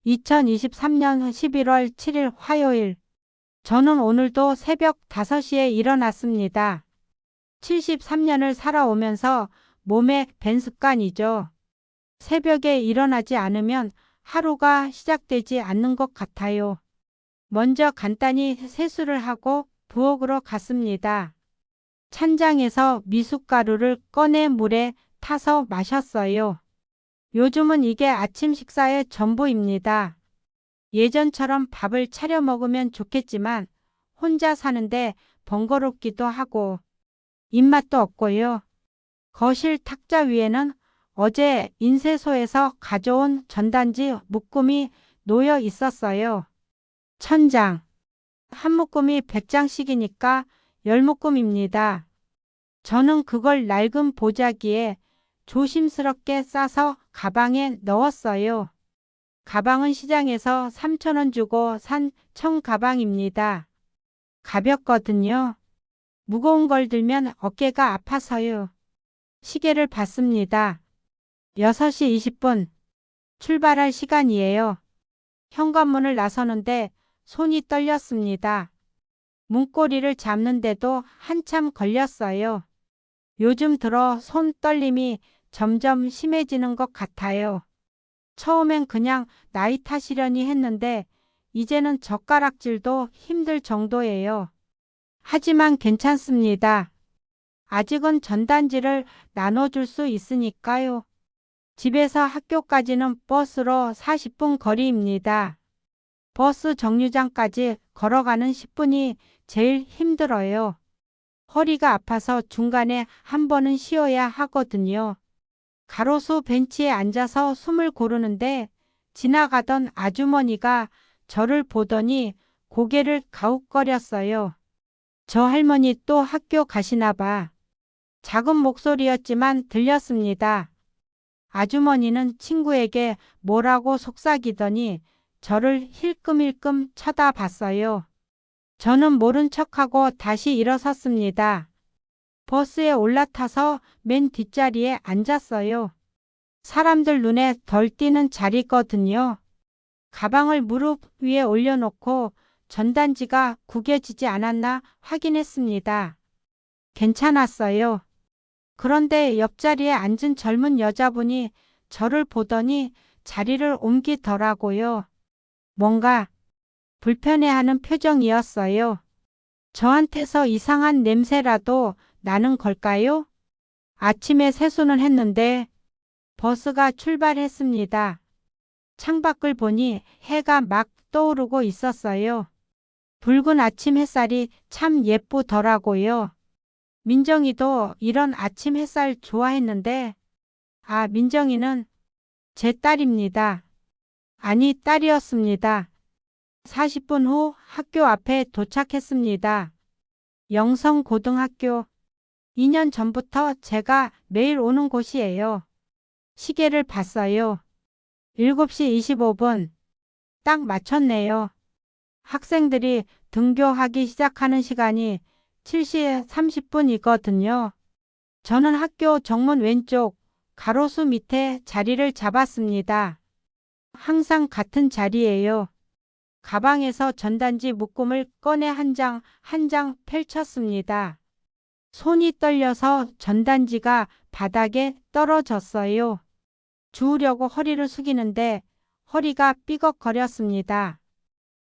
2023년 11월 7일 화요일. 저는 오늘도 새벽 5시에 일어났습니다. 73년을 살아오면서 몸에 밴 습관이죠. 새벽에 일어나지 않으면 하루가 시작되지 않는 것 같아요. 먼저 간단히 세수를 하고 부엌으로 갔습니다. 찬장에서 미숫가루를 꺼내 물에 타서 마셨어요. 요즘은 이게 아침 식사의 전부입니다. 예전처럼 밥을 차려 먹으면 좋겠지만 혼자 사는데 번거롭기도 하고 입맛도 없고요. 거실 탁자 위에는 어제 인쇄소에서 가져온 전단지 묶음이 놓여 있었어요. 1000장. 한 묶음이 100장씩이니까 10묶음입니다. 저는 그걸 낡은 보자기에 조심스럽게 싸서 가방에 넣었어요. 가방은 시장에서 3,000원 주고 산 청가방입니다. 가볍거든요. 무거운 걸 들면 어깨가 아파서요. 시계를 봤습니다. 6시 20분. 출발할 시간이에요. 현관문을 나서는데 손이 떨렸습니다. 문고리를 잡는데도 한참 걸렸어요. 요즘 들어 손 떨림이 점점 심해지는 것 같아요. 처음엔 그냥 나이 탓이려니 했는데 이제는 젓가락질도 힘들 정도예요. 하지만 괜찮습니다. 아직은 전단지를 나눠줄 수 있으니까요. 집에서 학교까지는 버스로 40분 거리입니다. 버스 정류장까지 걸어가는 10분이 제일 힘들어요. 허리가 아파서 중간에 한 번은 쉬어야 하거든요. 가로수 벤치에 앉아서 숨을 고르는데 지나가던 아주머니가 저를 보더니 고개를 가웃거렸어요. 저 할머니 또 학교 가시나 봐. 작은 목소리였지만 들렸습니다. 아주머니는 친구에게 뭐라고 속삭이더니 저를 힐끔힐끔 쳐다봤어요. 저는 모른 척하고 다시 일어섰습니다. 버스에 올라타서 맨 뒷자리에 앉았어요. 사람들 눈에 덜 띄는 자리거든요. 가방을 무릎 위에 올려놓고 전단지가 구겨지지 않았나 확인했습니다. 괜찮았어요. 그런데 옆자리에 앉은 젊은 여자분이 저를 보더니 자리를 옮기더라고요. 뭔가 불편해하는 표정이었어요. 저한테서 이상한 냄새라도 나는 걸까요? 아침에 세수는 했는데 버스가 출발했습니다. 창밖을 보니 해가 막 떠오르고 있었어요. 붉은 아침 햇살이 참 예쁘더라고요. 민정이도 이런 아침 햇살 좋아했는데, 민정이는 제 딸입니다. 아니, 딸이었습니다. 40분 후 학교 앞에 도착했습니다. 영성고등학교. 2년 전부터 제가 매일 오는 곳이에요. 시계를 봤어요. 7시 25분. 딱 맞췄네요. 학생들이 등교하기 시작하는 시간이 7시 30분이거든요. 저는 학교 정문 왼쪽 가로수 밑에 자리를 잡았습니다. 항상 같은 자리예요. 가방에서 전단지 묶음을 꺼내 한 장 한 장 펼쳤습니다. 손이 떨려서 전단지가 바닥에 떨어졌어요. 주우려고 허리를 숙이는데 허리가 삐걱거렸습니다.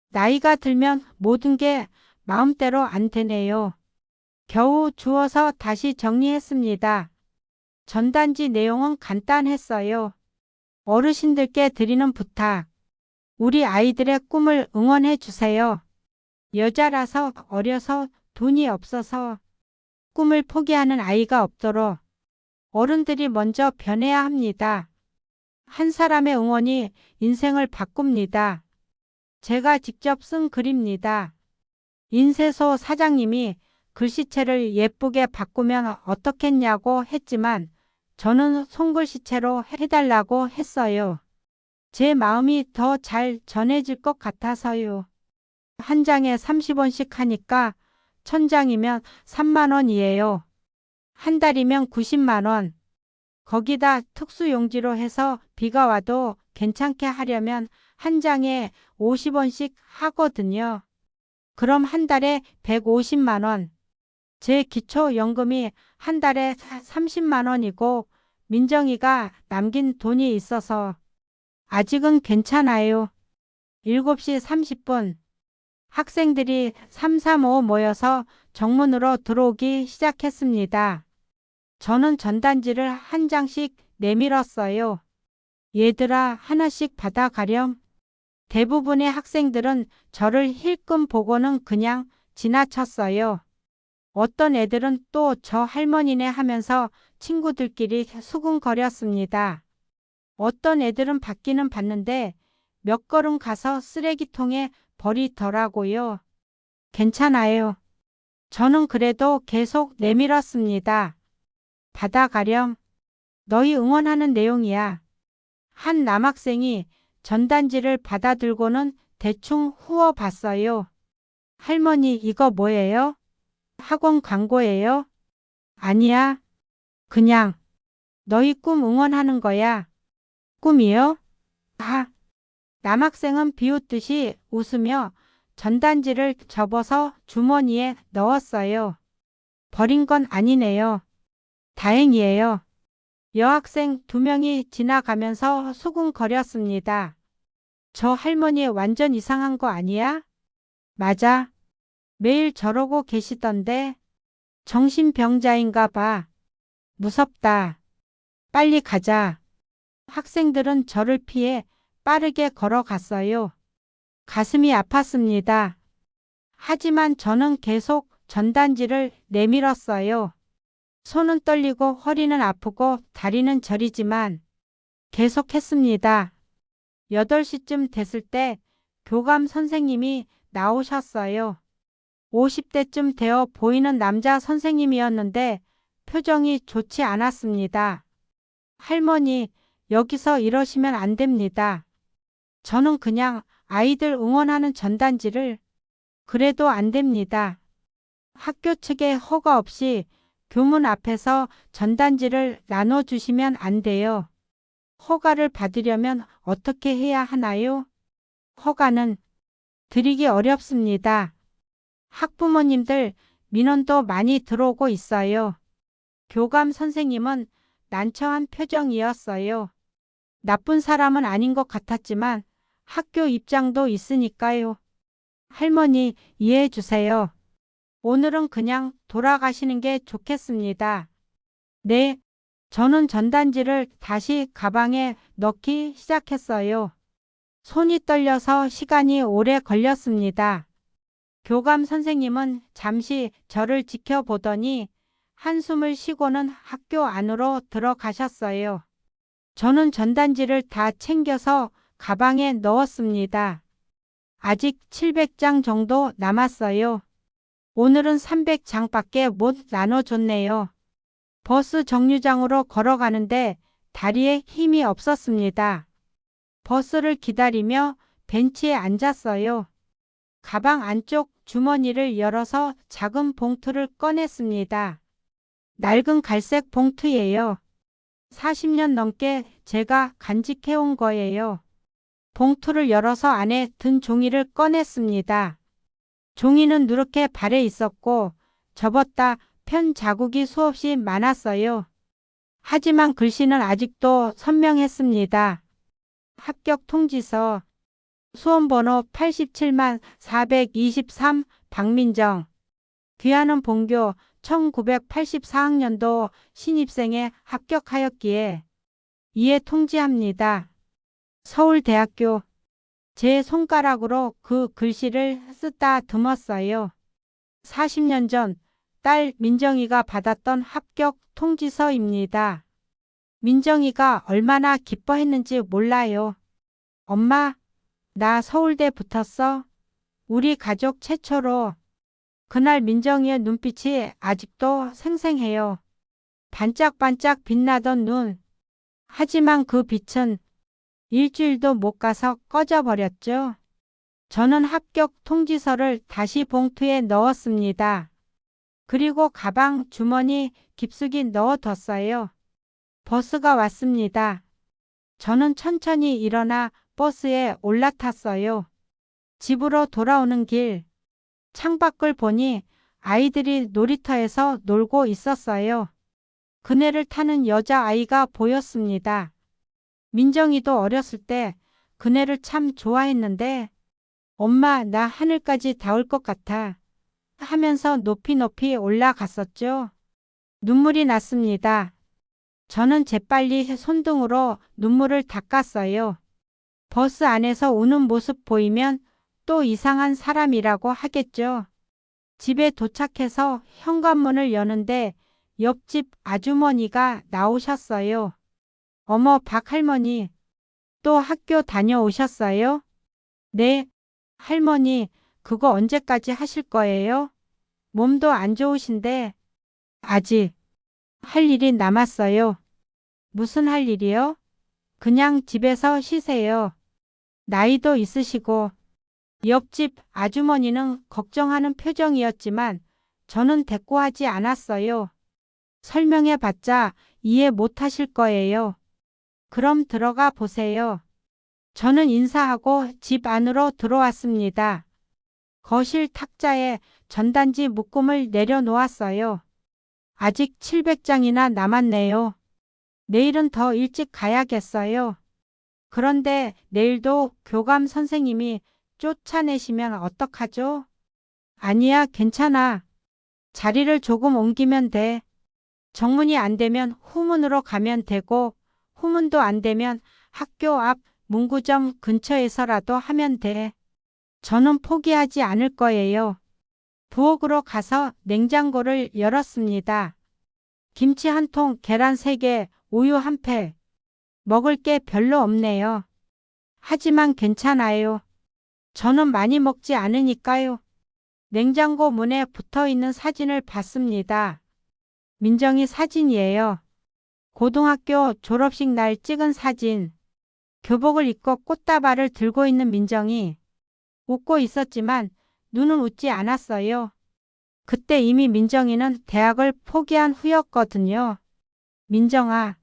나이가 들면 모든 게 마음대로 안 되네요. 겨우 주워서 다시 정리했습니다. 전단지 내용은 간단했어요. 어르신들께 드리는 부탁. 우리 아이들의 꿈을 응원해 주세요. 여자라서 어려서 돈이 없어서 꿈을 포기하는 아이가 없도록 어른들이 먼저 변해야 합니다. 한 사람의 응원이 인생을 바꿉니다. 제가 직접 쓴 글입니다. 인쇄소 사장님이 글씨체를 예쁘게 바꾸면 어떻겠냐고 했지만 저는 손글씨체로 해달라고 했어요. 제 마음이 더 잘 전해질 것 같아서요. 한 장에 30원씩 하니까 1000장이면 3만 원이에요. 한 달이면 90만 원. 거기다 특수용지로 해서 비가 와도 괜찮게 하려면 한 장에 50원씩 하거든요. 그럼 한 달에 150만 원. 제 기초연금이 한 달에 30만 원이고 민정이가 남긴 돈이 있어서 아직은 괜찮아요. 7시 30분. 학생들이 335 모여서 정문으로 들어오기 시작했습니다. 저는 전단지를 한 장씩 내밀었어요. 얘들아, 하나씩 받아가렴. 대부분의 학생들은 저를 힐끔 보고는 그냥 지나쳤어요. 어떤 애들은 또 저 할머니네 하면서 친구들끼리 수군거렸습니다. 어떤 애들은 받기는 받는데 몇 걸음 가서 쓰레기통에 버리더라고요. 괜찮아요. 저는 그래도 계속 내밀었습니다. 받아가렴. 너희 응원하는 내용이야. 한 남학생이 전단지를 받아들고는 대충 후워봤어요. 할머니, 이거 뭐예요? 학원 광고예요? 아니야. 그냥 너희 꿈 응원하는 거야. 꿈이요? 아. 남학생은 비웃듯이 웃으며 전단지를 접어서 주머니에 넣었어요. 버린 건 아니네요. 다행이에요. 여학생 2명이 지나가면서 수군거렸습니다. 저 할머니 완전 이상한 거 아니야? 맞아. 매일 저러고 계시던데. 정신병자인가 봐. 무섭다. 빨리 가자. 학생들은 저를 피해 빠르게 걸어갔어요. 가슴이 아팠습니다. 하지만 저는 계속 전단지를 내밀었어요. 손은 떨리고 허리는 아프고 다리는 저리지만 계속했습니다. 8시쯤 됐을 때 교감 선생님이 나오셨어요. 50대쯤 되어 보이는 남자 선생님이었는데 표정이 좋지 않았습니다. 할머니, 여기서 이러시면 안 됩니다. 저는 그냥 아이들 응원하는 전단지를 그래도 안 됩니다. 학교 측의 허가 없이 교문 앞에서 전단지를 나눠주시면 안 돼요. 허가를 받으려면 어떻게 해야 하나요? 허가는 드리기 어렵습니다. 학부모님들 민원도 많이 들어오고 있어요. 교감 선생님은 난처한 표정이었어요. 나쁜 사람은 아닌 것 같았지만 학교 입장도 있으니까요. 할머니, 이해해 주세요. 오늘은 그냥 돌아가시는 게 좋겠습니다. 네, 저는 전단지를 다시 가방에 넣기 시작했어요. 손이 떨려서 시간이 오래 걸렸습니다. 교감 선생님은 잠시 저를 지켜보더니 한숨을 쉬고는 학교 안으로 들어가셨어요. 저는 전단지를 다 챙겨서 가방에 넣었습니다. 아직 700장 정도 남았어요. 오늘은 300장밖에 못 나눠줬네요. 버스 정류장으로 걸어가는데 다리에 힘이 없었습니다. 버스를 기다리며 벤치에 앉았어요. 가방 안쪽 주머니를 열어서 작은 봉투를 꺼냈습니다. 낡은 갈색 봉투예요. 40년 넘게 제가 간직해온 거예요. 봉투를 열어서 안에 든 종이를 꺼냈습니다. 종이는 누렇게 발에 있었고 접었다 편 자국이 수없이 많았어요. 하지만 글씨는 아직도 선명했습니다. 합격 통지서, 수험번호 87만 423 박민정. 귀하는 본교 1984학년도 신입생에 합격하였기에 이에 통지합니다. 서울대학교. 제 손가락으로 그 글씨를 쓰다듬었어요. 40년 전 딸 민정이가 받았던 합격 통지서입니다. 민정이가 얼마나 기뻐했는지 몰라요. 엄마, 나 서울대 붙었어. 우리 가족 최초로. 그날 민정이의 눈빛이 아직도 생생해요. 반짝반짝 빛나던 눈. 하지만 그 빛은 일주일도 못 가서 꺼져버렸죠. 저는 합격 통지서를 다시 봉투에 넣었습니다. 그리고 가방 주머니 깊숙이 넣어뒀어요. 버스가 왔습니다. 저는 천천히 일어나 버스에 올라탔어요. 집으로 돌아오는 길, 창밖을 보니 아이들이 놀이터에서 놀고 있었어요. 그네를 타는 여자아이가 보였습니다. 민정이도 어렸을 때 그네를 참 좋아했는데 엄마 나 하늘까지 닿을 것 같아 하면서 높이 높이 올라갔었죠. 눈물이 났습니다. 저는 재빨리 손등으로 눈물을 닦았어요. 버스 안에서 우는 모습 보이면 또 이상한 사람이라고 하겠죠. 집에 도착해서 현관문을 여는데 옆집 아주머니가 나오셨어요. 어머, 박할머니, 또 학교 다녀오셨어요? 네, 할머니, 그거 언제까지 하실 거예요? 몸도 안 좋으신데. 아직 할 일이 남았어요. 무슨 할 일이요? 그냥 집에서 쉬세요. 나이도 있으시고. 옆집 아주머니는 걱정하는 표정이었지만 저는 대꾸하지 않았어요. 설명해봤자 이해 못하실 거예요. 그럼 들어가 보세요. 저는 인사하고 집 안으로 들어왔습니다. 거실 탁자에 전단지 묶음을 내려놓았어요. 아직 700장이나 남았네요. 내일은 더 일찍 가야겠어요. 그런데 내일도 교감 선생님이 쫓아내시면 어떡하죠? 아니야, 괜찮아. 자리를 조금 옮기면 돼. 정문이 안 되면 후문으로 가면 되고 후문도 안 되면 학교 앞 문구점 근처에서라도 하면 돼. 저는 포기하지 않을 거예요. 부엌으로 가서 냉장고를 열었습니다. 김치 한 통, 계란 3개, 우유 한 팩. 먹을 게 별로 없네요. 하지만 괜찮아요. 저는 많이 먹지 않으니까요. 냉장고 문에 붙어있는 사진을 봤습니다. 민정이 사진이에요. 고등학교 졸업식 날 찍은 사진. 교복을 입고 꽃다발을 들고 있는 민정이 웃고 있었지만 눈은 웃지 않았어요. 그때 이미 민정이는 대학을 포기한 후였거든요. 민정아,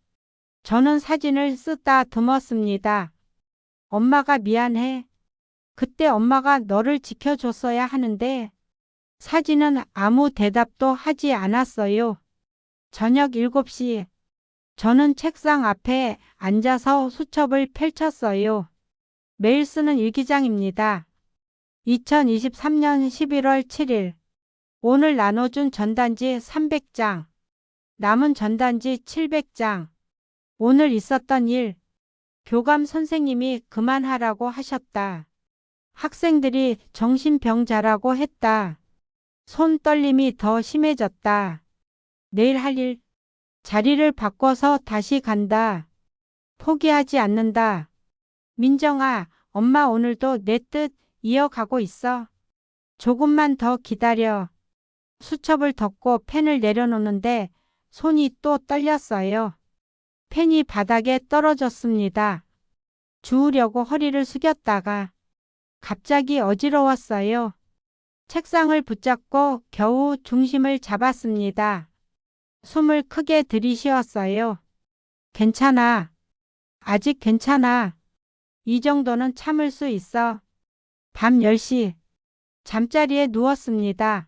저는 사진을 쓰다듬었습니다. 엄마가 미안해. 그때 엄마가 너를 지켜줬어야 하는데. 사진은 아무 대답도 하지 않았어요. 저녁 7시. 저는 책상 앞에 앉아서 수첩을 펼쳤어요. 매일 쓰는 일기장입니다. 2023년 11월 7일. 오늘 나눠준 전단지 300장. 남은 전단지 700장. 오늘 있었던 일. 교감 선생님이 그만하라고 하셨다. 학생들이 정신병자라고 했다. 손 떨림이 더 심해졌다. 내일 할 일. 자리를 바꿔서 다시 간다. 포기하지 않는다. 민정아, 엄마 오늘도 내 뜻 이어가고 있어. 조금만 더 기다려. 수첩을 덮고 펜을 내려놓는데 손이 또 떨렸어요. 펜이 바닥에 떨어졌습니다. 주우려고 허리를 숙였다가 갑자기 어지러웠어요. 책상을 붙잡고 겨우 중심을 잡았습니다. 숨을 크게 들이쉬었어요. 괜찮아. 아직 괜찮아. 이 정도는 참을 수 있어. 밤 10시. 잠자리에 누웠습니다.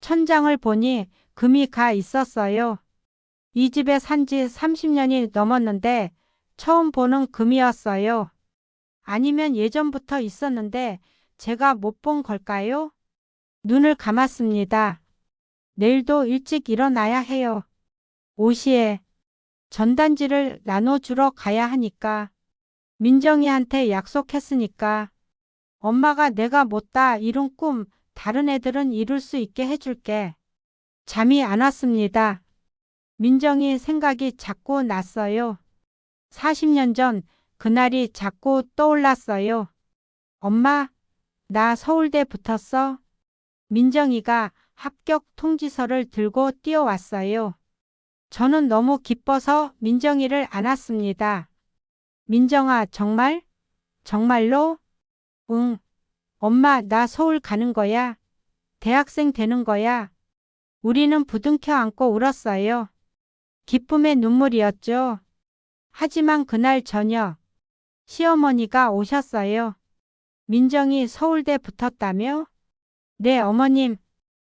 천장을 보니 금이 가 있었어요. 이 집에 산 지 30년이 넘었는데 처음 보는 금이었어요. 아니면 예전부터 있었는데 제가 못 본 걸까요? 눈을 감았습니다. 내일도 일찍 일어나야 해요. 5시에 전단지를 나눠주러 가야 하니까. 민정이한테 약속했으니까. 엄마가 내가 못다 이룬 꿈 다른 애들은 이룰 수 있게 해줄게. 잠이 안 왔습니다. 민정이 생각이 자꾸 났어요. 40년 전 그날이 자꾸 떠올랐어요. 엄마, 나 서울대 붙었어. 민정이가 합격 통지서를 들고 뛰어왔어요. 저는 너무 기뻐서 민정이를 안았습니다. 민정아, 정말? 정말로? 응. 엄마, 나 서울 가는 거야. 대학생 되는 거야. 우리는 부둥켜 안고 울었어요. 기쁨의 눈물이었죠. 하지만 그날 저녁 시어머니가 오셨어요. 민정이 서울대 붙었다며? 네, 어머님.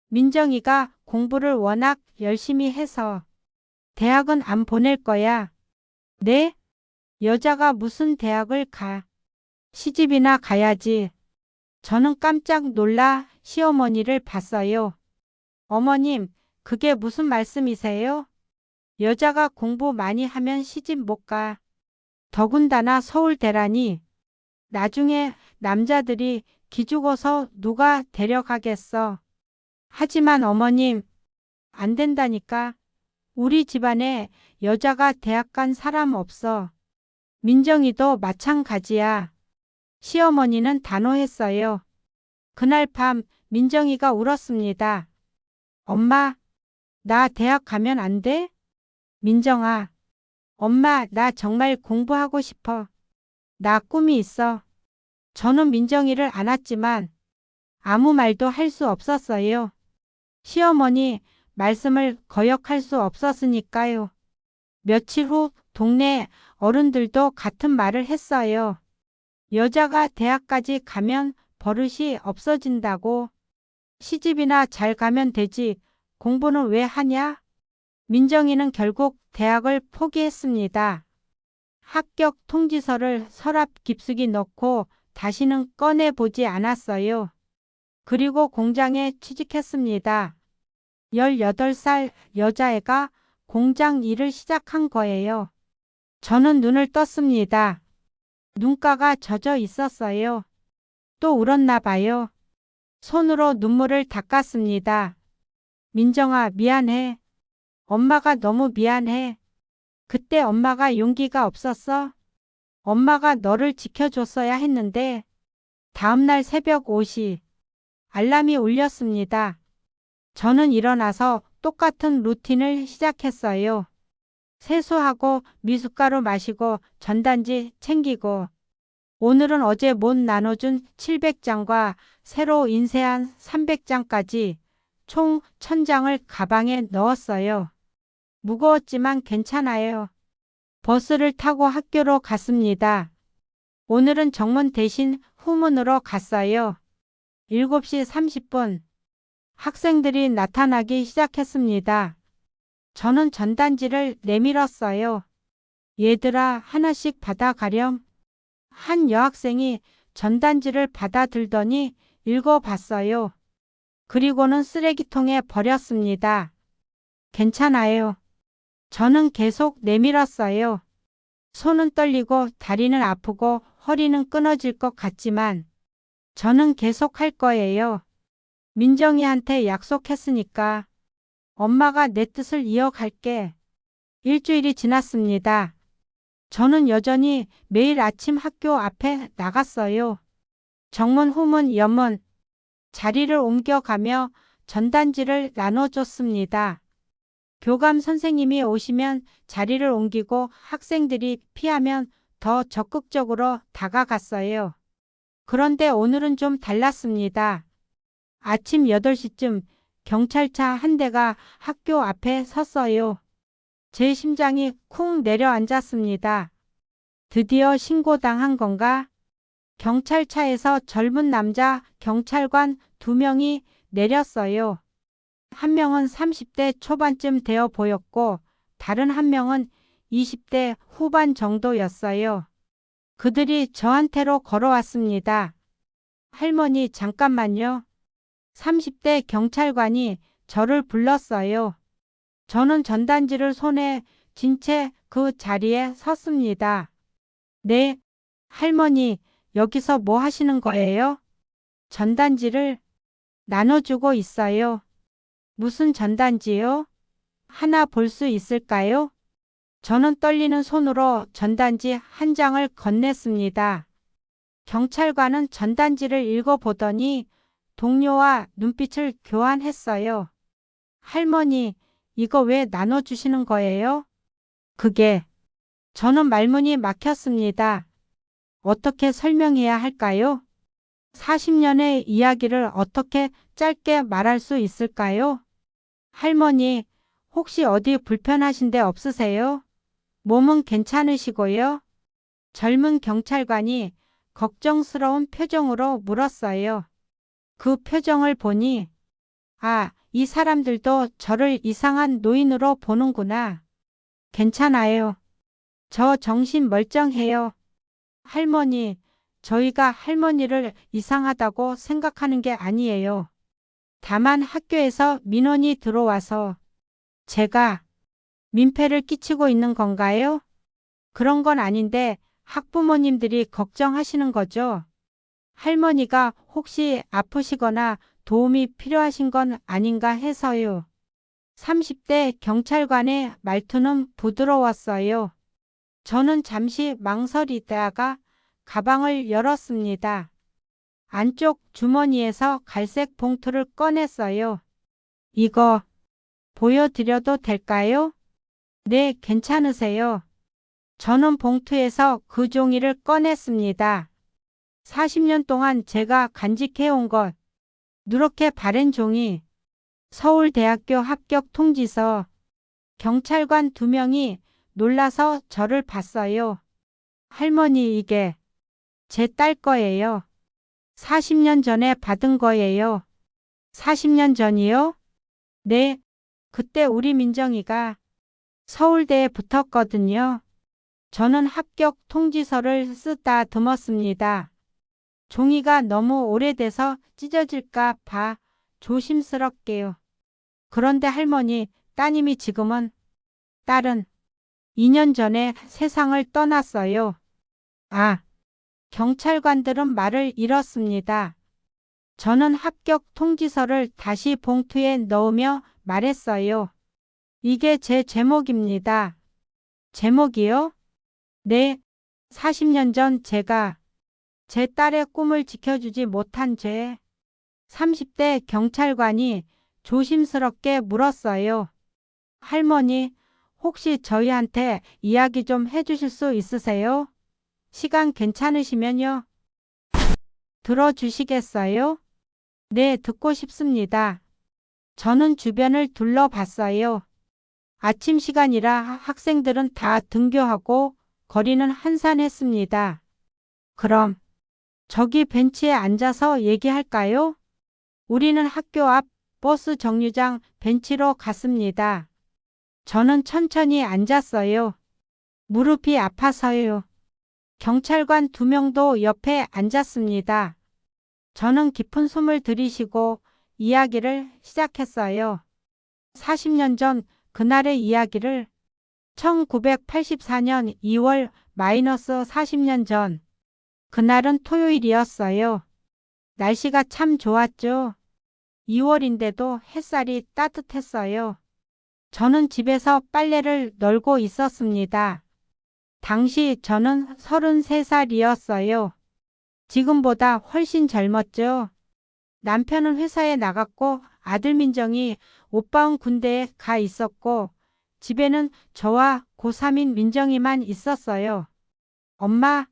민정이가 공부를 워낙 열심히 해서 대학은 안 보낼 거야. 네? 여자가 무슨 대학을 가? 시집이나 가야지. 저는 깜짝 놀라 시어머니를 봤어요. 어머님, 그게 무슨 말씀이세요? 여자가 공부 많이 하면 시집 못 가. 더군다나 서울대라니. 나중에 남자들이 기죽어서 누가 데려가겠어. 하지만 어머님, 안 된다니까. 우리 집안에 여자가 대학 간 사람 없어. 민정이도 마찬가지야. 시어머니는 단호했어요. 그날 밤 민정이가 울었습니다. 엄마, 나 대학 가면 안 돼? 민정아, 엄마, 나 정말 공부하고 싶어. 나 꿈이 있어. 저는 민정이를 안았지만 아무 말도 할 수 없었어요. 시어머니 말씀을 거역할 수 없었으니까요. 며칠 후 동네 어른들도 같은 말을 했어요. 여자가 대학까지 가면 버릇이 없어진다고. 시집이나 잘 가면 되지. 공부는 왜 하냐? 민정이는 결국 대학을 포기했습니다. 합격 통지서를 서랍 깊숙이 넣고 다시는 꺼내보지 않았어요. 그리고 공장에 취직했습니다. 18살 여자애가 공장 일을 시작한 거예요. 저는 눈을 떴습니다. 눈가가 젖어 있었어요. 또 울었나 봐요. 손으로 눈물을 닦았습니다. 민정아, 미안해. 엄마가 너무 미안해. 그때 엄마가 용기가 없었어. 엄마가 너를 지켜줬어야 했는데. 다음날 새벽 5시 알람이 울렸습니다. 저는 일어나서 똑같은 루틴을 시작했어요. 세수하고 미숫가루 마시고 전단지 챙기고 오늘은 어제 못 나눠준 700장과 새로 인쇄한 300장까지 총 1000장을 가방에 넣었어요. 무거웠지만 괜찮아요. 버스를 타고 학교로 갔습니다. 오늘은 정문 대신 후문으로 갔어요. 7시 30분. 학생들이 나타나기 시작했습니다. 저는 전단지를 내밀었어요. 얘들아, 하나씩 받아가렴. 한 여학생이 전단지를 받아들더니 읽어봤어요. 그리고는 쓰레기통에 버렸습니다. 괜찮아요. 저는 계속 내밀었어요. 손은 떨리고 다리는 아프고 허리는 끊어질 것 같지만 저는 계속 할 거예요. 민정이한테 약속했으니까. 엄마가 내 뜻을 이어갈게. 일주일이 지났습니다. 저는 여전히 매일 아침 학교 앞에 나갔어요. 정문, 후문, 옆문 자리를 옮겨가며 전단지를 나눠줬습니다. 교감 선생님이 오시면 자리를 옮기고 학생들이 피하면 더 적극적으로 다가갔어요. 그런데 오늘은 좀 달랐습니다. 아침 8시쯤 경찰차 한 대가 학교 앞에 섰어요. 제 심장이 쿵 내려앉았습니다. 드디어 신고당한 건가? 경찰차에서 젊은 남자 경찰관 2명이 내렸어요. 한 명은 30대 초반쯤 되어 보였고 다른 한 명은 20대 후반 정도였어요. 그들이 저한테로 걸어왔습니다. 할머니, 잠깐만요. 30대 경찰관이 저를 불렀어요. 저는 전단지를 손에 쥔 채 그 자리에 섰습니다. 네, 할머니, 여기서 뭐 하시는 거예요? 전단지를 나눠주고 있어요. 무슨 전단지요? 하나 볼 수 있을까요? 저는 떨리는 손으로 전단지 한 장을 건넸습니다. 경찰관은 전단지를 읽어보더니 동료와 눈빛을 교환했어요. 할머니, 이거 왜 나눠주시는 거예요? 그게. 저는 말문이 막혔습니다. 어떻게 설명해야 할까요? 40년의 이야기를 어떻게 짧게 말할 수 있을까요? 할머니, 혹시 어디 불편하신 데 없으세요? 몸은 괜찮으시고요? 젊은 경찰관이 걱정스러운 표정으로 물었어요. 그 표정을 보니 아, 이 사람들도 저를 이상한 노인으로 보는구나. 괜찮아요. 저 정신 멀쩡해요. 할머니, 저희가 할머니를 이상하다고 생각하는 게 아니에요. 다만 학교에서 민원이 들어와서 제가 민폐를 끼치고 있는 건가요? 그런 건 아닌데 학부모님들이 걱정하시는 거죠. 할머니가 혹시 아프시거나 도움이 필요하신 건 아닌가 해서요. 30대 경찰관의 말투는 부드러웠어요. 저는 잠시 망설이다가 가방을 열었습니다. 안쪽 주머니에서 갈색 봉투를 꺼냈어요. 이거 보여드려도 될까요? 네, 괜찮으세요. 저는 봉투에서 그 종이를 꺼냈습니다. 40년 동안 제가 간직해온 것, 누렇게 바랜 종이, 서울대학교 합격 통지서. 경찰관 2명이 놀라서 저를 봤어요. 할머니, 이게 제 딸 거예요. 40년 전에 받은 거예요. 40년 전이요? 네, 그때 우리 민정이가 서울대에 붙었거든요. 저는 합격 통지서를 쓰다듬었습니다. 종이가 너무 오래돼서 찢어질까 봐 조심스럽게요. 그런데 할머니, 따님이 지금은, 딸은 2년 전에 세상을 떠났어요. 아, 경찰관들은 말을 잃었습니다. 저는 합격 통지서를 다시 봉투에 넣으며 말했어요. 이게 제 제목입니다. 제목이요? 네, 40년 전 제가 제 딸의 꿈을 지켜주지 못한 죄. 30대 경찰관이 조심스럽게 물었어요. 할머니, 혹시 저희한테 이야기 좀 해주실 수 있으세요? 시간 괜찮으시면요. 들어주시겠어요? 네, 듣고 싶습니다. 저는 주변을 둘러봤어요. 아침 시간이라 학생들은 다 등교하고 거리는 한산했습니다. 그럼 저기 벤치에 앉아서 얘기할까요? 우리는 학교 앞 버스 정류장 벤치로 갔습니다. 저는 천천히 앉았어요. 무릎이 아파서요. 경찰관 2명도 옆에 앉았습니다. 저는 깊은 숨을 들이쉬고 이야기를 시작했어요. 40년 전 그날의 이야기를. 1984년 2월 -40년 전. 그날은 토요일이었어요. 날씨가 참 좋았죠. 2월인데도 햇살이 따뜻했어요. 저는 집에서 빨래를 널고 있었습니다. 당시 저는 33살이었어요. 지금보다 훨씬 젊었죠. 남편은 회사에 나갔고 아들 민정이 오빠는 군대에 가 있었고 집에는 저와 고3인 민정이만 있었어요. 엄마,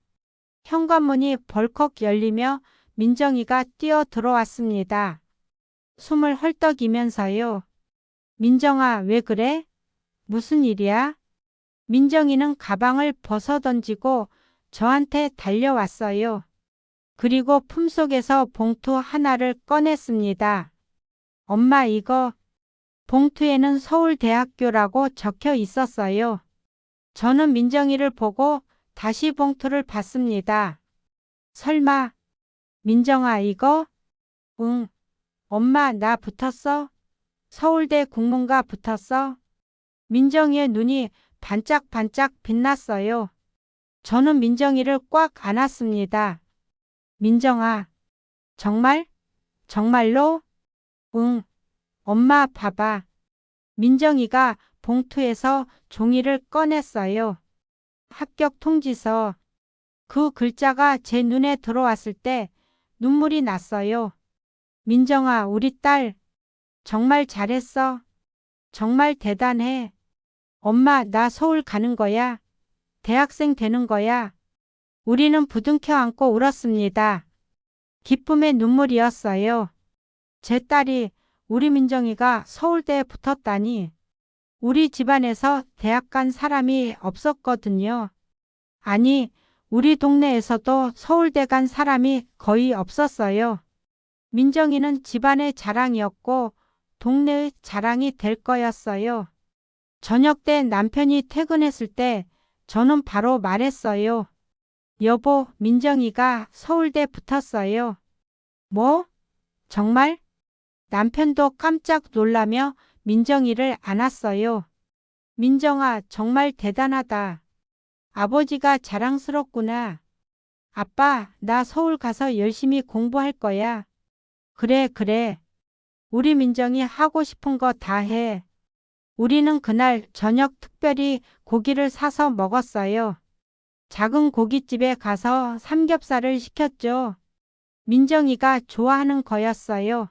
현관문이 벌컥 열리며 민정이가 뛰어 들어왔습니다. 숨을 헐떡이면서요. 민정아, 왜 그래? 무슨 일이야? 민정이는 가방을 벗어던지고 저한테 달려왔어요. 그리고 품속에서 봉투 하나를 꺼냈습니다. 엄마, 이거. 봉투에는 서울대학교라고 적혀 있었어요. 저는 민정이를 보고 다시 봉투를 봤습니다. 설마, 민정아, 이거? 응. 엄마, 나 붙었어? 서울대 국문과 붙었어? 민정이의 눈이 반짝반짝 빛났어요. 저는 민정이를 꽉 안았습니다. 민정아, 정말? 정말로? 응. 엄마, 봐봐. 민정이가 봉투에서 종이를 꺼냈어요. 합격 통지서. 그 글자가 제 눈에 들어왔을 때 눈물이 났어요. 민정아, 우리 딸 정말 잘했어. 정말 대단해. 엄마, 나 서울 가는 거야. 대학생 되는 거야. 우리는 부둥켜 안고 울었습니다. 기쁨의 눈물이었어요. 제 딸이, 우리 민정이가 서울대에 붙었다니. 우리 집안에서 대학 간 사람이 없었거든요. 아니, 우리 동네에서도 서울대 간 사람이 거의 없었어요. 민정이는 집안의 자랑이었고 동네의 자랑이 될 거였어요. 저녁 때 남편이 퇴근했을 때 저는 바로 말했어요. 여보, 민정이가 서울대 붙었어요. 뭐? 정말? 남편도 깜짝 놀라며 민정이를 안았어요. 민정아, 정말 대단하다. 아버지가 자랑스럽구나. 아빠, 나 서울 가서 열심히 공부할 거야. 그래, 그래. 우리 민정이 하고 싶은 거 다 해. 우리는 그날 저녁 특별히 고기를 사서 먹었어요. 작은 고깃집에 가서 삼겹살을 시켰죠. 민정이가 좋아하는 거였어요.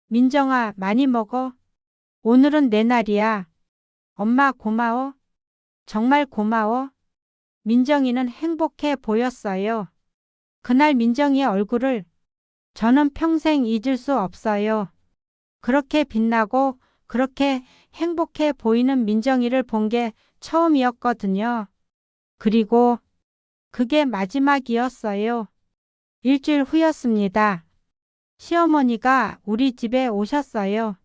민정아, 많이 먹어. 오늘은 내 날이야. 엄마 고마워. 정말 고마워. 민정이는 행복해 보였어요. 그날 민정이의 얼굴을 저는 평생 잊을 수 없어요. 그렇게 빛나고 그렇게 행복해 보이는 민정이를 본 게 처음이었거든요. 그리고 그게 마지막이었어요. 일주일 후였습니다. 시어머니가 우리 집에 오셨어요.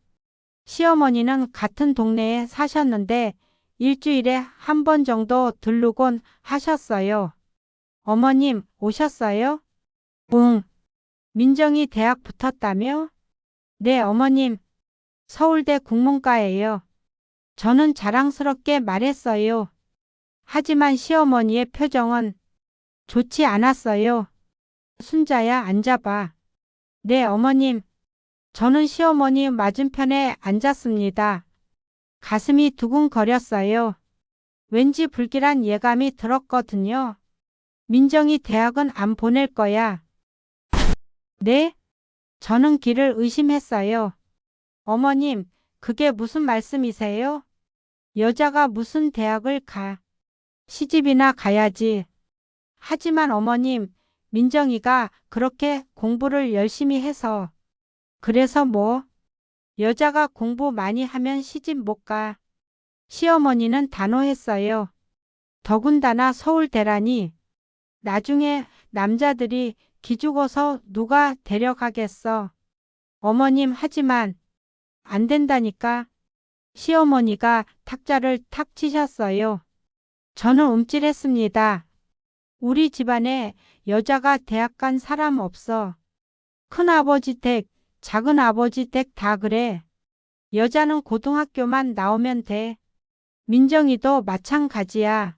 시어머니는 같은 동네에 사셨는데 일주일에 한 번 정도 들르곤 하셨어요. 어머님 오셨어요? 응. 민정이 대학 붙었다며? 네, 어머님. 서울대 국문과예요. 저는 자랑스럽게 말했어요. 하지만 시어머니의 표정은 좋지 않았어요. 순자야, 앉아봐. 네, 어머님. 저는 시어머니 맞은편에 앉았습니다. 가슴이 두근거렸어요. 왠지 불길한 예감이 들었거든요. 민정이 대학은 안 보낼 거야. 네? 저는 길을 의심했어요. 어머님, 그게 무슨 말씀이세요? 여자가 무슨 대학을 가? 시집이나 가야지. 하지만 어머님, 민정이가 그렇게 공부를 열심히 해서. 그래서 뭐? 여자가 공부 많이 하면 시집 못 가. 시어머니는 단호했어요. 더군다나 서울대라니. 나중에 남자들이 기죽어서 누가 데려가겠어. 어머님, 하지만 안 된다니까. 시어머니가 탁자를 탁 치셨어요. 저는 움찔했습니다. 우리 집안에 여자가 대학 간 사람 없어. 큰아버지 댁, 작은아버지 댁 다 그래. 여자는 고등학교만 나오면 돼. 민정이도 마찬가지야.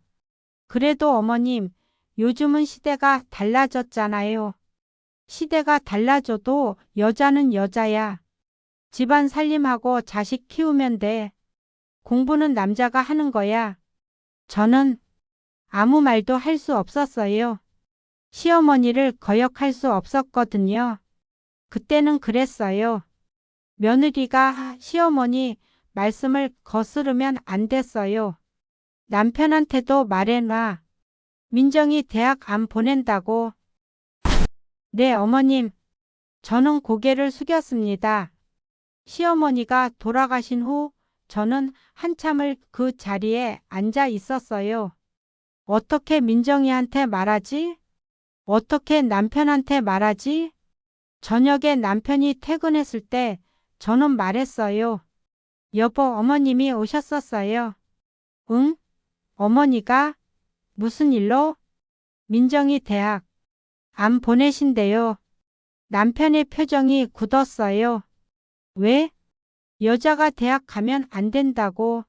그래도 어머님, 요즘은 시대가 달라졌잖아요. 시대가 달라져도 여자는 여자야. 집안 살림하고 자식 키우면 돼. 공부는 남자가 하는 거야. 저는 아무 말도 할 수 없었어요. 시어머니를 거역할 수 없었거든요. 그때는 그랬어요. 며느리가 시어머니 말씀을 거스르면 안 됐어요. 남편한테도 말해놔. 민정이 대학 안 보낸다고. 네, 어머님. 저는 고개를 숙였습니다. 시어머니가 돌아가신 후 저는 한참을 그 자리에 앉아 있었어요. 어떻게 민정이한테 말하지? 어떻게 남편한테 말하지? 저녁에 남편이 퇴근했을 때 저는 말했어요. 여보, 어머님이 오셨었어요. 응? 어머니가? 무슨 일로? 민정이 대학 안 보내신대요. 남편의 표정이 굳었어요. 왜? 여자가 대학 가면 안 된다고.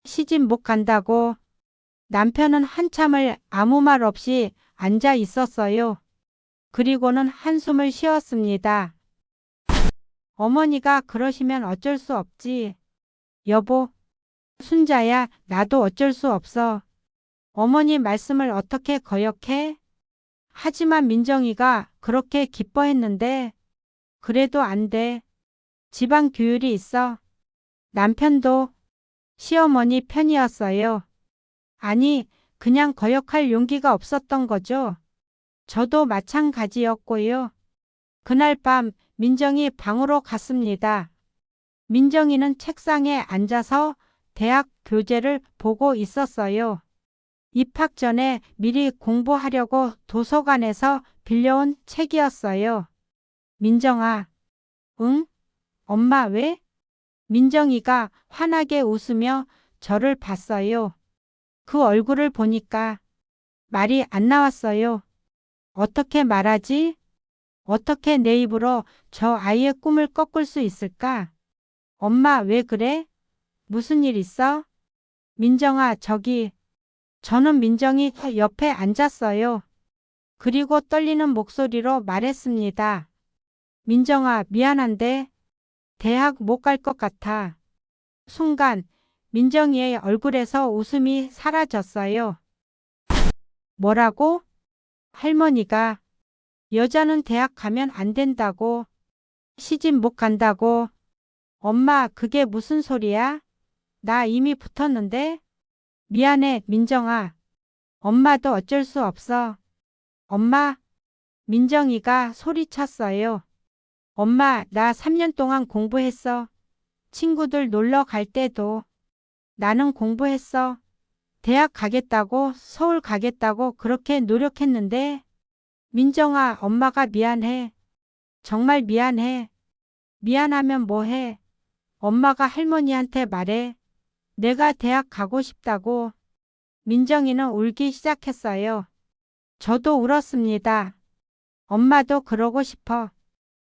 시집 못 간다고. 남편은 한참을 아무 말 없이 앉아 있었어요. 그리고는 한숨을 쉬었습니다. 어머니가 그러시면 어쩔 수 없지. 여보, 순자야, 나도 어쩔 수 없어. 어머니 말씀을 어떻게 거역해? 하지만 민정이가 그렇게 기뻐했는데 그래도 안 돼. 집안 규율이 있어. 남편도 시어머니 편이었어요. 아니, 그냥 거역할 용기가 없었던 거죠. 저도 마찬가지였고요. 그날 밤 민정이 방으로 갔습니다. 민정이는 책상에 앉아서 대학 교재를 보고 있었어요. 입학 전에 미리 공부하려고 도서관에서 빌려온 책이었어요. 민정아, 응? 엄마 왜? 민정이가 환하게 웃으며 저를 봤어요. 그 얼굴을 보니까 말이 안 나왔어요. 어떻게 말하지? 어떻게 내 입으로 저 아이의 꿈을 꺾을 수 있을까? 엄마 왜 그래? 무슨 일 있어? 민정아, 저는 민정이 옆에 앉았어요. 그리고 떨리는 목소리로 말했습니다. 민정아, 미안한데 대학 못 갈 것 같아. 순간 민정이의 얼굴에서 웃음이 사라졌어요. 뭐라고? 할머니가 여자는 대학 가면 안 된다고, 시집 못 간다고. 엄마, 그게 무슨 소리야? 나 이미 붙었는데? 미안해, 민정아. 엄마도 어쩔 수 없어. 엄마, 민정이가 소리쳤어요. 엄마, 나 3년 동안 공부했어. 친구들 놀러 갈 때도 나는 공부했어. 대학 가겠다고, 서울 가겠다고 그렇게 노력했는데. 민정아, 엄마가 미안해. 정말 미안해. 미안하면 뭐해? 엄마가 할머니한테 말해. 내가 대학 가고 싶다고. 민정이는 울기 시작했어요. 저도 울었습니다. 엄마도 그러고 싶어.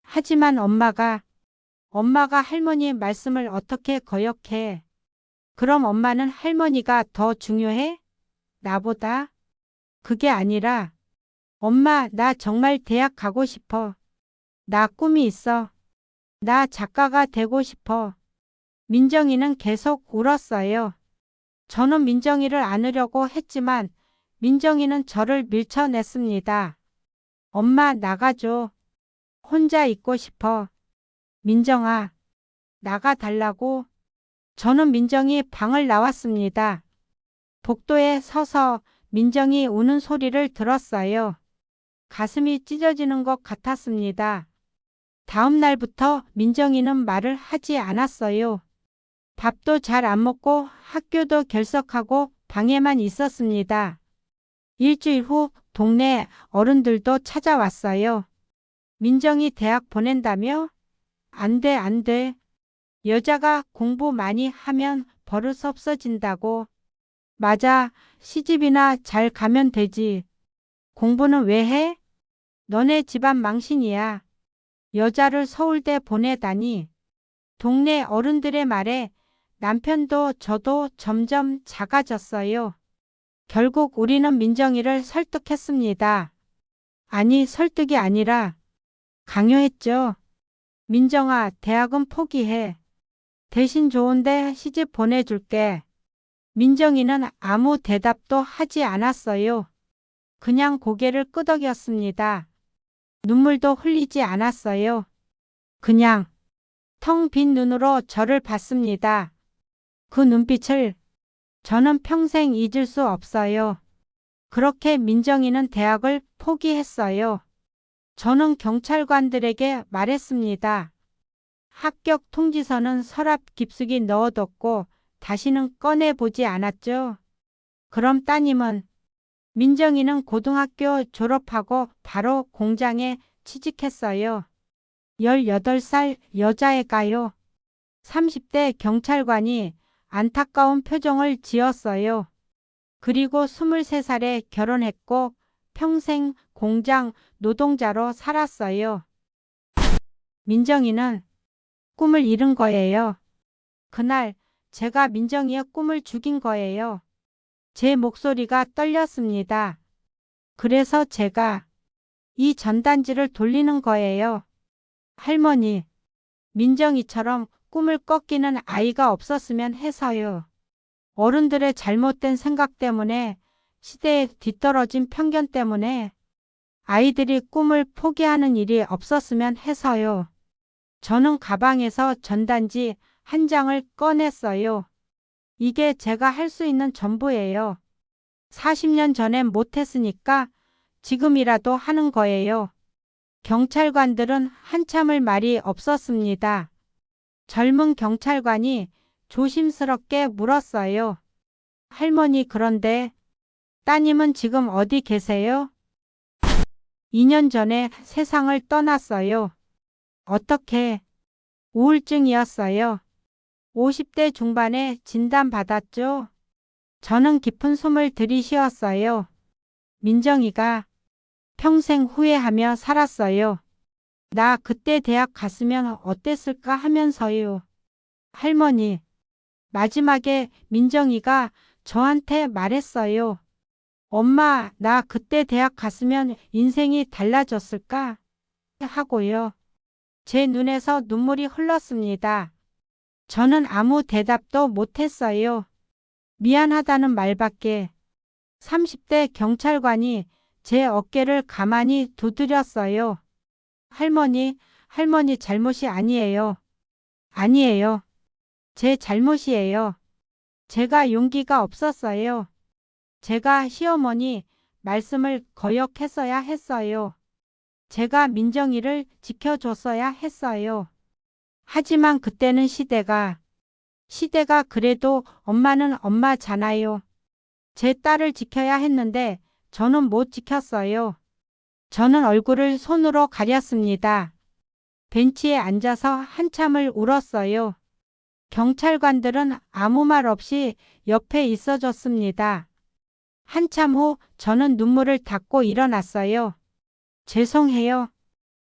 하지만 엄마가 할머니의 말씀을 어떻게 거역해? 그럼 엄마는 할머니가 더 중요해? 나보다? 그게 아니라, 엄마, 나 정말 대학 가고 싶어. 나 꿈이 있어. 나 작가가 되고 싶어. 민정이는 계속 울었어요. 저는 민정이를 안으려고 했지만 민정이는 저를 밀쳐냈습니다. 엄마, 나가줘. 혼자 있고 싶어. 민정아, 나가달라고. 저는 민정이 방을 나왔습니다. 복도에 서서 민정이 우는 소리를 들었어요. 가슴이 찢어지는 것 같았습니다. 다음 날부터 민정이는 말을 하지 않았어요. 밥도 잘 안 먹고 학교도 결석하고 방에만 있었습니다. 일주일 후 동네 어른들도 찾아왔어요. 민정이 대학 보낸다며? 안 돼, 안 돼. 여자가 공부 많이 하면 버릇 없어진다고. 맞아, 시집이나 잘 가면 되지. 공부는 왜 해? 너네 집안 망신이야. 여자를 서울대 보내다니. 동네 어른들의 말에 남편도 저도 점점 작아졌어요. 결국 우리는 민정이를 설득했습니다. 아니, 설득이 아니라 강요했죠. 민정아, 대학은 포기해. 대신 좋은데 시집 보내줄게. 민정이는 아무 대답도 하지 않았어요. 그냥 고개를 끄덕였습니다. 눈물도 흘리지 않았어요. 그냥 텅 빈 눈으로 저를 봤습니다. 그 눈빛을 저는 평생 잊을 수 없어요. 그렇게 민정이는 대학을 포기했어요. 저는 경찰관들에게 말했습니다. 합격 통지서는 서랍 깊숙이 넣어뒀고 다시는 꺼내보지 않았죠. 그럼 따님은? 민정이는 고등학교 졸업하고 바로 공장에 취직했어요. 18살 여자애가요. 30대 경찰관이 안타까운 표정을 지었어요. 그리고 23살에 결혼했고 평생 공장 노동자로 살았어요. 민정이는 꿈을 잃은 거예요. 그날 제가 민정이의 꿈을 죽인 거예요. 제 목소리가 떨렸습니다. 그래서 제가 이 전단지를 돌리는 거예요. 할머니, 민정이처럼 꿈을 꺾이는 아이가 없었으면 해서요. 어른들의 잘못된 생각 때문에, 시대에 뒤떨어진 편견 때문에 아이들이 꿈을 포기하는 일이 없었으면 해서요. 저는 가방에서 전단지 한 장을 꺼냈어요. 이게 제가 할 수 있는 전부예요. 40년 전엔 못했으니까 지금이라도 하는 거예요. 경찰관들은 한참을 말이 없었습니다. 젊은 경찰관이 조심스럽게 물었어요. 할머니, 그런데 따님은 지금 어디 계세요? 2년 전에 세상을 떠났어요. 어떻게? 우울증이었어요. 50대 중반에 진단받았죠. 저는 깊은 숨을 들이쉬었어요. 민정이가 평생 후회하며 살았어요. 나 그때 대학 갔으면 어땠을까 하면서요. 할머니, 마지막에 민정이가 저한테 말했어요. 엄마, 나 그때 대학 갔으면 인생이 달라졌을까? 하고요. 제 눈에서 눈물이 흘렀습니다. 저는 아무 대답도 못했어요. 미안하다는 말밖에. 30대 경찰관이 제 어깨를 가만히 두드렸어요. 할머니 잘못이 아니에요. 아니에요. 제 잘못이에요. 제가 용기가 없었어요. 제가 시어머니 말씀을 거역했어야 했어요. 제가 민정이를 지켜줬어야 했어요. 하지만 그때는 시대가 그래도 엄마는 엄마잖아요. 제 딸을 지켜야 했는데 저는 못 지켰어요. 저는 얼굴을 손으로 가렸습니다. 벤치에 앉아서 한참을 울었어요. 경찰관들은 아무 말 없이 옆에 있어줬습니다. 한참 후 저는 눈물을 닦고 일어났어요. 죄송해요.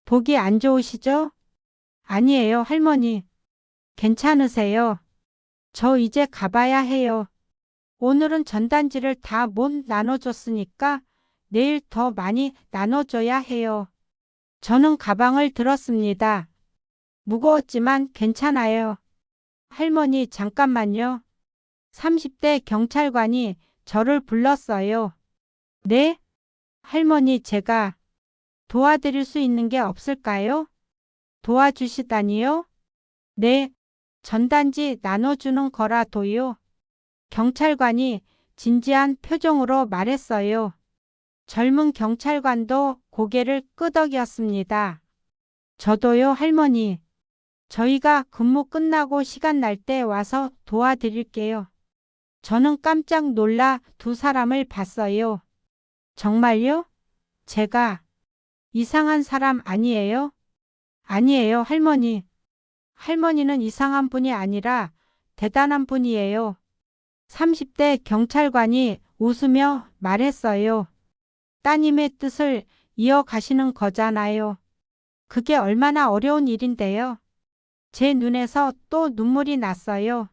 보기 안 좋으시죠? 아니에요, 할머니. 괜찮으세요? 저 이제 가봐야 해요. 오늘은 전단지를 다 못 나눠줬으니까 내일 더 많이 나눠줘야 해요. 저는 가방을 들었습니다. 무거웠지만 괜찮아요. 할머니, 잠깐만요. 30대 경찰관이 저를 불렀어요. 네? 할머니, 제가 도와드릴 수 있는 게 없을까요? 도와주시다니요? 네, 전단지 나눠주는 거라도요. 경찰관이 진지한 표정으로 말했어요. 젊은 경찰관도 고개를 끄덕였습니다. 저도요, 할머니. 저희가 근무 끝나고 시간 날 때 와서 도와드릴게요. 저는 깜짝 놀라 두 사람을 봤어요. 정말요? 제가 이상한 사람 아니에요? 아니에요, 할머니. 할머니는 이상한 분이 아니라 대단한 분이에요. 30대 경찰관이 웃으며 말했어요. 따님의 뜻을 이어가시는 거잖아요. 그게 얼마나 어려운 일인데요. 제 눈에서 또 눈물이 났어요.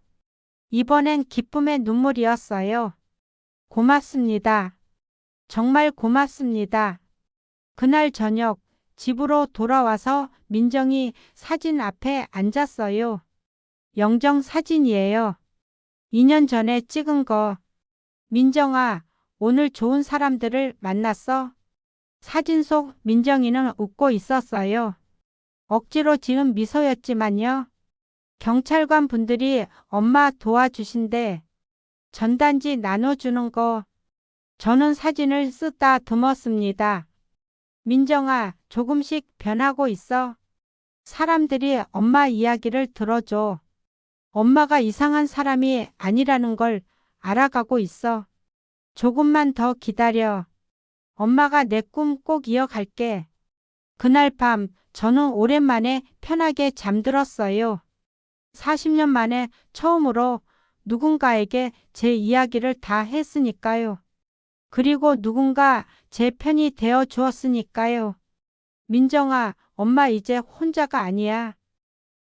이번엔 기쁨의 눈물이었어요. 고맙습니다. 정말 고맙습니다. 그날 저녁 집으로 돌아와서 민정이 사진 앞에 앉았어요. 영정 사진이에요. 2년 전에 찍은 거. 민정아, 오늘 좋은 사람들을 만났어? 사진 속 민정이는 웃고 있었어요. 억지로 지은 미소였지만요. 경찰관 분들이 엄마 도와주신대. 전단지 나눠주는 거. 저는 사진을 쓰다 듬었습니다. 민정아, 조금씩 변하고 있어. 사람들이 엄마 이야기를 들어줘. 엄마가 이상한 사람이 아니라는 걸 알아가고 있어. 조금만 더 기다려. 엄마가 내 꿈 꼭 이어갈게. 그날 밤 저는 오랜만에 편하게 잠들었어요. 40년 만에 처음으로 누군가에게 제 이야기를 다 했으니까요. 그리고 누군가 제 편이 되어 주었으니까요. 민정아, 엄마 이제 혼자가 아니야.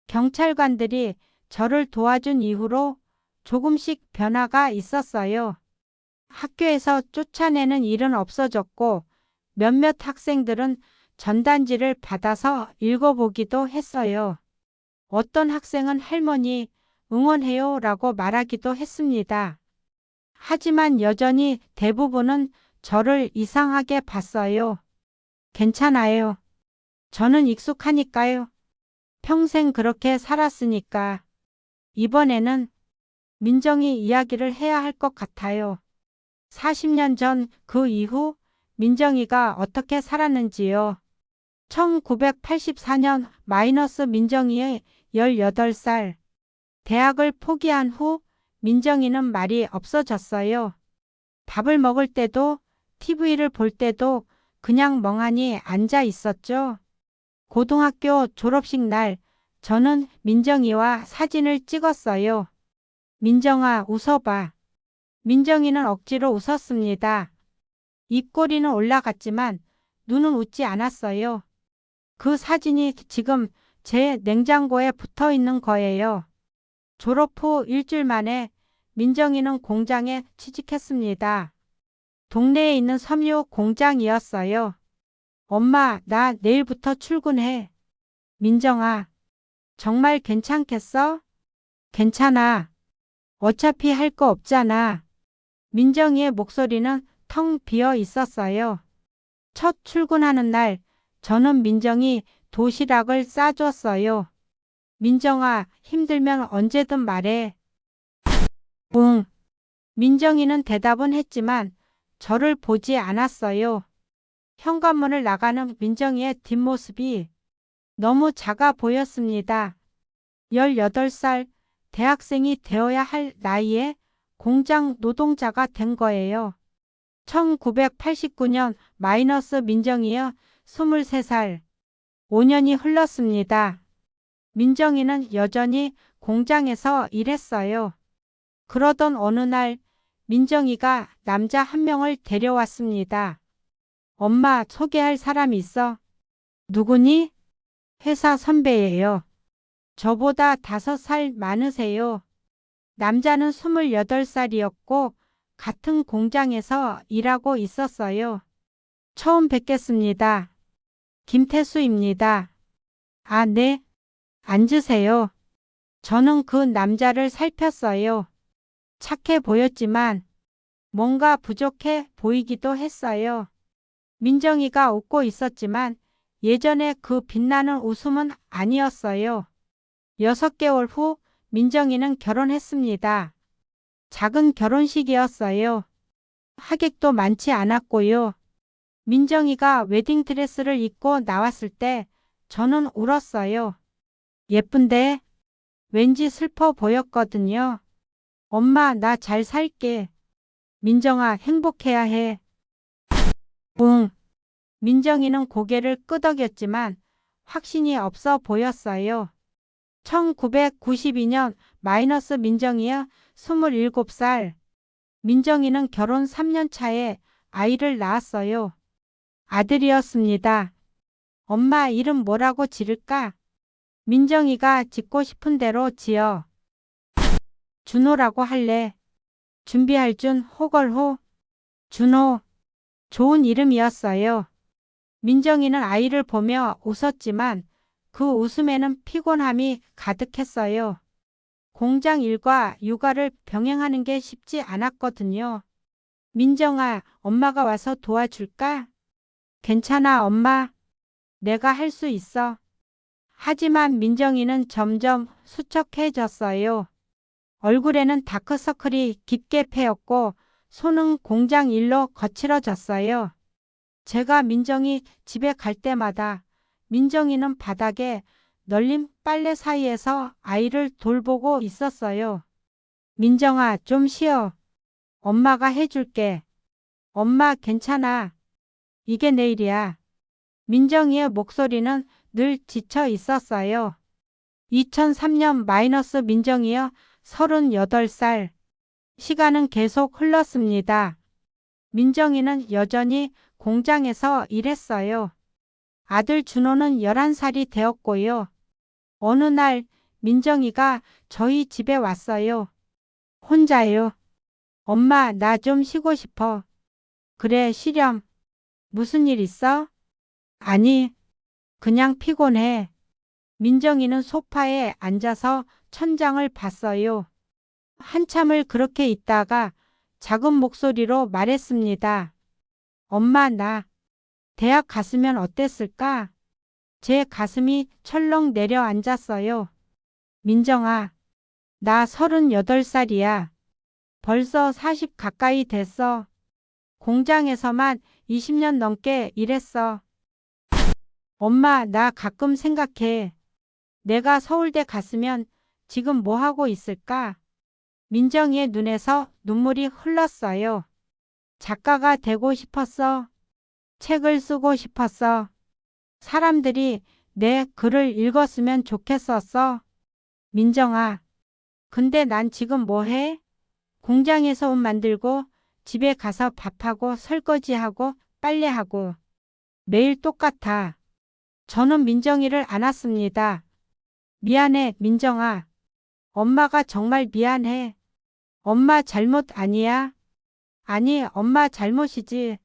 경찰관들이 저를 도와준 이후로 조금씩 변화가 있었어요. 학교에서 쫓아내는 일은 없어졌고 몇몇 학생들은 전단지를 받아서 읽어보기도 했어요. 어떤 학생은 할머니 응원해요 라고 말하기도 했습니다. 하지만 여전히 대부분은 저를 이상하게 봤어요. 괜찮아요. 저는 익숙하니까요. 평생 그렇게 살았으니까. 이번에는 민정이 이야기를 해야 할 것 같아요. 40년 전 그 이후 민정이가 어떻게 살았는지요. 1984년 민정이의 18살. 대학을 포기한 후 민정이는 말이 없어졌어요. 밥을 먹을 때도 TV를 볼 때도 그냥 멍하니 앉아 있었죠. 고등학교 졸업식 날 저는 민정이와 사진을 찍었어요. 민정아, 웃어봐. 민정이는 억지로 웃었습니다. 입꼬리는 올라갔지만 눈은 웃지 않았어요. 그 사진이 지금 제 냉장고에 붙어 있는 거예요. 졸업 후 일주일 만에 민정이는 공장에 취직했습니다. 동네에 있는 섬유 공장이었어요. 엄마, 나 내일부터 출근해. 민정아, 정말 괜찮겠어? 괜찮아. 어차피 할 거 없잖아. 민정이의 목소리는 텅 비어 있었어요. 첫 출근하는 날, 저는 민정이 도시락을 싸줬어요. 민정아, 힘들면 언제든 말해. 응. 민정이는 대답은 했지만 저를 보지 않았어요. 현관문을 나가는 민정이의 뒷모습이 너무 작아 보였습니다. 18살 대학생이 되어야 할 나이에 공장 노동자가 된 거예요. 1989년 마이너스 민정이여 23살. 5년이 흘렀습니다. 민정이는 여전히 공장에서 일했어요. 그러던 어느 날 민정이가 남자 한 명을 데려왔습니다. 엄마, 소개할 사람이 있어. 누구니? 회사 선배예요. 저보다 5살 많으세요. 남자는 28살이었고 같은 공장에서 일하고 있었어요. 처음 뵙겠습니다. 김태수입니다. 아, 네. 앉으세요. 저는 그 남자를 살폈어요. 착해 보였지만 뭔가 부족해 보이기도 했어요. 민정이가 웃고 있었지만 예전에 그 빛나는 웃음은 아니었어요. 6개월 후 민정이는 결혼했습니다. 작은 결혼식이었어요. 하객도 많지 않았고요. 민정이가 웨딩드레스를 입고 나왔을 때 저는 울었어요. 예쁜데 왠지 슬퍼 보였거든요. 엄마, 나 잘 살게. 민정아, 행복해야 해. 응. 민정이는 고개를 끄덕였지만 확신이 없어 보였어요. 1992년 마이너스 민정이야 27살. 민정이는 결혼 3년 차에 아이를 낳았어요. 아들이었습니다. 엄마, 이름 뭐라고 지을까? 민정이가 짓고 싶은 대로 지어. 준호라고 할래. 준비할 준, 호걸호. 준호. 좋은 이름이었어요. 민정이는 아이를 보며 웃었지만 그 웃음에는 피곤함이 가득했어요. 공장 일과 육아를 병행하는 게 쉽지 않았거든요. 민정아, 엄마가 와서 도와줄까? 괜찮아, 엄마. 내가 할 수 있어. 하지만 민정이는 점점 수척해졌어요. 얼굴에는 다크서클이 깊게 패였고 손은 공장 일로 거칠어졌어요. 제가 민정이 집에 갈 때마다 민정이는 바닥에 널린 빨래 사이에서 아이를 돌보고 있었어요. 민정아, 좀 쉬어. 엄마가 해줄게. 엄마, 괜찮아. 이게 내일이야. 민정이의 목소리는 늘 지쳐 있었어요. 2003년 마이너스 민정이여 38살. 시간은 계속 흘렀습니다. 민정이는 여전히 공장에서 일했어요. 아들 준호는 11살이 되었고요. 어느 날 민정이가 저희 집에 왔어요. 혼자요. 엄마, 나 좀 쉬고 싶어. 그래, 쉬렴. 무슨 일 있어? 아니, 그냥 피곤해. 민정이는 소파에 앉아서 천장을 봤어요. 한참을 그렇게 있다가 작은 목소리로 말했습니다. 엄마, 나 대학 갔으면 어땠을까? 제 가슴이 철렁 내려앉았어요. 민정아, 나 38살이야. 벌써 40 가까이 됐어. 공장에서만 20년 넘게 일했어. 엄마, 나 가끔 생각해. 내가 서울대 갔으면 지금 뭐 하고 있을까? 민정이의 눈에서 눈물이 흘렀어요. 작가가 되고 싶었어. 책을 쓰고 싶었어. 사람들이 내 글을 읽었으면 좋겠었어. 민정아, 근데 난 지금 뭐 해? 공장에서 옷 만들고 집에 가서 밥하고 설거지하고 빨래하고 매일 똑같아. 저는 민정이를 안았습니다. 미안해, 민정아. 엄마가 정말 미안해. 엄마 잘못 아니야? 아니, 엄마 잘못이지.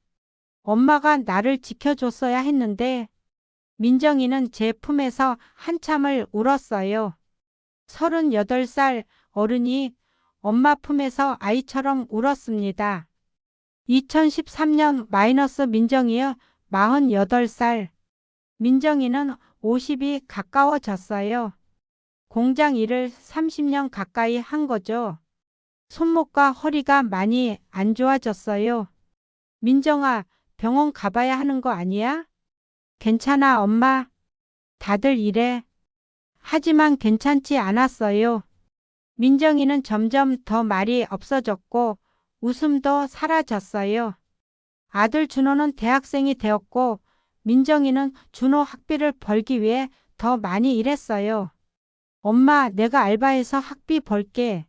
엄마가 나를 지켜줬어야 했는데. 민정이는 제 품에서 한참을 울었어요. 38살 어른이 엄마 품에서 아이처럼 울었습니다. 2013년 마이너스 민정이요. 48살. 민정이는 50이 가까워졌어요. 공장 일을 30년 가까이 한 거죠. 손목과 허리가 많이 안 좋아졌어요. 민정아, 병원 가봐야 하는 거 아니야? 괜찮아, 엄마. 다들 이래. 하지만 괜찮지 않았어요. 민정이는 점점 더 말이 없어졌고 웃음도 사라졌어요. 아들 준호는 대학생이 되었고 민정이는 준호 학비를 벌기 위해 더 많이 일했어요. 엄마, 내가 알바해서 학비 벌게.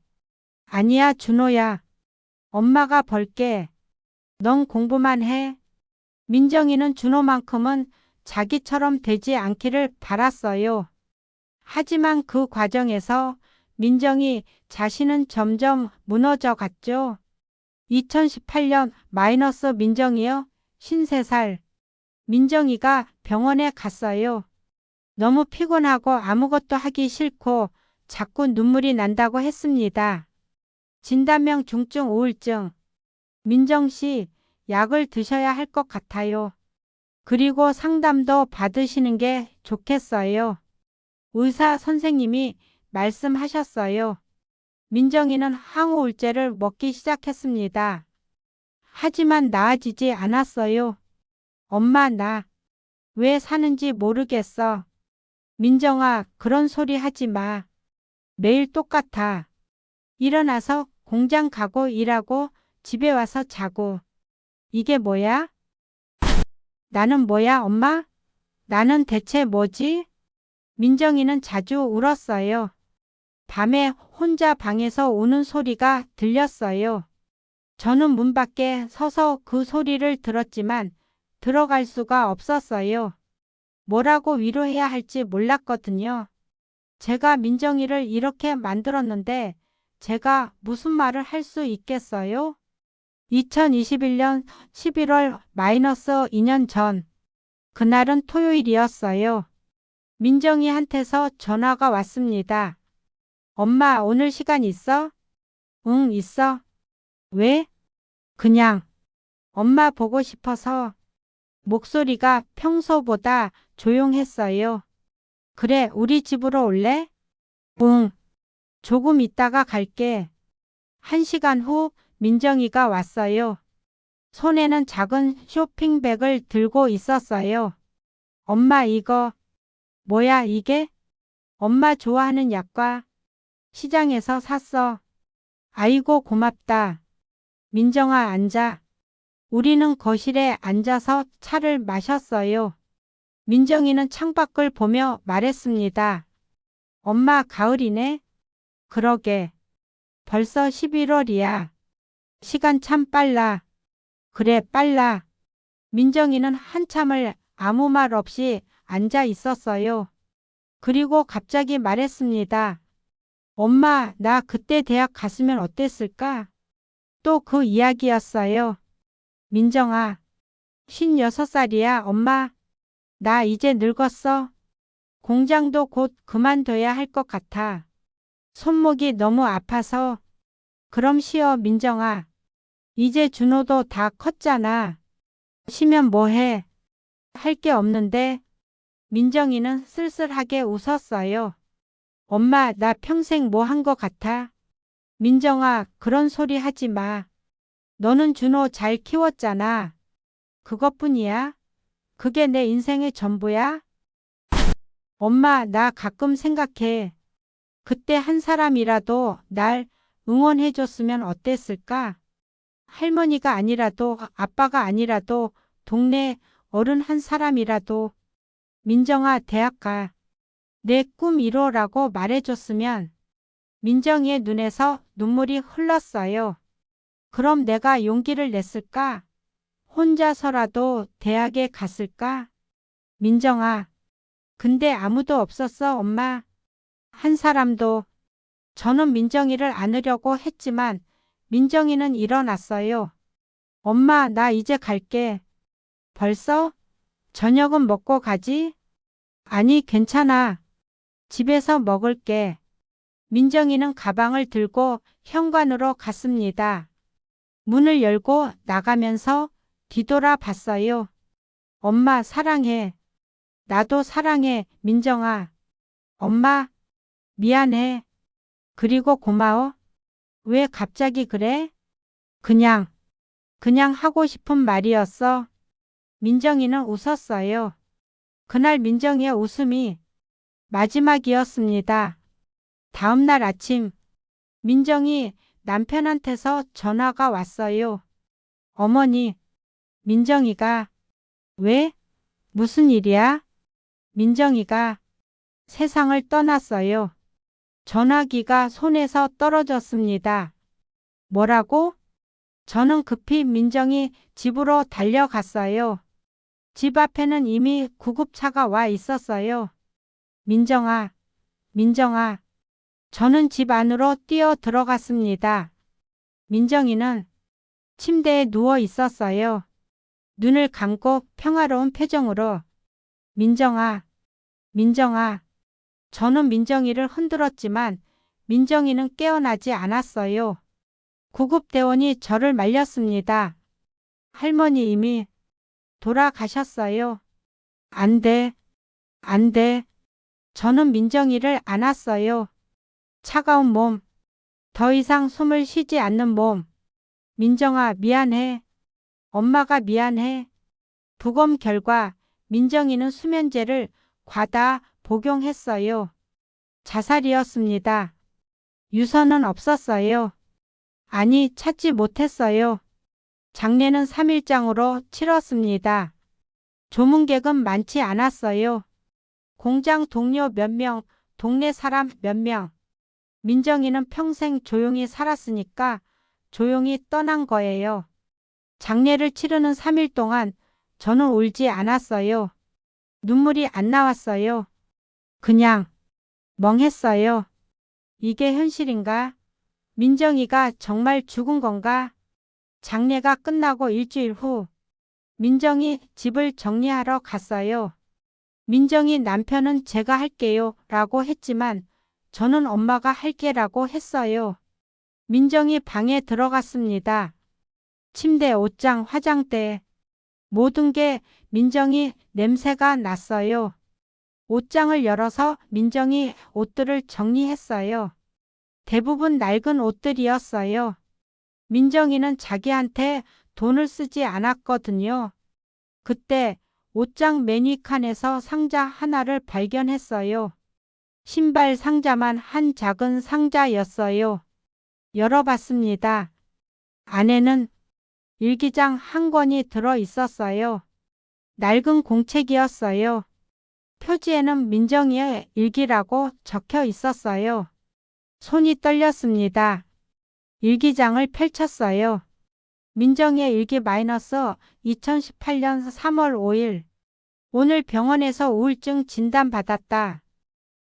아니야, 준호야. 엄마가 벌게. 넌 공부만 해. 민정이는 준호만큼은 자기처럼 되지 않기를 바랐어요. 하지만 그 과정에서 민정이 자신은 점점 무너져 갔죠. 2018년 마이너스 민정이요. 53살. 민정이가 병원에 갔어요. 너무 피곤하고 아무것도 하기 싫고 자꾸 눈물이 난다고 했습니다. 진단명 중증 우울증. 민정 씨, 약을 드셔야 할 것 같아요. 그리고 상담도 받으시는 게 좋겠어요. 의사 선생님이 말씀하셨어요. 민정이는 항우울제를 먹기 시작했습니다. 하지만 나아지지 않았어요. 엄마, 나 왜 사는지 모르겠어. 민정아, 그런 소리 하지 마. 매일 똑같아. 일어나서 공장 가고 일하고 집에 와서 자고. 이게 뭐야? 나는 뭐야, 엄마? 나는 대체 뭐지? 민정이는 자주 울었어요. 밤에 혼자 방에서 우는 소리가 들렸어요. 저는 문 밖에 서서 그 소리를 들었지만 들어갈 수가 없었어요. 뭐라고 위로해야 할지 몰랐거든요. 제가 민정이를 이렇게 만들었는데 제가 무슨 말을 할 수 있겠어요? 2021년 11월 마이너스 2년 전. 그날은 토요일이었어요. 민정이한테서 전화가 왔습니다. 엄마, 오늘 시간 있어? 응, 있어. 왜? 그냥 엄마 보고 싶어서. 목소리가 평소보다 조용했어요. 그래, 우리 집으로 올래? 응. 조금 있다가 갈게. 1시간 후 민정이가 왔어요. 손에는 작은 쇼핑백을 들고 있었어요. 엄마, 이거 뭐야 이게? 엄마 좋아하는 약과 시장에서 샀어. 아이고 고맙다. 민정아, 앉아. 우리는 거실에 앉아서 차를 마셨어요. 민정이는 창밖을 보며 말했습니다. 엄마, 가을이네? 그러게. 벌써 11월이야. 시간 참 빨라. 그래, 빨라. 민정이는 한참을 아무 말 없이 앉아 있었어요. 그리고 갑자기 말했습니다. 엄마, 나 그때 대학 갔으면 어땠을까? 또 그 이야기였어요. 민정아, 56살이야, 엄마. 나 이제 늙었어. 공장도 곧 그만둬야 할 것 같아. 손목이 너무 아파서. 그럼 쉬어, 민정아. 이제 준호도 다 컸잖아. 쉬면 뭐해? 할 게 없는데. 민정이는 쓸쓸하게 웃었어요. 엄마, 나 평생 뭐 한 거 같아? 민정아, 그런 소리 하지 마. 너는 준호 잘 키웠잖아. 그것뿐이야? 그게 내 인생의 전부야? 엄마, 나 가끔 생각해. 그때 한 사람이라도 날 응원해줬으면 어땠을까? 할머니가 아니라도 아빠가 아니라도 동네 어른 한 사람이라도 민정아 대학 가. 내 꿈 이뤄라고 말해줬으면 민정이의 눈에서 눈물이 흘렀어요. 그럼 내가 용기를 냈을까? 혼자서라도 대학에 갔을까? 민정아, 근데 아무도 없었어, 엄마. 한 사람도. 저는 민정이를 안으려고 했지만 민정이는 일어났어요. 엄마, 나 이제 갈게. 벌써? 저녁은 먹고 가지? 아니, 괜찮아. 집에서 먹을게. 민정이는 가방을 들고 현관으로 갔습니다. 문을 열고 나가면서 뒤돌아 봤어요. 엄마, 사랑해. 나도 사랑해, 민정아. 엄마, 미안해. 그리고 고마워. 왜 갑자기 그래? 그냥 하고 싶은 말이었어. 민정이는 웃었어요. 그날 민정이의 웃음이 마지막이었습니다. 다음 날 아침, 민정이 남편한테서 전화가 왔어요. 어머니, 민정이가. 왜? 무슨 일이야? 민정이가 세상을 떠났어요. 전화기가 손에서 떨어졌습니다. 뭐라고? 저는 급히 민정이 집으로 달려갔어요. 집 앞에는 이미 구급차가 와 있었어요. 민정아, 민정아. 저는 집 안으로 뛰어 들어갔습니다. 민정이는 침대에 누워 있었어요. 눈을 감고 평화로운 표정으로. 민정아, 민정아. 저는 민정이를 흔들었지만 민정이는 깨어나지 않았어요. 구급대원이 저를 말렸습니다. 할머니 이미 돌아가셨어요. 안 돼, 안 돼. 저는 민정이를 안았어요. 차가운 몸, 더 이상 숨을 쉬지 않는 몸. 민정아, 미안해. 엄마가 미안해. 부검 결과 민정이는 수면제를 과다 복용했어요. 자살이었습니다. 유서는 없었어요. 아니, 찾지 못했어요. 장례는 3일장으로 치렀습니다. 조문객은 많지 않았어요. 공장 동료 몇 명, 동네 사람 몇 명. 민정이는 평생 조용히 살았으니까 조용히 떠난 거예요. 장례를 치르는 3일 동안 저는 울지 않았어요. 눈물이 안 나왔어요. 그냥 멍했어요. 이게 현실인가? 민정이가 정말 죽은 건가? 장례가 끝나고 일주일 후 민정이 집을 정리하러 갔어요. 민정이 남편은 제가 할게요 라고 했지만 저는 엄마가 할게라고 했어요. 민정이 방에 들어갔습니다. 침대, 옷장, 화장대 모든 게 민정이 냄새가 났어요. 옷장을 열어서 민정이 옷들을 정리했어요. 대부분 낡은 옷들이었어요. 민정이는 자기한테 돈을 쓰지 않았거든요. 그때 옷장 매니 칸에서 상자 하나를 발견했어요. 신발 상자만 한 작은 상자였어요. 열어봤습니다. 안에는 일기장 한 권이 들어 있었어요. 낡은 공책이었어요. 표지에는 민정이의 일기라고 적혀 있었어요. 손이 떨렸습니다. 일기장을 펼쳤어요. 민정이의 일기 -2018년 3월 5일. 오늘 병원에서 우울증 진단받았다.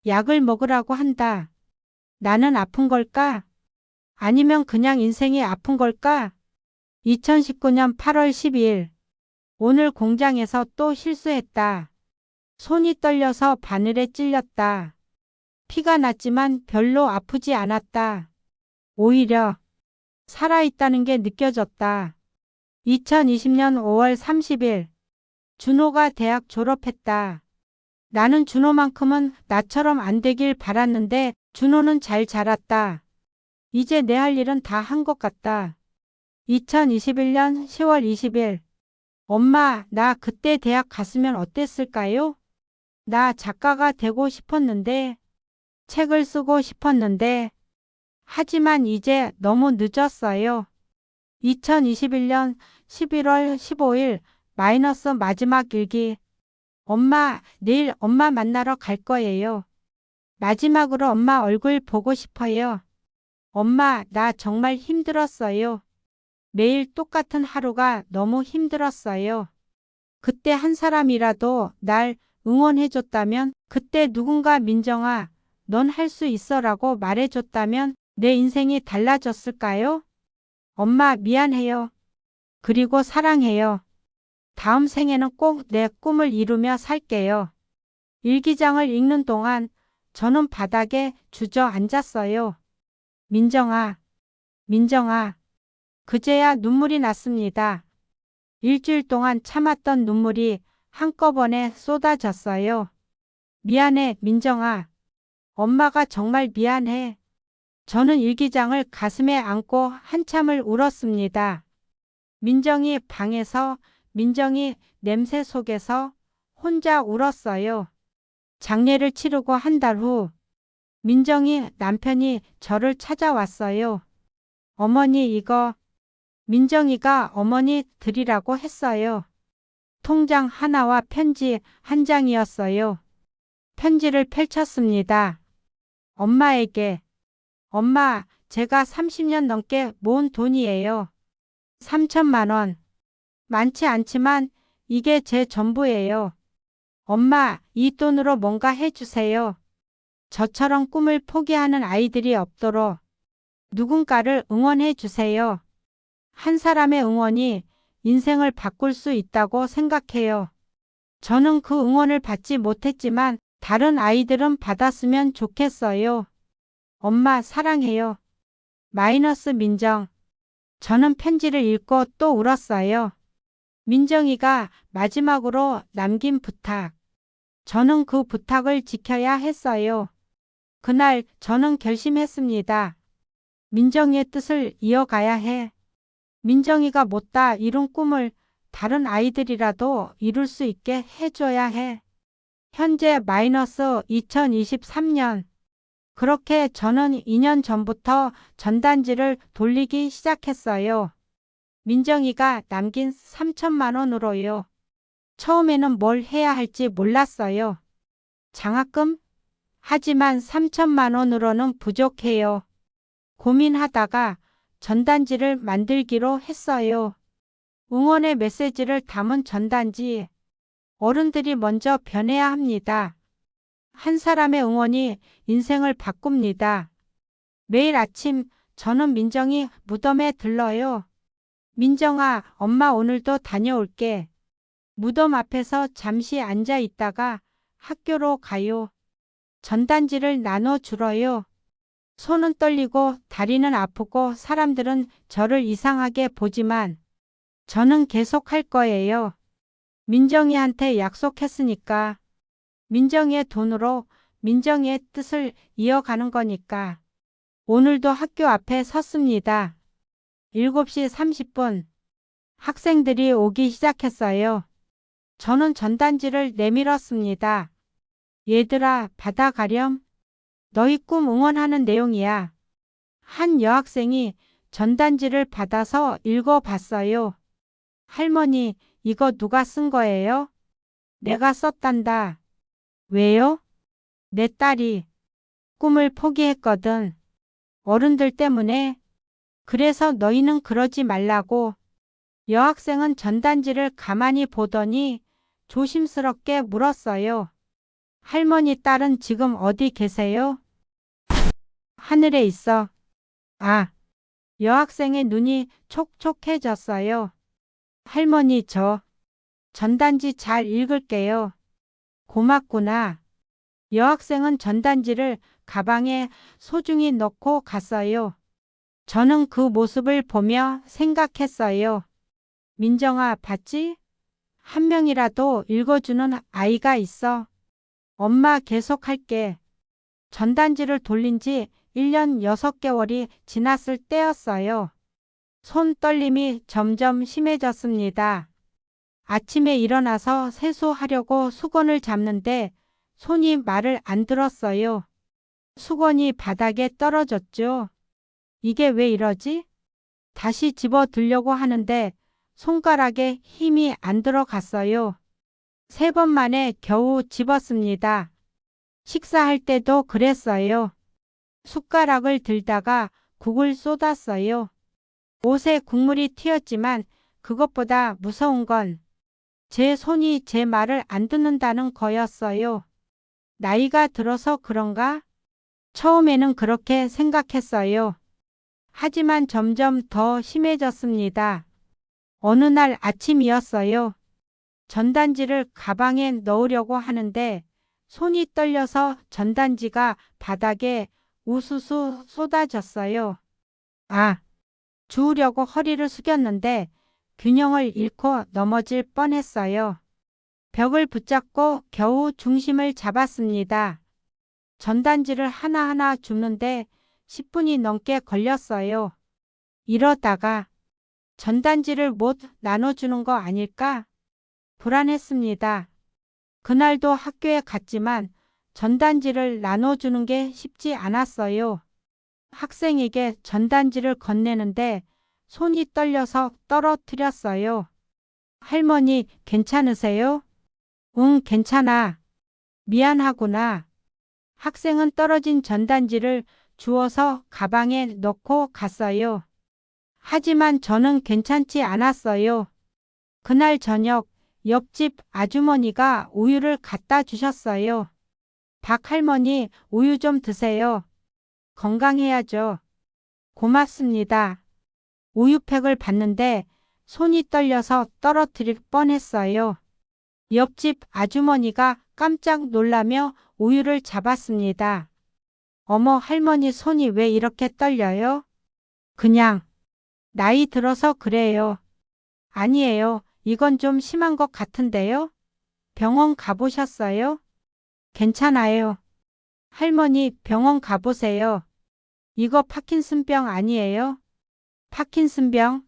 약을 먹으라고 한다. 나는 아픈 걸까? 아니면 그냥 인생이 아픈 걸까? 2019년 8월 12일. 오늘 공장에서 또 실수했다. 손이 떨려서 바늘에 찔렸다. 피가 났지만 별로 아프지 않았다. 오히려 살아있다는 게 느껴졌다. 2020년 5월 30일. 준호가 대학 졸업했다. 나는 준호만큼은 나처럼 안 되길 바랐는데 준호는 잘 자랐다. 이제 내 할 일은 다 한 것 같다. 2021년 10월 20일. 엄마, 나 그때 대학 갔으면 어땠을까요? 나 작가가 되고 싶었는데, 책을 쓰고 싶었는데, 하지만 이제 너무 늦었어요. 2021년 11월 15일 마이너스 마지막 일기. 엄마, 내일 엄마 만나러 갈 거예요. 마지막으로 엄마 얼굴 보고 싶어요. 엄마, 나 정말 힘들었어요. 매일 똑같은 하루가 너무 힘들었어요. 그때 한 사람이라도 날 응원해줬다면, 그때 누군가 민정아, 넌 할 수 있어라고 말해줬다면 내 인생이 달라졌을까요? 엄마 미안해요. 그리고 사랑해요. 다음 생에는 꼭 내 꿈을 이루며 살게요. 일기장을 읽는 동안 저는 바닥에 주저앉았어요. 민정아, 민정아. 그제야 눈물이 났습니다. 일주일 동안 참았던 눈물이 한꺼번에 쏟아졌어요. 미안해, 민정아. 엄마가 정말 미안해. 저는 일기장을 가슴에 안고 한참을 울었습니다. 민정이 방에서, 민정이 냄새 속에서 혼자 울었어요. 장례를 치르고 한 달 후, 민정이 남편이 저를 찾아왔어요. 어머니 이거, 민정이가 어머니 드리라고 했어요. 통장 하나와 편지 한 장이었어요. 편지를 펼쳤습니다. 엄마에게. 엄마, 제가 30년 넘게 모은 돈이에요. 3천만 원. 많지 않지만 이게 제 전부예요. 엄마, 이 돈으로 뭔가 해주세요. 저처럼 꿈을 포기하는 아이들이 없도록 누군가를 응원해 주세요. 한 사람의 응원이 인생을 바꿀 수 있다고 생각해요. 저는 그 응원을 받지 못했지만 다른 아이들은 받았으면 좋겠어요. 엄마 사랑해요. 마이너스 민정. 저는 편지를 읽고 또 울었어요. 민정이가 마지막으로 남긴 부탁. 저는 그 부탁을 지켜야 했어요. 그날 저는 결심했습니다. 민정이의 뜻을 이어가야 해. 민정이가 못다 이룬 꿈을 다른 아이들이라도 이룰 수 있게 해줘야 해. 현재 마이너스 2023년. 그렇게 저는 2년 전부터 전단지를 돌리기 시작했어요. 민정이가 남긴 3천만 원으로요. 처음에는 뭘 해야 할지 몰랐어요. 장학금? 하지만 3천만 원으로는 부족해요. 고민하다가 전단지를 만들기로 했어요. 응원의 메시지를 담은 전단지. 어른들이 먼저 변해야 합니다. 한 사람의 응원이 인생을 바꿉니다. 매일 아침 저는 민정이 무덤에 들러요. 민정아, 엄마 오늘도 다녀올게. 무덤 앞에서 잠시 앉아 있다가 학교로 가요. 전단지를 나눠주러요. 손은 떨리고 다리는 아프고 사람들은 저를 이상하게 보지만 저는 계속 할 거예요. 민정이한테 약속했으니까. 민정이의 돈으로 민정이의 뜻을 이어가는 거니까. 오늘도 학교 앞에 섰습니다. 7시 30분. 학생들이 오기 시작했어요. 저는 전단지를 내밀었습니다. 얘들아, 받아가렴. 너희 꿈 응원하는 내용이야. 한 여학생이 전단지를 받아서 읽어봤어요. 할머니, 이거 누가 쓴 거예요? 내가 썼단다. 왜요? 내 딸이 꿈을 포기했거든. 어른들 때문에. 그래서 너희는 그러지 말라고. 여학생은 전단지를 가만히 보더니 조심스럽게 물었어요. 할머니 딸은 지금 어디 계세요? 하늘에 있어. 아, 여학생의 눈이 촉촉해졌어요. 할머니 저 전단지 잘 읽을게요. 고맙구나. 여학생은 전단지를 가방에 소중히 넣고 갔어요. 저는 그 모습을 보며 생각했어요. 민정아, 봤지? 한 명이라도 읽어주는 아이가 있어. 엄마 계속할게. 전단지를 돌린 지 1년 6개월이 지났을 때였어요. 손 떨림이 점점 심해졌습니다. 아침에 일어나서 세수하려고 수건을 잡는데 손이 말을 안 들었어요. 수건이 바닥에 떨어졌죠. 이게 왜 이러지? 다시 집어 들려고 하는데 손가락에 힘이 안 들어갔어요. 3번 만에 겨우 집었습니다. 식사할 때도 그랬어요. 숟가락을 들다가 국을 쏟았어요. 옷에 국물이 튀었지만 그것보다 무서운 건 제 손이 제 말을 안 듣는다는 거였어요. 나이가 들어서 그런가? 처음에는 그렇게 생각했어요. 하지만 점점 더 심해졌습니다. 어느 날 아침이었어요. 전단지를 가방에 넣으려고 하는데 손이 떨려서 전단지가 바닥에 우수수 쏟아졌어요. 아, 주우려고 허리를 숙였는데 균형을 잃고 넘어질 뻔했어요. 벽을 붙잡고 겨우 중심을 잡았습니다. 전단지를 하나하나 줍는데 10분이 넘게 걸렸어요. 이러다가 전단지를 못 나눠주는 거 아닐까? 불안했습니다. 그날도 학교에 갔지만 전단지를 나눠주는 게 쉽지 않았어요. 학생에게 전단지를 건네는데 손이 떨려서 떨어뜨렸어요. 할머니, 괜찮으세요? 응, 괜찮아. 미안하구나. 학생은 떨어진 전단지를 주워서 가방에 넣고 갔어요. 하지만 저는 괜찮지 않았어요. 그날 저녁 옆집 아주머니가 우유를 갖다 주셨어요. 박 할머니, 우유 좀 드세요. 건강해야죠. 고맙습니다. 우유팩을 봤는데 손이 떨려서 떨어뜨릴 뻔했어요. 옆집 아주머니가 깜짝 놀라며 우유를 잡았습니다. 어머, 할머니 손이 왜 이렇게 떨려요? 그냥 나이 들어서 그래요. 아니에요. 이건 좀 심한 것 같은데요? 병원 가보셨어요? 괜찮아요. 할머니, 병원 가보세요. 이거 파킨슨병 아니에요? 파킨슨병?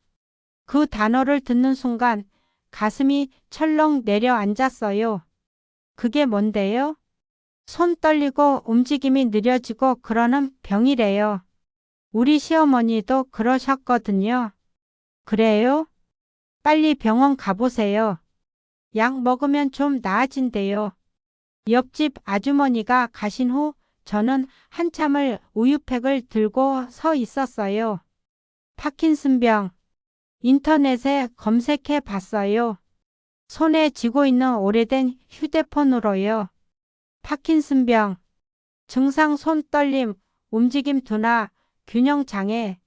그 단어를 듣는 순간 가슴이 철렁 내려앉았어요. 그게 뭔데요? 손 떨리고 움직임이 느려지고 그러는 병이래요. 우리 시어머니도 그러셨거든요. 그래요? 빨리 병원 가보세요. 약 먹으면 좀 나아진대요. 옆집 아주머니가 가신 후 저는 한참을 우유팩을 들고 서 있었어요. 파킨슨병. 인터넷에 검색해 봤어요. 손에 쥐고 있는 오래된 휴대폰으로요. 파킨슨병. 증상 손 떨림, 움직임 둔화, 균형 장애.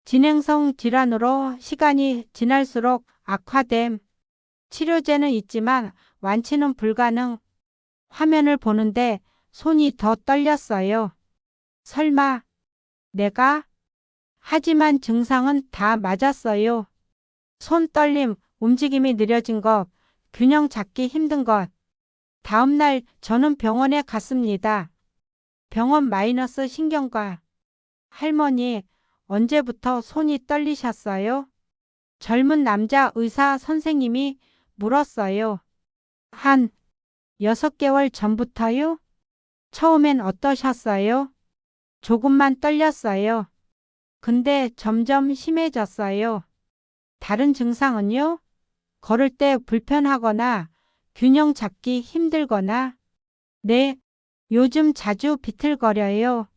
진행성 질환으로 시간이 지날수록 악화됨. 치료제는 있지만 완치는 불가능. 화면을 보는데 손이 더 떨렸어요. 설마 내가? 하지만 증상은 다 맞았어요. 손 떨림, 움직임이 느려진 것, 균형 잡기 힘든 것. 다음 날 저는 병원에 갔습니다. 병원 마이너스 신경과. 할머니, 언제부터 손이 떨리셨어요? 젊은 남자 의사 선생님이 물었어요. 한 6개월 전부터요? 처음엔 어떠셨어요? 조금만 떨렸어요. 근데 점점 심해졌어요. 다른 증상은요? 걸을 때 불편하거나 균형 잡기 힘들거나. 네, 요즘 자주 비틀거려요.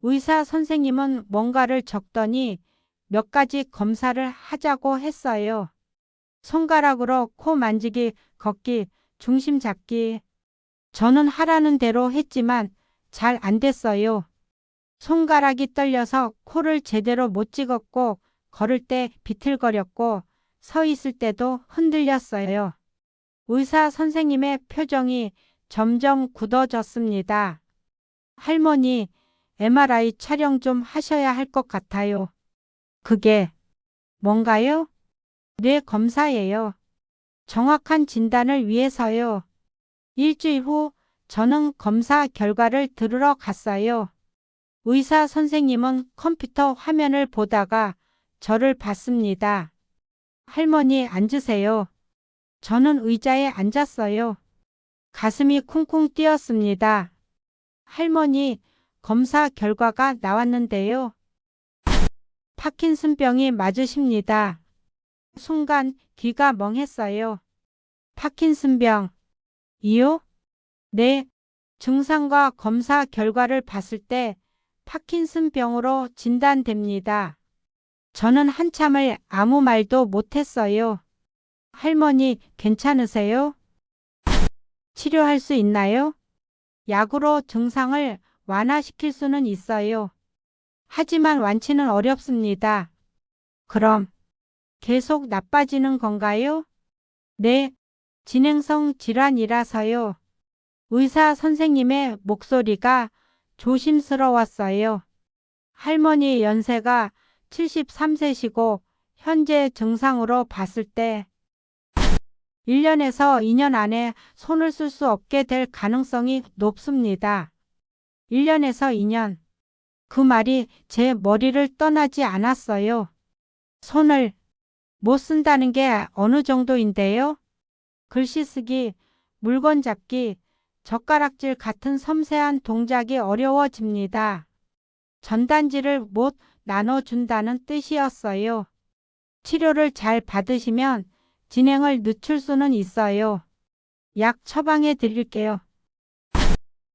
의사 선생님은 뭔가를 적더니 몇 가지 검사를 하자고 했어요. 손가락으로 코 만지기, 걷기, 중심 잡기. 저는 하라는 대로 했지만 잘 안 됐어요. 손가락이 떨려서 코를 제대로 못 찍었고 걸을 때 비틀거렸고 서 있을 때도 흔들렸어요. 의사 선생님의 표정이 점점 굳어졌습니다. 할머니, MRI 촬영 좀 하셔야 할 것 같아요. 그게 뭔가요? 뇌 검사예요. 정확한 진단을 위해서요. 일주일 후 저는 검사 결과를 들으러 갔어요. 의사 선생님은 컴퓨터 화면을 보다가 저를 봤습니다. 할머니 앉으세요. 저는 의자에 앉았어요. 가슴이 쿵쿵 뛰었습니다. 할머니, 검사 결과가 나왔는데요. 파킨슨병이 맞으십니다. 순간 귀가 멍했어요. 파킨슨병. 이요? 네. 증상과 검사 결과를 봤을 때 파킨슨병으로 진단됩니다. 저는 한참을 아무 말도 못했어요. 할머니, 괜찮으세요? 치료할 수 있나요? 약으로 증상을 완화시킬 수는 있어요. 하지만 완치는 어렵습니다. 그럼 계속 나빠지는 건가요? 네, 진행성 질환이라서요. 의사 선생님의 목소리가 조심스러웠어요. 할머니 연세가 73세시고 현재 증상으로 봤을 때 1년에서 2년 안에 손을 쓸 수 없게 될 가능성이 높습니다. 1년에서 2년. 그 말이 제 머리를 떠나지 않았어요. 손을 못 쓴다는 게 어느 정도인데요? 글씨 쓰기, 물건 잡기, 젓가락질 같은 섬세한 동작이 어려워집니다. 전단지를 못 나눠준다는 뜻이었어요. 치료를 잘 받으시면 진행을 늦출 수는 있어요. 약 처방해 드릴게요.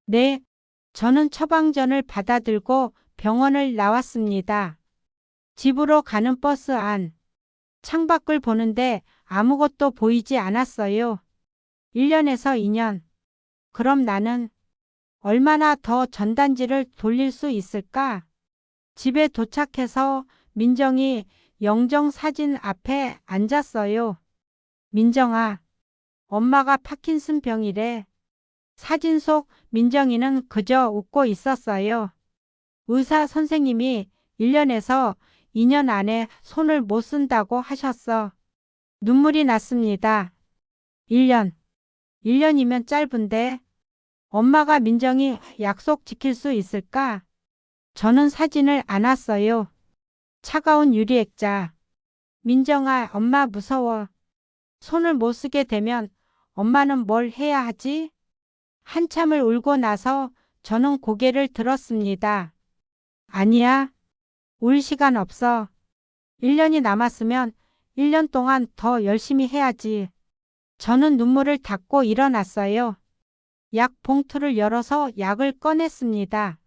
네, 저는 처방전을 받아들고 병원을 나왔습니다. 집으로 가는 버스 안. 창밖을 보는데 아무것도 보이지 않았어요. 1년에서 2년. 그럼 나는 얼마나 더 전단지를 돌릴 수 있을까? 집에 도착해서 민정이 영정 사진 앞에 앉았어요. 민정아, 엄마가 파킨슨병이래. 사진 속 민정이는 그저 웃고 있었어요. 의사 선생님이 1년에서 2년 안에 손을 못 쓴다고 하셨어. 눈물이 났습니다. 1년. 1년이면 짧은데 엄마가 민정이 약속 지킬 수 있을까? 저는 사진을 안았어요. 차가운 유리액자. 민정아, 엄마 무서워. 손을 못 쓰게 되면 엄마는 뭘 해야 하지? 한참을 울고 나서 저는 고개를 들었습니다. 아니야. 울 시간 없어. 1년이 남았으면 1년 동안 더 열심히 해야지. 저는 눈물을 닦고 일어났어요. 약 봉투를 열어서 약을 꺼냈습니다.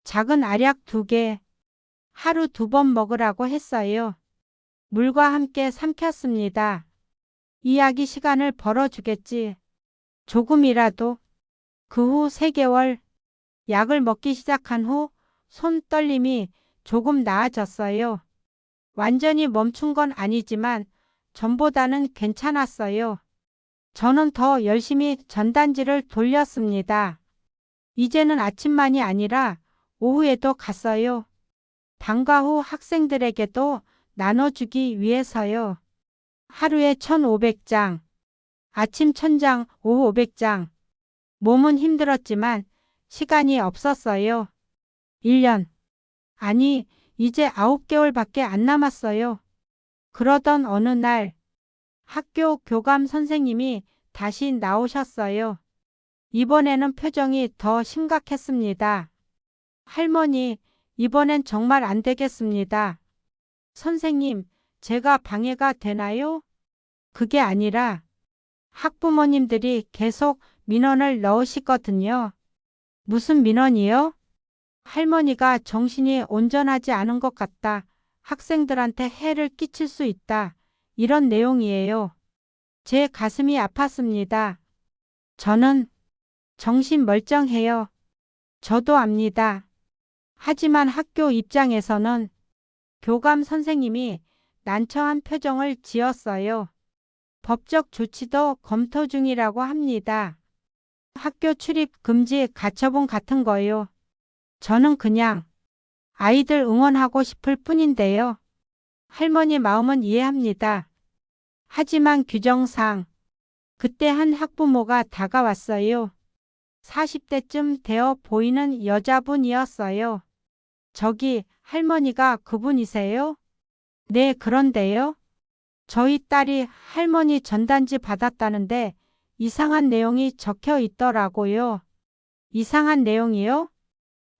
작은 알약 2개. 하루 2번 먹으라고 했어요. 물과 함께 삼켰습니다. 이 약이 시간을 벌어주겠지. 조금이라도. 그 후 3개월. 약을 먹기 시작한 후 손 떨림이 조금 나아졌어요. 완전히 멈춘 건 아니지만 전보다는 괜찮았어요. 저는 더 열심히 전단지를 돌렸습니다. 이제는 아침만이 아니라 오후에도 갔어요. 방과 후 학생들에게도 나눠주기 위해서요. 하루에 1,500장, 아침 1,000장, 오후 500장. 몸은 힘들었지만 시간이 없었어요. 1년. 아니, 이제 9개월밖에 안 남았어요. 그러던 어느 날 학교 교감 선생님이 다시 나오셨어요. 이번에는 표정이 더 심각했습니다. 할머니, 이번엔 정말 안 되겠습니다. 선생님, 제가 방해가 되나요? 그게 아니라 학부모님들이 계속 민원을 넣으시거든요. 무슨 민원이요? 할머니가 정신이 온전하지 않은 것 같다. 학생들한테 해를 끼칠 수 있다. 이런 내용이에요. 제 가슴이 아팠습니다. 저는 정신 멀쩡해요. 저도 압니다. 하지만 학교 입장에서는 교감 선생님이 난처한 표정을 지었어요. 법적 조치도 검토 중이라고 합니다. 학교 출입 금지 가처분 같은 거요. 저는 그냥 아이들 응원하고 싶을 뿐인데요. 할머니 마음은 이해합니다. 하지만 규정상 그때 한 학부모가 다가왔어요. 40대쯤 되어 보이는 여자분이었어요. 저기 할머니가 그분이세요? 네, 그런데요. 저희 딸이 할머니 전단지 받았다는데 이상한 내용이 적혀 있더라고요. 이상한 내용이요?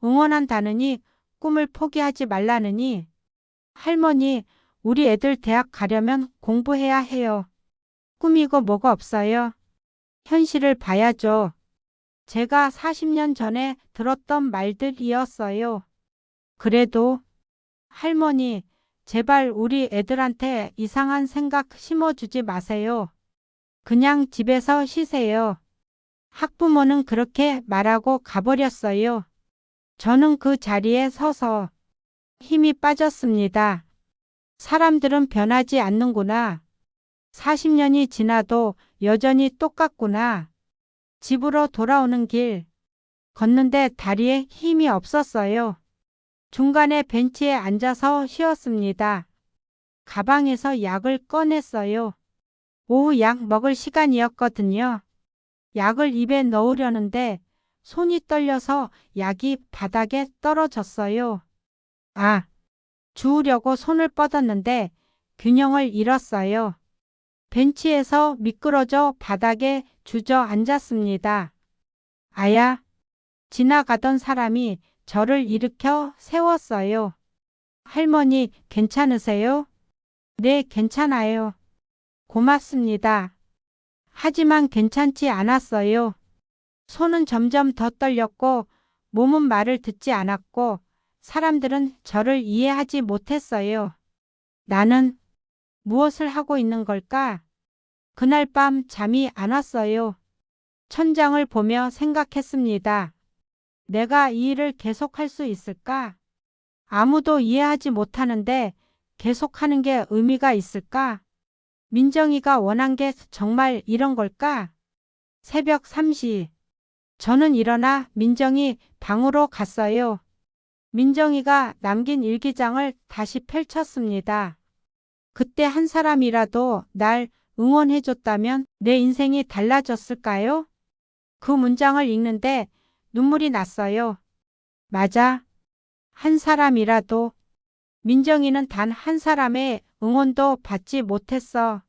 응원한다느니 꿈을 포기하지 말라느니 할머니, 우리 애들 대학 가려면 공부해야 해요. 꿈이고 뭐가 없어요. 현실을 봐야죠. 제가 40년 전에 들었던 말들이었어요. 그래도 할머니, 제발 우리 애들한테 이상한 생각 심어주지 마세요. 그냥 집에서 쉬세요. 학부모는 그렇게 말하고 가버렸어요. 저는 그 자리에 서서 힘이 빠졌습니다. 사람들은 변하지 않는구나. 40년이 지나도 여전히 똑같구나. 집으로 돌아오는 길 걷는데 다리에 힘이 없었어요. 중간에 벤치에 앉아서 쉬었습니다. 가방에서 약을 꺼냈어요. 오후 약 먹을 시간이었거든요. 약을 입에 넣으려는데 손이 떨려서 약이 바닥에 떨어졌어요. 아, 주우려고 손을 뻗었는데 균형을 잃었어요. 벤치에서 미끄러져 바닥에 주저앉았습니다. 아야, 지나가던 사람이 저를 일으켜 세웠어요. 할머니, 괜찮으세요? 네, 괜찮아요. 고맙습니다. 하지만 괜찮지 않았어요. 손은 점점 더 떨렸고 몸은 말을 듣지 않았고 사람들은 저를 이해하지 못했어요. 나는 무엇을 하고 있는 걸까? 그날 밤 잠이 안 왔어요. 천장을 보며 생각했습니다. 내가 이 일을 계속할 수 있을까? 아무도 이해하지 못하는데 계속하는 게 의미가 있을까? 민정이가 원한 게 정말 이런 걸까? 새벽 3시. 저는 일어나 민정이 방으로 갔어요. 민정이가 남긴 일기장을 다시 펼쳤습니다. 그때 한 사람이라도 날 응원해줬다면 내 인생이 달라졌을까요? 그 문장을 읽는데 눈물이 났어요. 맞아. 한 사람이라도. 민정이는 단 한 사람의 응원도 받지 못했어.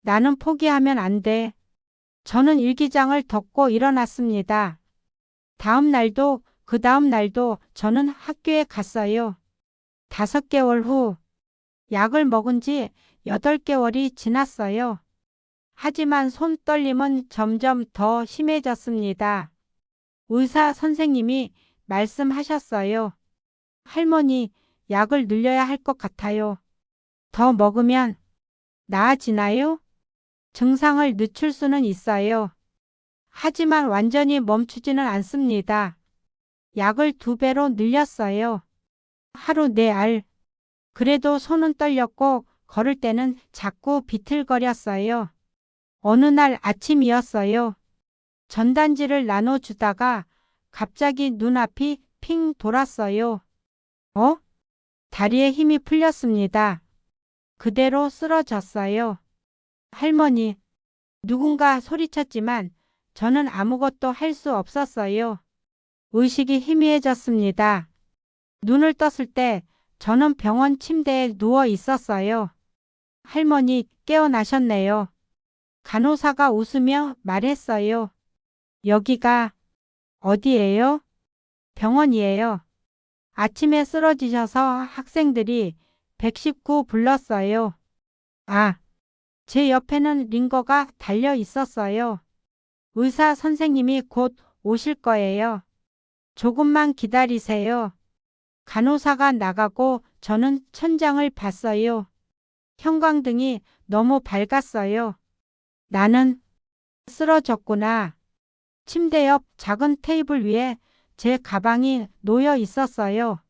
나는 포기하면 안 돼. 저는 일기장을 덮고 일어났습니다. 다음 날도 그 다음 날도 저는 학교에 갔어요. 5개월 후 약을 먹은 지 8개월이 지났어요. 하지만 손떨림은 점점 더 심해졌습니다. 의사 선생님이 말씀하셨어요. 할머니, 약을 늘려야 할 것 같아요. 더 먹으면 나아지나요? 증상을 늦출 수는 있어요. 하지만 완전히 멈추지는 않습니다. 약을 2배로 늘렸어요. 하루 4알. 그래도 손은 떨렸고 걸을 때는 자꾸 비틀거렸어요. 어느 날 아침이었어요. 전단지를 나눠주다가 갑자기 눈앞이 핑 돌았어요. 다리에 힘이 풀렸습니다. 그대로 쓰러졌어요. 할머니, 누군가 소리쳤지만 저는 아무것도 할 수 없었어요. 의식이 희미해졌습니다. 눈을 떴을 때 저는 병원 침대에 누워 있었어요. 할머니, 깨어나셨네요. 간호사가 웃으며 말했어요. 여기가 어디예요? 병원이에요. 아침에 쓰러지셔서 학생들이 119 불렀어요. 아, 제 옆에는 링거가 달려 있었어요. 의사 선생님이 곧 오실 거예요. 조금만 기다리세요. 간호사가 나가고 저는 천장을 봤어요. 형광등이 너무 밝았어요. 나는 쓰러졌구나. 침대 옆 작은 테이블 위에 제 가방이 놓여 있었어요.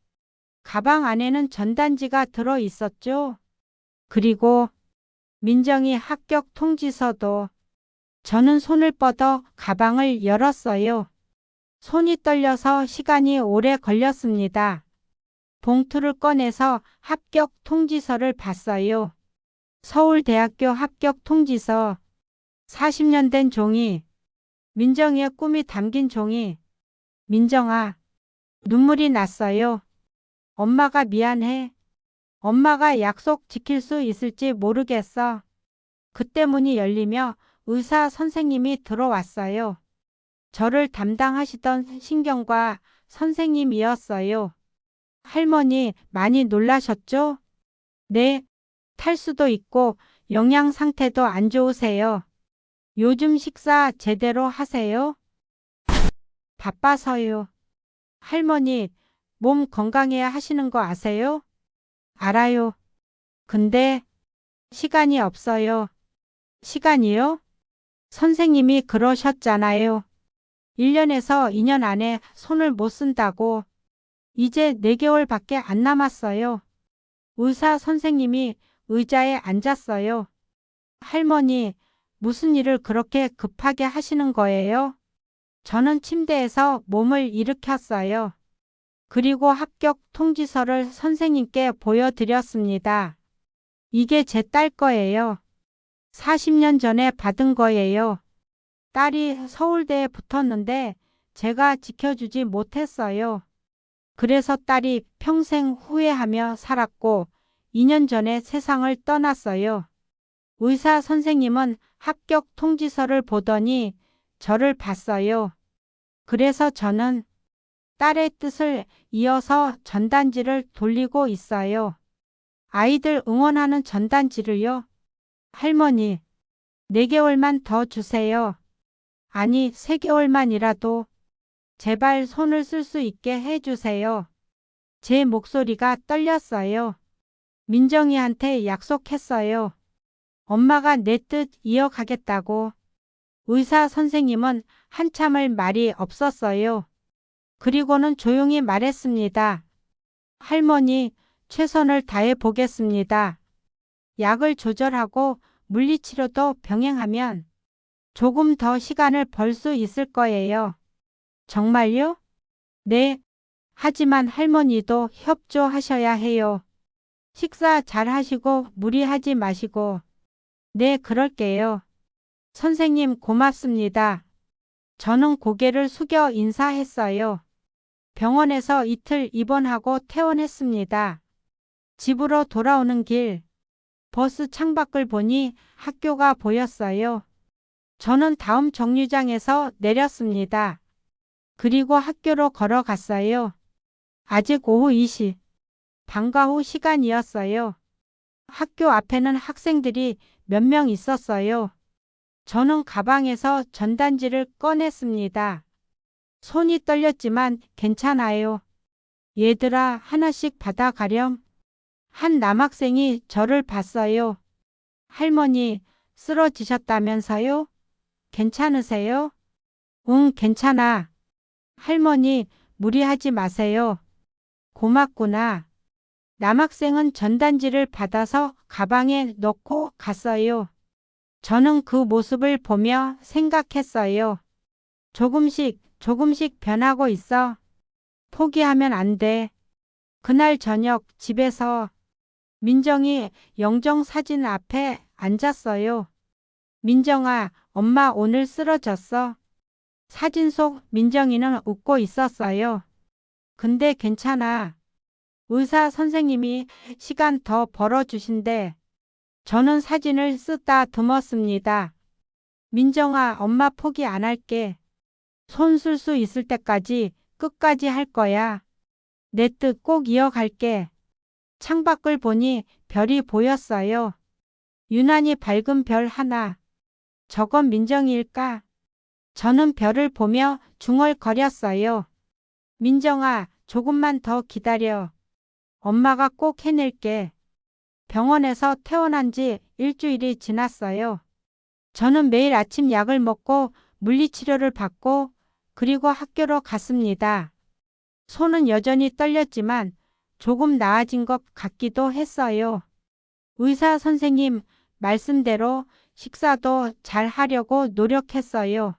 가방 안에는 전단지가 들어 있었죠. 그리고 민정이 합격 통지서도. 저는 손을 뻗어 가방을 열었어요. 손이 떨려서 시간이 오래 걸렸습니다. 봉투를 꺼내서 합격 통지서를 봤어요. 서울대학교 합격 통지서. 40년 된 종이. 민정이의 꿈이 담긴 종이. 민정아, 눈물이 났어요. 엄마가 미안해. 엄마가 약속 지킬 수 있을지 모르겠어. 그때 문이 열리며 의사 선생님이 들어왔어요. 저를 담당하시던 신경과 선생님이었어요. 할머니, 많이 놀라셨죠? 네, 탈 수도 있고 영양 상태도 안 좋으세요. 요즘 식사 제대로 하세요? 바빠서요. 할머니, 몸 건강해야 하시는 거 아세요? 알아요. 근데 시간이 없어요. 시간이요? 선생님이 그러셨잖아요. 1년에서 2년 안에 손을 못 쓴다고. 이제 4개월밖에 안 남았어요. 의사 선생님이 의자에 앉았어요. 할머니, 무슨 일을 그렇게 급하게 하시는 거예요? 저는 침대에서 몸을 일으켰어요. 그리고 합격 통지서를 선생님께 보여드렸습니다. 이게 제 딸 거예요. 40년 전에 받은 거예요. 딸이 서울대에 붙었는데 제가 지켜주지 못했어요. 그래서 딸이 평생 후회하며 살았고 2년 전에 세상을 떠났어요. 의사 선생님은 합격 통지서를 보더니 저를 봤어요. 그래서 저는 딸의 뜻을 이어서 전단지를 돌리고 있어요. 아이들 응원하는 전단지를요. 할머니, 4개월만 더 주세요. 아니, 3개월만이라도 제발 손을 쓸 수 있게 해주세요. 제 목소리가 떨렸어요. 민정이한테 약속했어요. 엄마가 내 뜻 이어가겠다고. 의사 선생님은 한참을 말이 없었어요. 그리고는 조용히 말했습니다. 할머니, 최선을 다해 보겠습니다. 약을 조절하고 물리치료도 병행하면 조금 더 시간을 벌 수 있을 거예요. 정말요? 네. 하지만 할머니도 협조하셔야 해요. 식사 잘 하시고 무리하지 마시고. 네, 그럴게요. 선생님 고맙습니다. 저는 고개를 숙여 인사했어요. 병원에서 이틀 입원하고 퇴원했습니다. 집으로 돌아오는 길, 버스 창밖을 보니 학교가 보였어요. 저는 다음 정류장에서 내렸습니다. 그리고 학교로 걸어갔어요. 아직 오후 2시, 방과 후 시간이었어요. 학교 앞에는 학생들이 몇 명 있었어요. 저는 가방에서 전단지를 꺼냈습니다. 손이 떨렸지만 괜찮아요. 얘들아, 하나씩 받아가렴. 한 남학생이 저를 봤어요. 할머니, 쓰러지셨다면서요? 괜찮으세요? 응, 괜찮아. 할머니, 무리하지 마세요. 고맙구나. 남학생은 전단지를 받아서 가방에 넣고 갔어요. 저는 그 모습을 보며 생각했어요. 조금씩 변하고 있어. 포기하면 안 돼. 그날 저녁 집에서 민정이 영정 사진 앞에 앉았어요. 민정아, 엄마 오늘 쓰러졌어. 사진 속 민정이는 웃고 있었어요. 근데 괜찮아. 의사 선생님이 시간 더 벌어주신대. 저는 사진을 쓰다듬었습니다. 민정아, 엄마 포기 안 할게. 손 쓸 수 있을 때까지 끝까지 할 거야. 내 뜻 꼭 이어갈게. 창밖을 보니 별이 보였어요. 유난히 밝은 별 하나. 저건 민정이일까? 저는 별을 보며 중얼거렸어요. 민정아, 조금만 더 기다려. 엄마가 꼭 해낼게. 병원에서 퇴원한 지 일주일이 지났어요. 저는 매일 아침 약을 먹고 물리치료를 받고 그리고 학교로 갔습니다. 손은 여전히 떨렸지만 조금 나아진 것 같기도 했어요. 의사 선생님 말씀대로 식사도 잘 하려고 노력했어요.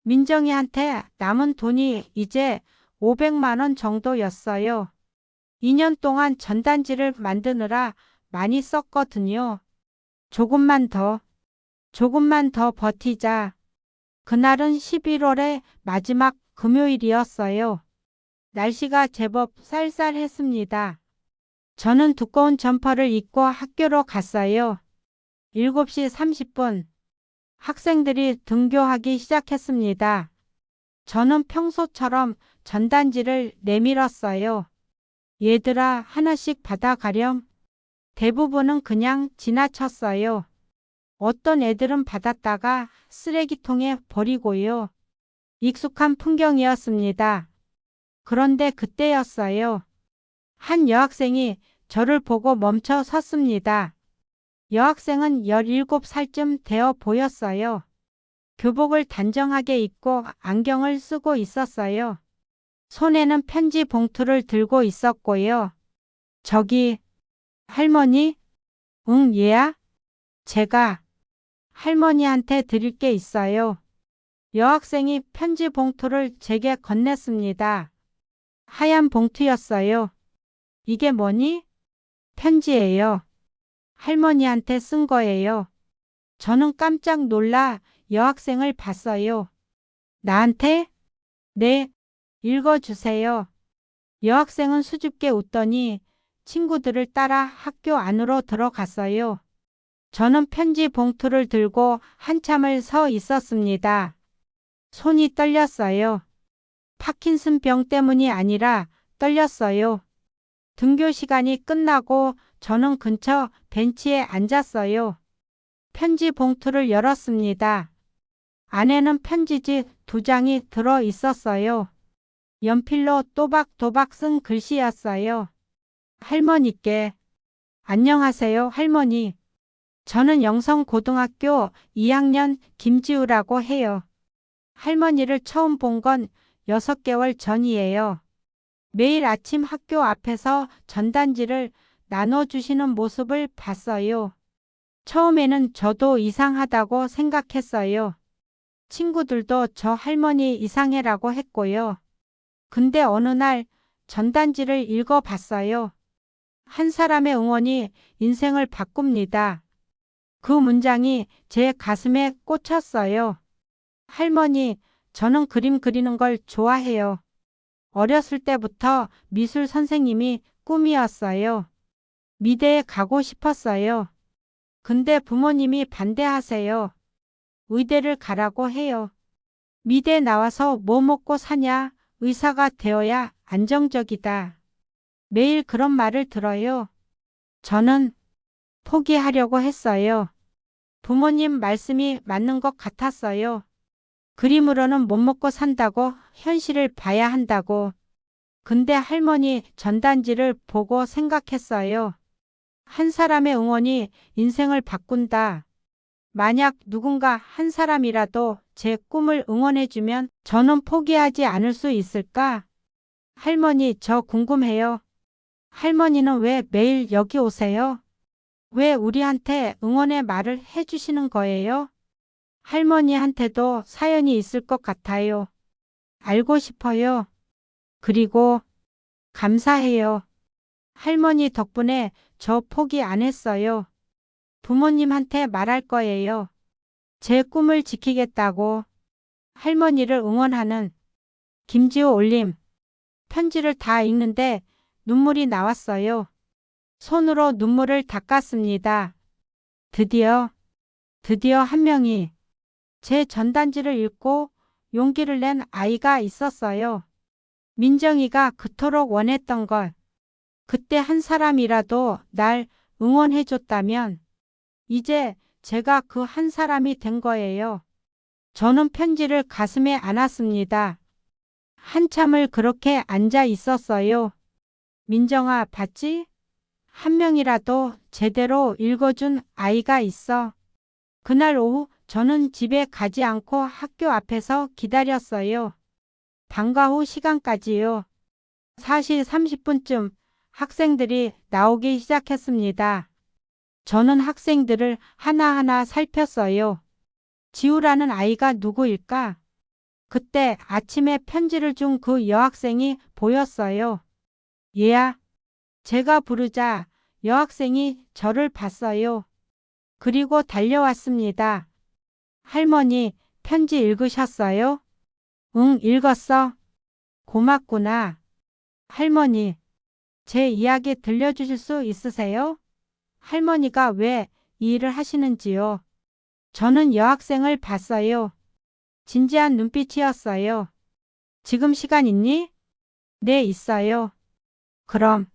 민정이한테 남은 돈이 이제 500만 원 정도였어요. 2년 동안 전단지를 만드느라 많이 썼거든요. 조금만 더 버티자. 그날은 11월의 마지막 금요일이었어요. 날씨가 제법 쌀쌀했습니다. 저는 두꺼운 점퍼를 입고 학교로 갔어요. 7시 30분. 학생들이 등교하기 시작했습니다. 저는 평소처럼 전단지를 내밀었어요. 얘들아, 하나씩 받아가렴. 대부분은 그냥 지나쳤어요. 어떤 애들은 받았다가 쓰레기통에 버리고요. 익숙한 풍경이었습니다. 그런데 그때였어요. 한 여학생이 저를 보고 멈춰 섰습니다. 여학생은 17살쯤 되어 보였어요. 교복을 단정하게 입고 안경을 쓰고 있었어요. 손에는 편지 봉투를 들고 있었고요. 저기, 할머니? 응, 얘야? 제가 할머니한테 드릴 게 있어요. 여학생이 편지 봉투를 제게 건넸습니다. 하얀 봉투였어요. 이게 뭐니? 편지예요. 할머니한테 쓴 거예요. 저는 깜짝 놀라 여학생을 봤어요. 나한테? 네, 읽어주세요. 여학생은 수줍게 웃더니 친구들을 따라 학교 안으로 들어갔어요. 저는 편지 봉투를 들고 한참을 서 있었습니다. 손이 떨렸어요. 파킨슨병 때문이 아니라 떨렸어요. 등교 시간이 끝나고 저는 근처 벤치에 앉았어요. 편지 봉투를 열었습니다. 안에는 편지지 2장이 들어 있었어요. 연필로 또박또박 쓴 글씨였어요. 할머니께. 안녕하세요, 할머니. 저는 영성고등학교 2학년 김지우라고 해요. 할머니를 처음 본 건 6개월 전이에요. 매일 아침 학교 앞에서 전단지를 나눠주시는 모습을 봤어요. 처음에는 저도 이상하다고 생각했어요. 친구들도 저 할머니 이상해라고 했고요. 근데 어느 날 전단지를 읽어봤어요. 한 사람의 응원이 인생을 바꿉니다. 그 문장이 제 가슴에 꽂혔어요. 할머니, 저는 그림 그리는 걸 좋아해요. 어렸을 때부터 미술 선생님이 꿈이었어요. 미대에 가고 싶었어요. 근데 부모님이 반대하세요. 의대를 가라고 해요. 미대 나와서 뭐 먹고 사냐? 의사가 되어야 안정적이다. 매일 그런 말을 들어요. 저는 포기하려고 했어요. 부모님 말씀이 맞는 것 같았어요. 그림으로는 못 먹고 산다고, 현실을 봐야 한다고. 근데 할머니 전단지를 보고 생각했어요. 한 사람의 응원이 인생을 바꾼다. 만약 누군가 한 사람이라도 제 꿈을 응원해주면 저는 포기하지 않을 수 있을까? 할머니, 저 궁금해요. 할머니는 왜 매일 여기 오세요? 왜 우리한테 응원의 말을 해주시는 거예요? 할머니한테도 사연이 있을 것 같아요. 알고 싶어요. 그리고 감사해요. 할머니 덕분에 저 포기 안 했어요. 부모님한테 말할 거예요. 제 꿈을 지키겠다고. 할머니를 응원하는 김지호 올림. 편지를 다 읽는데 눈물이 나왔어요. 손으로 눈물을 닦았습니다. 드디어 한 명이 제 전단지를 읽고 용기를 낸 아이가 있었어요. 민정이가 그토록 원했던 걸. 그때 한 사람이라도 날 응원해줬다면 이제 제가 그 한 사람이 된 거예요. 저는 편지를 가슴에 안았습니다. 한참을 그렇게 앉아 있었어요. 민정아, 봤지? 한 명이라도 제대로 읽어준 아이가 있어. 그날 오후 저는 집에 가지 않고 학교 앞에서 기다렸어요. 방과 후 시간까지요. 4시 30분쯤 학생들이 나오기 시작했습니다. 저는 학생들을 하나하나 살폈어요. 지우라는 아이가 누구일까? 그때 아침에 편지를 준 그 여학생이 보였어요. 얘야. 제가 부르자 여학생이 저를 봤어요. 그리고 달려왔습니다. 할머니, 편지 읽으셨어요? 응, 읽었어. 고맙구나. 할머니, 제 이야기 들려주실 수 있으세요? 할머니가 왜 이 일을 하시는지요? 저는 여학생을 봤어요. 진지한 눈빛이었어요. 지금 시간 있니? 네, 있어요. 그럼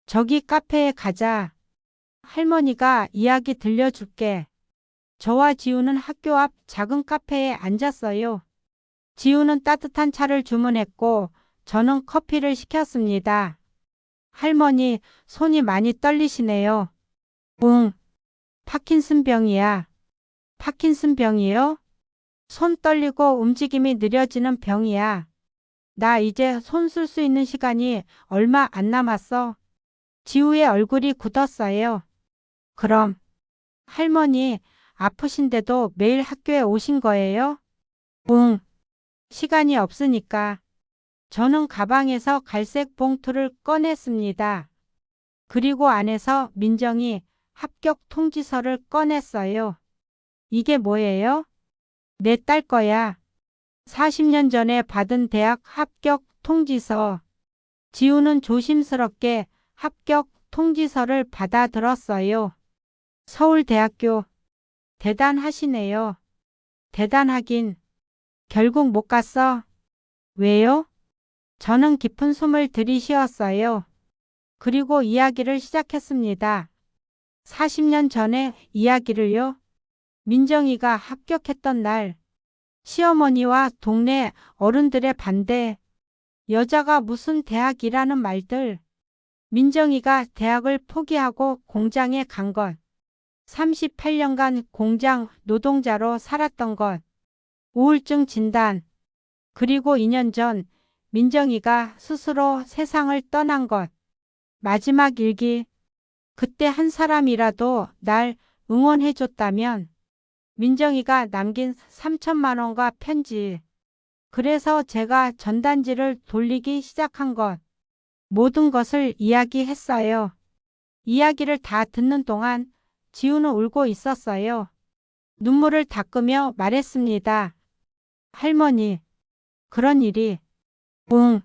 저기 카페에 가자. 할머니가 이야기 들려줄게. 저와 지우는 학교 앞 작은 카페에 앉았어요. 지우는 따뜻한 차를 주문했고 저는 커피를 시켰습니다. 할머니, 손이 많이 떨리시네요. 응, 파킨슨병이야. 파킨슨병이요? 손 떨리고 움직임이 느려지는 병이야. 나 이제 손 쓸 수 있는 시간이 얼마 안 남았어. 지우의 얼굴이 굳었어요. 그럼, 할머니, 아프신데도 매일 학교에 오신 거예요? 응, 시간이 없으니까. 저는 가방에서 갈색 봉투를 꺼냈습니다. 그리고 안에서 민정이 합격 통지서를 꺼냈어요. 이게 뭐예요? 내 딸 거야. 40년 전에 받은 대학 합격 통지서. 지우는 조심스럽게 합격 통지서를 받아들었어요. 서울대학교. 대단하시네요. 대단하긴. 결국 못 갔어. 왜요? 저는 깊은 숨을 들이쉬었어요. 그리고 이야기를 시작했습니다. 40년 전의 이야기를요. 민정이가 합격했던 날, 시어머니와 동네 어른들의 반대, 여자가 무슨 대학이라는 말들, 민정이가 대학을 포기하고 공장에 간 것, 38년간 공장 노동자로 살았던 것, 우울증 진단, 그리고 2년 전 민정이가 스스로 세상을 떠난 것, 마지막 일기, 그때 한 사람이라도 날 응원해줬다면, 민정이가 남긴 3천만 원과 편지. 그래서 제가 전단지를 돌리기 시작한 것. 모든 것을 이야기했어요. 이야기를 다 듣는 동안 지우는 울고 있었어요. 눈물을 닦으며 말했습니다. 할머니, 그런 일이. 응.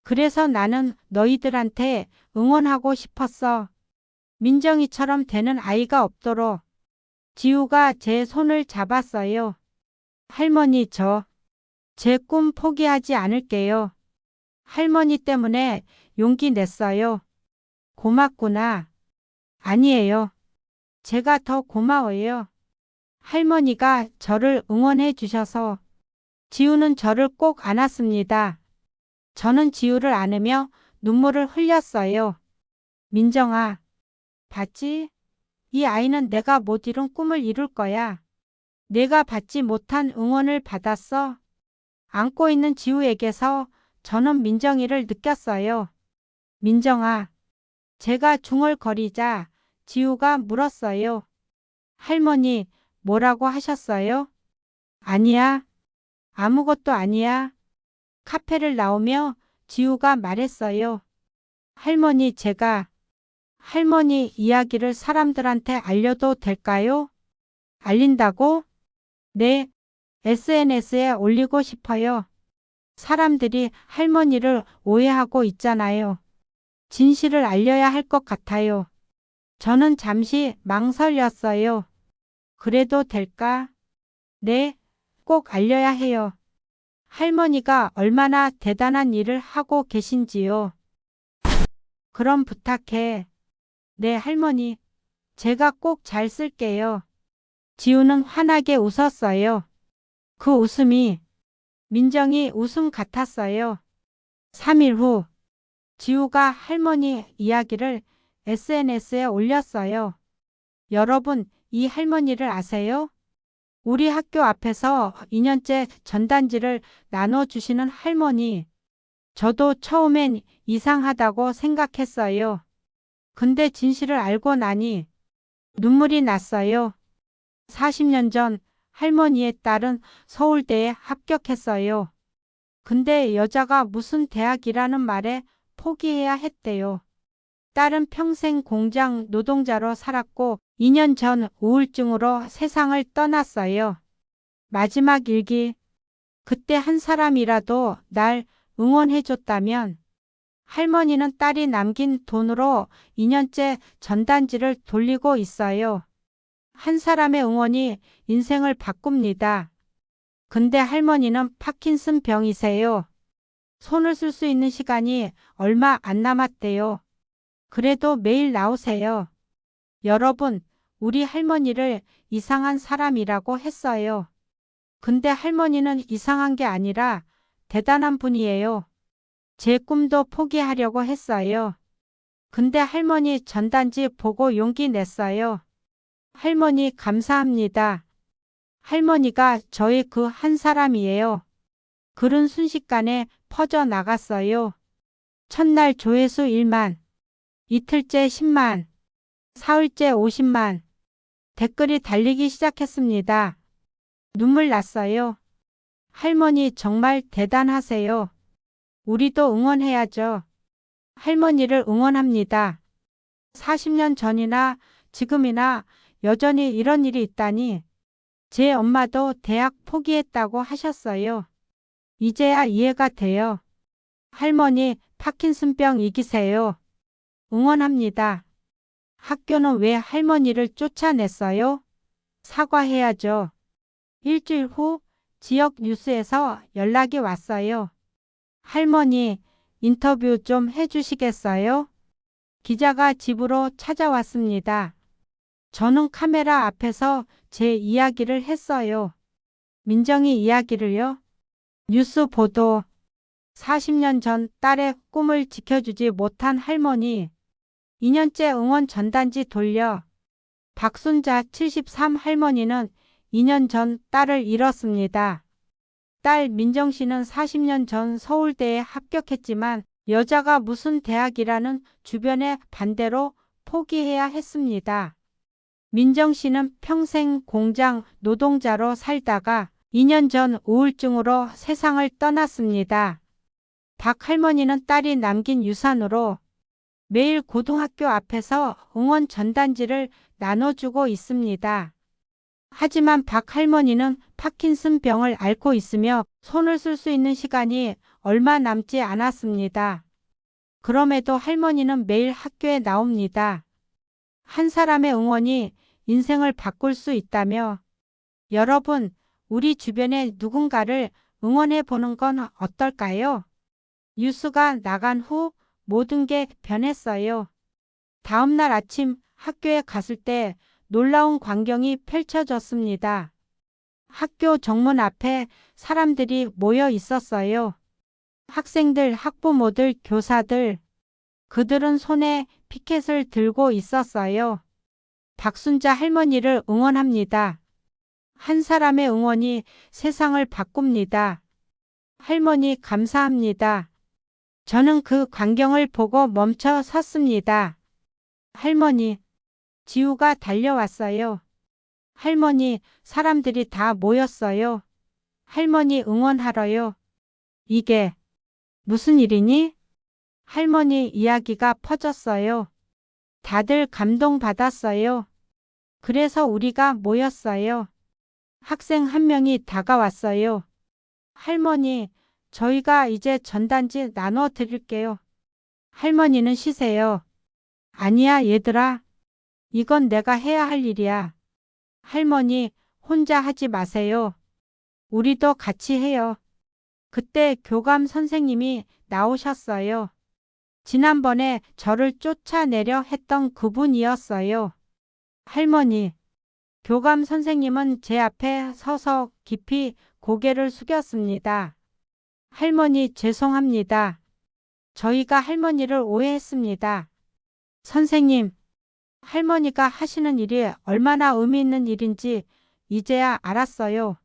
그래서 나는 너희들한테 응원하고 싶었어. 민정이처럼 되는 아이가 없도록. 지우가 제 손을 잡았어요. 할머니, 제 꿈 포기하지 않을게요. 할머니 때문에 용기 냈어요. 고맙구나. 아니에요. 제가 더 고마워요. 할머니가 저를 응원해 주셔서. 지우는 저를 꼭 안았습니다. 저는 지우를 안으며 눈물을 흘렸어요. 민정아, 봤지? 이 아이는 내가 못 이룬 꿈을 이룰 거야. 내가 받지 못한 응원을 받았어. 안고 있는 지우에게서 저는 민정이를 느꼈어요. 민정아, 제가 중얼거리자 지우가 물었어요. 할머니, 뭐라고 하셨어요? 아니야. 아무것도 아니야. 카페를 나오며 지우가 말했어요. 할머니, 할머니 이야기를 사람들한테 알려도 될까요? 알린다고? 네, SNS에 올리고 싶어요. 사람들이 할머니를 오해하고 있잖아요. 진실을 알려야 할 것 같아요. 저는 잠시 망설였어요. 그래도 될까? 네, 꼭 알려야 해요. 할머니가 얼마나 대단한 일을 하고 계신지요. 그럼 부탁해. 네, 할머니. 제가 꼭 잘 쓸게요. 지우는 환하게 웃었어요. 그 웃음이 민정이 웃음 같았어요. 3일 후 지우가 할머니 이야기를 SNS에 올렸어요. 여러분, 이 할머니를 아세요? 우리 학교 앞에서 2년째 전단지를 나눠주시는 할머니. 저도 처음엔 이상하다고 생각했어요. 근데 진실을 알고 나니 눈물이 났어요. 40년 전 할머니의 딸은 서울대에 합격했어요. 근데 여자가 무슨 대학이라는 말에 포기해야 했대요. 딸은 평생 공장 노동자로 살았고 2년 전 우울증으로 세상을 떠났어요. 마지막 일기. 그때 한 사람이라도 날 응원해줬다면 할머니는 딸이 남긴 돈으로 2년째 전단지를 돌리고 있어요. 한 사람의 응원이 인생을 바꿉니다. 근데 할머니는 파킨슨 병이세요. 손을 쓸 수 있는 시간이 얼마 안 남았대요. 그래도 매일 나오세요. 여러분, 우리 할머니를 이상한 사람이라고 했어요. 근데 할머니는 이상한 게 아니라 대단한 분이에요. 제 꿈도 포기하려고 했어요. 근데 할머니 전단지 보고 용기 냈어요. 할머니 감사합니다. 할머니가 저의 그 한 사람이에요. 글은 순식간에 퍼져 나갔어요. 첫날 조회수 1만, 이틀째 10만, 사흘째 50만. 댓글이 달리기 시작했습니다. 눈물 났어요. 할머니 정말 대단하세요. 우리도 응원해야죠. 할머니를 응원합니다. 40년 전이나 지금이나 여전히 이런 일이 있다니. 제 엄마도 대학 포기했다고 하셨어요. 이제야 이해가 돼요. 할머니 파킨슨병 이기세요. 응원합니다. 학교는 왜 할머니를 쫓아냈어요? 사과해야죠. 일주일 후 지역 뉴스에서 연락이 왔어요. 할머니 인터뷰 좀 해주시겠어요? 기자가 집으로 찾아왔습니다. 저는 카메라 앞에서 제 이야기를 했어요. 민정이 이야기를요? 뉴스 보도. 40년 전 딸의 꿈을 지켜주지 못한 할머니. 2년째 응원 전단지 돌려. 박순자 73 할머니는 2년 전 딸을 잃었습니다. 딸 민정 씨는 40년 전 서울대에 합격했지만 여자가 무슨 대학이라는 주변의 반대로 포기해야 했습니다. 민정 씨는 평생 공장 노동자로 살다가 2년 전 우울증으로 세상을 떠났습니다. 박 할머니는 딸이 남긴 유산으로 매일 고등학교 앞에서 응원 전단지를 나눠주고 있습니다. 하지만 박 할머니는 파킨슨 병을 앓고 있으며 손을 쓸 수 있는 시간이 얼마 남지 않았습니다. 그럼에도 할머니는 매일 학교에 나옵니다. 한 사람의 응원이 인생을 바꿀 수 있다며. 여러분, 우리 주변에 누군가를 응원해 보는 건 어떨까요? 뉴스가 나간 후 모든 게 변했어요. 다음 날 아침 학교에 갔을 때 놀라운 광경이 펼쳐졌습니다. 학교 정문 앞에 사람들이 모여 있었어요. 학생들, 학부모들, 교사들. 그들은 손에 피켓을 들고 있었어요. 박순자 할머니를 응원합니다. 한 사람의 응원이 세상을 바꿉니다. 할머니 감사합니다. 저는 그 광경을 보고 멈춰 섰습니다. 할머니, 지우가 달려왔어요. 할머니, 사람들이 다 모였어요. 할머니 응원하러요. 이게 무슨 일이니? 할머니 이야기가 퍼졌어요. 다들 감동받았어요. 그래서 우리가 모였어요. 학생 한 명이 다가왔어요. 할머니, 저희가 이제 전단지 나눠 드릴게요. 할머니는 쉬세요. 아니야, 얘들아. 이건 내가 해야 할 일이야. 할머니, 혼자 하지 마세요. 우리도 같이 해요. 그때 교감 선생님이 나오셨어요. 지난번에 저를 쫓아내려 했던 그분이었어요. 할머니, 교감 선생님은 제 앞에 서서 깊이 고개를 숙였습니다. 할머니 죄송합니다. 저희가 할머니를 오해했습니다. 선생님, 할머니가 하시는 일이 얼마나 의미 있는 일인지 이제야 알았어요.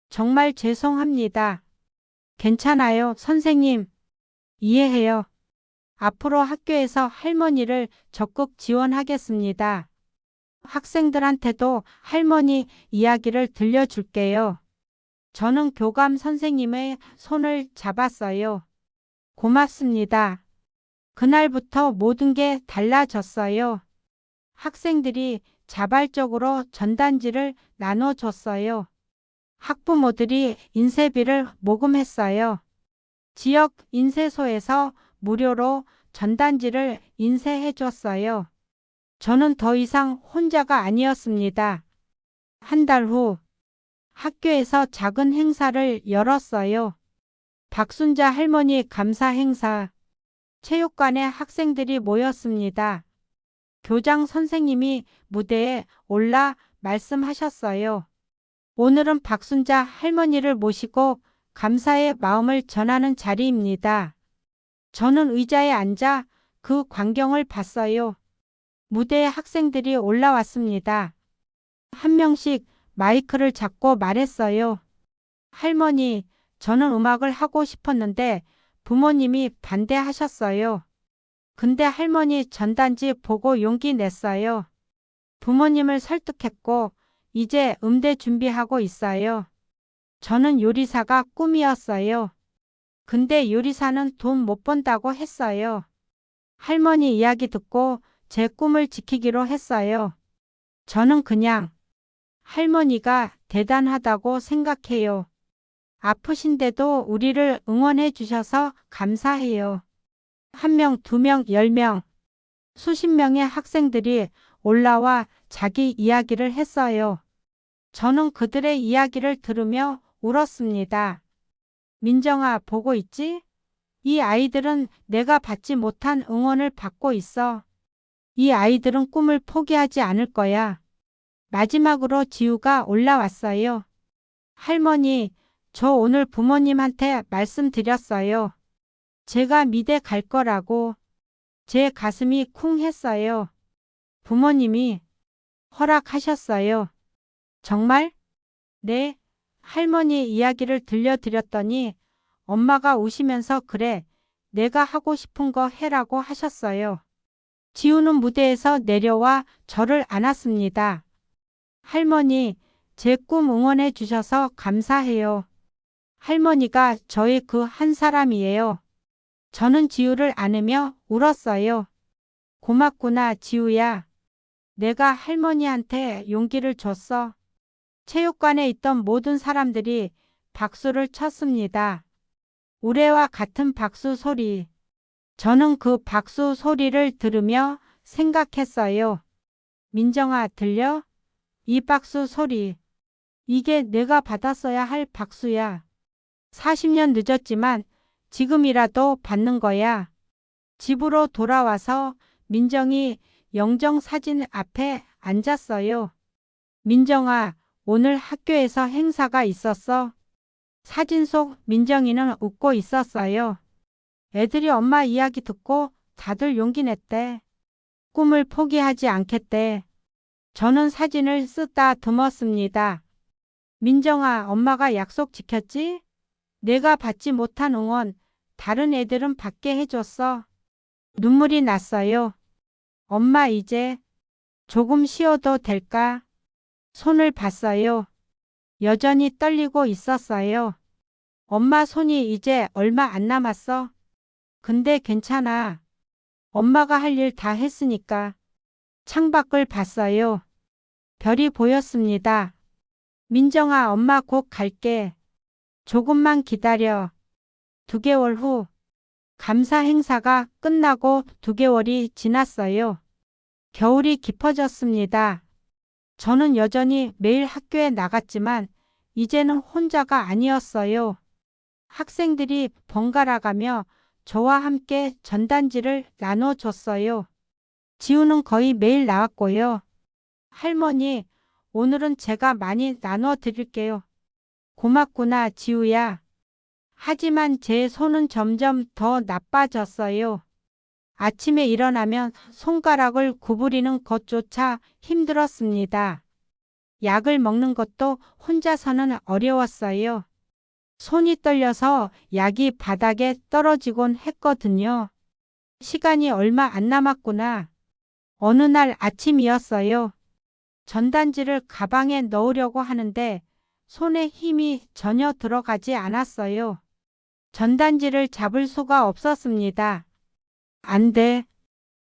정말 죄송합니다. 괜찮아요, 선생님. 이해해요. 앞으로 학교에서 할머니를 적극 지원하겠습니다. 학생들한테도 할머니 이야기를 들려줄게요. 저는 교감 선생님의 손을 잡았어요. 고맙습니다. 그날부터 모든 게 달라졌어요. 학생들이 자발적으로 전단지를 나눠줬어요. 학부모들이 인쇄비를 모금했어요. 지역 인쇄소에서 무료로 전단지를 인쇄해줬어요. 저는 더 이상 혼자가 아니었습니다. 한 달 후 학교에서 작은 행사를 열었어요. 박순자 할머니 감사 행사. 체육관에 학생들이 모였습니다. 교장 선생님이 무대에 올라 말씀하셨어요. 오늘은 박순자 할머니를 모시고 감사의 마음을 전하는 자리입니다. 저는 의자에 앉아 그 광경을 봤어요. 무대에 학생들이 올라왔습니다. 한 명씩 마이크를 잡고 말했어요. 할머니, 저는 음악을 하고 싶었는데 부모님이 반대하셨어요. 근데 할머니 전단지 보고 용기 냈어요. 부모님을 설득했고 이제 음대 준비하고 있어요. 저는 요리사가 꿈이었어요. 근데 요리사는 돈 못 번다고 했어요. 할머니 이야기 듣고 제 꿈을 지키기로 했어요. 저는 그냥 할머니가 대단하다고 생각해요. 아프신데도 우리를 응원해 주셔서 감사해요. 한 명, 두 명, 10명, 수십 명의 학생들이 올라와 자기 이야기를 했어요. 저는 그들의 이야기를 들으며 울었습니다. 민정아, 보고 있지? 이 아이들은 내가 받지 못한 응원을 받고 있어. 이 아이들은 꿈을 포기하지 않을 거야. 마지막으로 지우가 올라왔어요. 할머니, 저 오늘 부모님한테 말씀드렸어요. 제가 미대 갈 거라고. 제 가슴이 쿵 했어요. 부모님이 허락하셨어요. 정말? 네. 할머니 이야기를 들려드렸더니 엄마가 우시면서 그래, 내가 하고 싶은 거 해라고 하셨어요. 지우는 무대에서 내려와 저를 안았습니다. 할머니, 제 꿈 응원해 주셔서 감사해요. 할머니가 저의 그 한 사람이에요. 저는 지우를 안으며 울었어요. 고맙구나, 지우야. 내가 할머니한테 용기를 줬어. 체육관에 있던 모든 사람들이 박수를 쳤습니다. 우레와 같은 박수 소리. 저는 그 박수 소리를 들으며 생각했어요. 민정아, 들려? 이 박수 소리. 이게 내가 받았어야 할 박수야. 40년 늦었지만 지금이라도 받는 거야. 집으로 돌아와서 민정이 영정 사진 앞에 앉았어요. 민정아, 오늘 학교에서 행사가 있었어. 사진 속 민정이는 웃고 있었어요. 애들이 엄마 이야기 듣고 다들 용기 냈대. 꿈을 포기하지 않겠대. 저는 사진을 쓰다듬었습니다. 민정아, 엄마가 약속 지켰지? 내가 받지 못한 응원, 다른 애들은 받게 해줬어. 눈물이 났어요. 엄마, 이제 조금 쉬어도 될까? 손을 봤어요. 여전히 떨리고 있었어요. 엄마 손이 이제 얼마 안 남았어. 근데 괜찮아. 엄마가 할 일 다 했으니까. 창밖을 봤어요. 별이 보였습니다. 민정아, 엄마 곧 갈게. 조금만 기다려. 2개월 후 감사 행사가 끝나고 2개월이 지났어요. 겨울이 깊어졌습니다. 저는 여전히 매일 학교에 나갔지만 이제는 혼자가 아니었어요. 학생들이 번갈아가며 저와 함께 전단지를 나눠줬어요. 지우는 거의 매일 나왔고요. 할머니, 오늘은 제가 많이 나눠드릴게요. 고맙구나, 지우야. 하지만 제 손은 점점 더 나빠졌어요. 아침에 일어나면 손가락을 구부리는 것조차 힘들었습니다. 약을 먹는 것도 혼자서는 어려웠어요. 손이 떨려서 약이 바닥에 떨어지곤 했거든요. 시간이 얼마 안 남았구나. 어느 날 아침이었어요. 전단지를 가방에 넣으려고 하는데 손에 힘이 전혀 들어가지 않았어요. 전단지를 잡을 수가 없었습니다. 안 돼.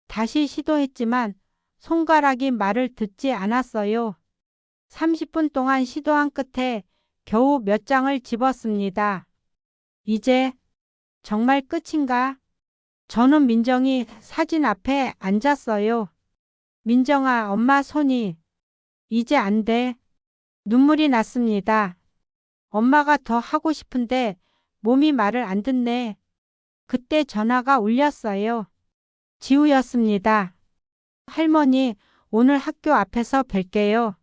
다시 시도했지만 손가락이 말을 듣지 않았어요. 30분 동안 시도한 끝에 겨우 몇 장을 집었습니다. 이제 정말 끝인가? 저는 민정이 사진 앞에 앉았어요. 민정아, 엄마 손이 이제 안 돼. 눈물이 났습니다. 엄마가 더 하고 싶은데 몸이 말을 안 듣네. 그때 전화가 울렸어요. 지우였습니다. 할머니, 오늘 학교 앞에서 뵐게요.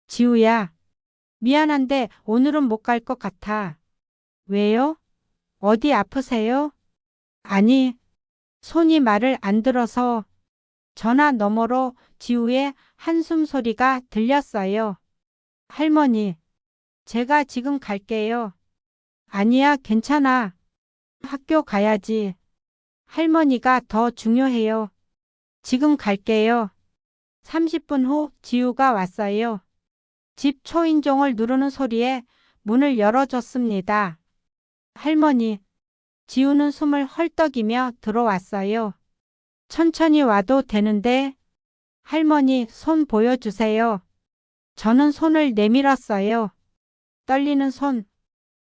지우야, 미안한데 오늘은 못 갈 것 같아. 왜요? 어디 아프세요? 아니, 손이 말을 안 들어서. 전화 너머로 지우의 한숨 소리가 들렸어요. 할머니, 제가 지금 갈게요. 아니야, 괜찮아. 학교 가야지. 할머니가 더 중요해요. 지금 갈게요. 30분 후 지우가 왔어요. 집 초인종을 누르는 소리에 문을 열어줬습니다. 할머니, 지우는 숨을 헐떡이며 들어왔어요. 천천히 와도 되는데. 할머니, 손 보여주세요. 저는 손을 내밀었어요. 떨리는 손.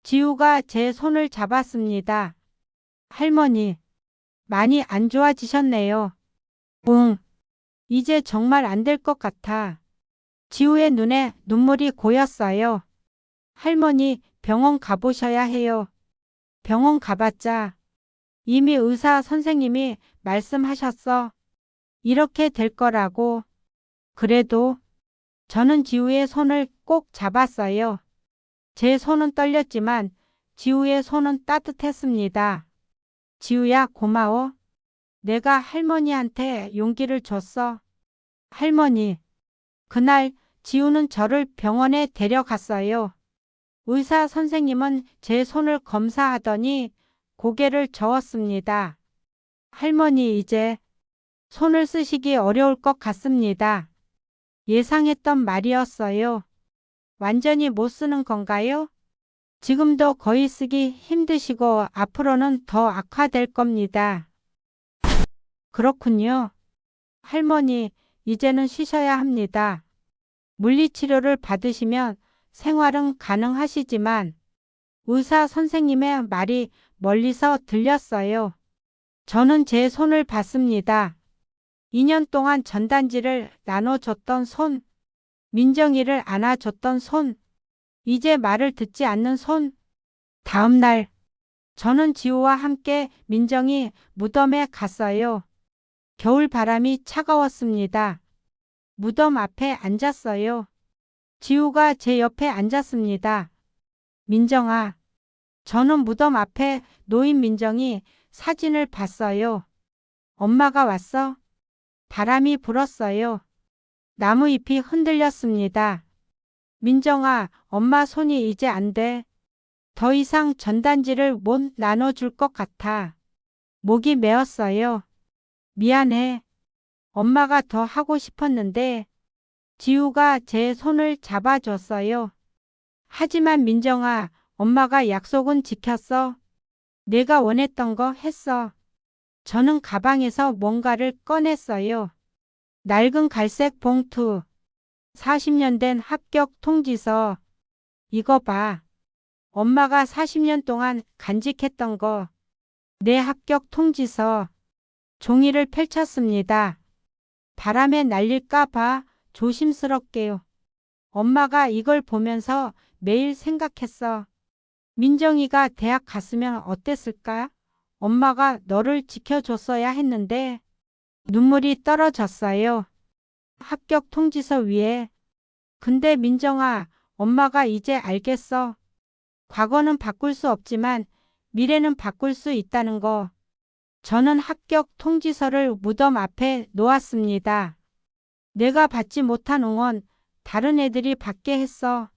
지우가 제 손을 잡았습니다. 할머니, 많이 안 좋아지셨네요. 응, 이제 정말 안 될 것 같아. 지우의 눈에 눈물이 고였어요. 할머니, 병원 가보셔야 해요. 병원 가봤자 이미 의사 선생님이 말씀하셨어. 이렇게 될 거라고. 그래도 저는 지우의 손을 꼭 잡았어요. 제 손은 떨렸지만 지우의 손은 따뜻했습니다. 지우야, 고마워. 내가 할머니한테 용기를 줬어. 할머니, 그날 지우는 저를 병원에 데려갔어요. 의사 선생님은 제 손을 검사하더니 고개를 저었습니다. 할머니, 이제 손을 쓰시기 어려울 것 같습니다. 예상했던 말이었어요. 완전히 못 쓰는 건가요? 지금도 거의 쓰기 힘드시고 앞으로는 더 악화될 겁니다. 그렇군요. 할머니, 이제는 쉬셔야 합니다. 물리치료를 받으시면 생활은 가능하시지만. 의사 선생님의 말이 멀리서 들렸어요. 저는 제 손을 봤습니다. 2년 동안 전단지를 나눠줬던 손, 민정이를 안아줬던 손, 이제 말을 듣지 않는 손. 다음 날, 저는 지우와 함께 민정이 무덤에 갔어요. 겨울 바람이 차가웠습니다. 무덤 앞에 앉았어요. 지우가 제 옆에 앉았습니다. 민정아, 저는 무덤 앞에 놓인 민정이 사진을 봤어요. 엄마가 왔어? 바람이 불었어요. 나무잎이 흔들렸습니다. 민정아, 엄마 손이 이제 안 돼. 더 이상 전단지를 못 나눠줄 것 같아. 목이 메었어요. 미안해. 엄마가 더 하고 싶었는데. 지우가 제 손을 잡아줬어요. 하지만 민정아, 엄마가 약속은 지켰어. 내가 원했던 거 했어. 저는 가방에서 뭔가를 꺼냈어요. 낡은 갈색 봉투. 40년 된 합격 통지서. 이거 봐. 엄마가 40년 동안 간직했던 거. 내 합격 통지서. 종이를 펼쳤습니다. 바람에 날릴까 봐 조심스럽게요. 엄마가 이걸 보면서 매일 생각했어. 민정이가 대학 갔으면 어땠을까? 엄마가 너를 지켜줬어야 했는데. 눈물이 떨어졌어요. 합격 통지서 위에. 근데 민정아, 엄마가 이제 알겠어. 과거는 바꿀 수 없지만 미래는 바꿀 수 있다는 거. 저는 합격 통지서를 무덤 앞에 놓았습니다. 내가 받지 못한 응원, 다른 애들이 받게 했어.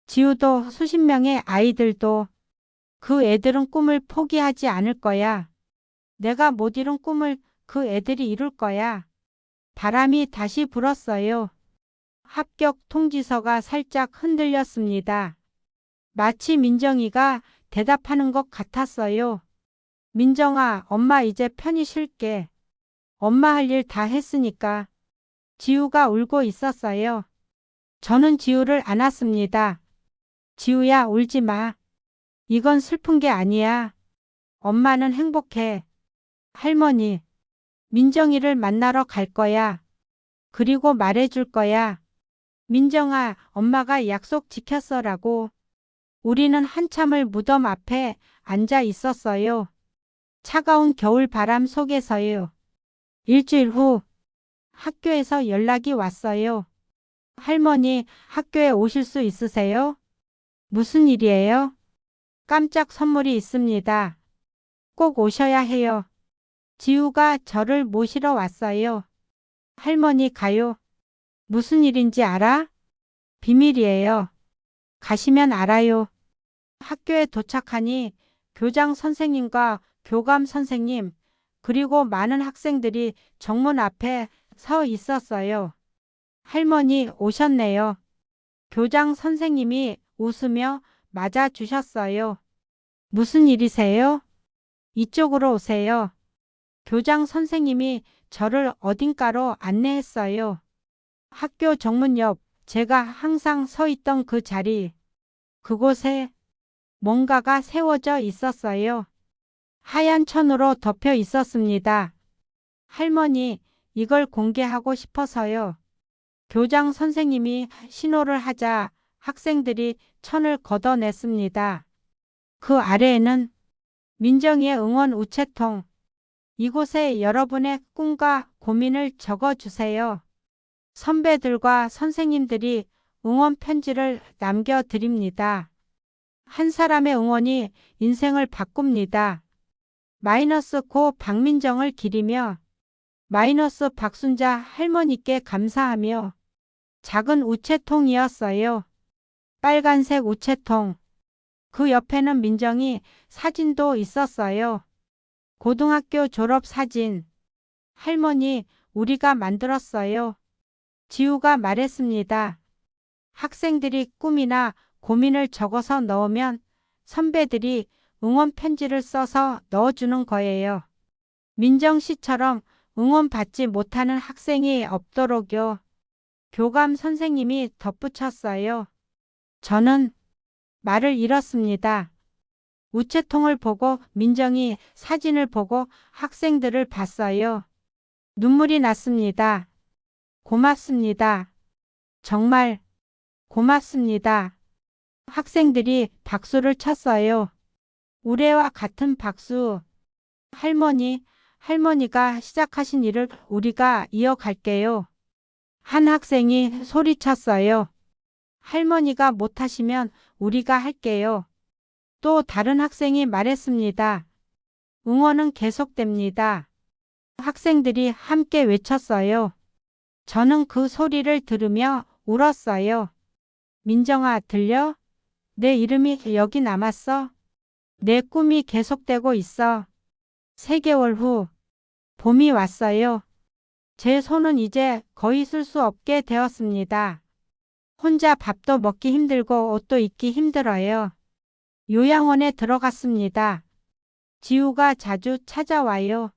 지우도 수십 명의 아이들도. 그 애들은 꿈을 포기하지 않을 거야. 내가 못 이룬 꿈을 그 애들이 이룰 거야. 바람이 다시 불었어요. 합격 통지서가 살짝 흔들렸습니다. 마치 민정이가 대답하는 것 같았어요. 민정아, 엄마 이제 편히 쉴게. 엄마 할 일 다 했으니까. 지우가 울고 있었어요. 저는 지우를 안았습니다. 지우야, 울지 마. 이건 슬픈 게 아니야. 엄마는 행복해. 할머니, 민정이를 만나러 갈 거야. 그리고 말해줄 거야. 민정아, 엄마가 약속 지켰어라고. 우리는 한참을 무덤 앞에 앉아 있었어요. 차가운 겨울 바람 속에서요. 일주일 후, 학교에서 연락이 왔어요. 할머니, 학교에 오실 수 있으세요? 무슨 일이에요? 깜짝 선물이 있습니다. 꼭 오셔야 해요. 지우가 저를 모시러 왔어요. 할머니 가요. 무슨 일인지 알아? 비밀이에요. 가시면 알아요. 학교에 도착하니 교장 선생님과 교감 선생님, 그리고 많은 학생들이 정문 앞에 서 있었어요. 할머니 오셨네요. 교장 선생님이 웃으며 맞아주셨어요. 무슨 일이세요? 이쪽으로 오세요. 교장 선생님이 저를 어딘가로 안내했어요. 학교 정문 옆 제가 항상 서 있던 그 자리. 그곳에 뭔가가 세워져 있었어요. 하얀 천으로 덮여 있었습니다. 할머니, 이걸 공개하고 싶어서요. 교장 선생님이 신호를 하자 학생들이 천을 걷어냈습니다. 그 아래에는 민정이의 응원 우체통. 이곳에 여러분의 꿈과 고민을 적어주세요. 선배들과 선생님들이 응원 편지를 남겨드립니다. 한 사람의 응원이 인생을 바꿉니다. 마이너스 고 박민정을 기리며 마이너스 박순자 할머니께 감사하며 작은 우체통이었어요. 빨간색 우체통. 그 옆에는 민정이 사진도 있었어요. 고등학교 졸업 사진. 할머니, 우리가 만들었어요. 지우가 말했습니다. 학생들이 꿈이나 고민을 적어서 넣으면 선배들이 응원 편지를 써서 넣어주는 거예요. 민정 씨처럼 응원받지 못하는 학생이 없도록요. 교감 선생님이 덧붙였어요. 저는 말을 잃었습니다. 우체통을 보고 민정이 사진을 보고 학생들을 봤어요. 눈물이 났습니다. 고맙습니다. 정말 고맙습니다. 학생들이 박수를 쳤어요. 우레와 같은 박수. 할머니가 시작하신 일을 우리가 이어갈게요. 한 학생이 소리쳤어요. 할머니가 못하시면 우리가 할게요. 또 다른 학생이 말했습니다. 응원은 계속됩니다. 학생들이 함께 외쳤어요. 저는 그 소리를 들으며 울었어요. 민정아, 들려? 내 이름이 여기 남았어. 내 꿈이 계속되고 있어. 3개월 후 봄이 왔어요. 제 손은 이제 거의 쓸 수 없게 되었습니다. 혼자 밥도 먹기 힘들고 옷도 입기 힘들어요. 요양원에 들어갔습니다. 지우가 자주 찾아와요.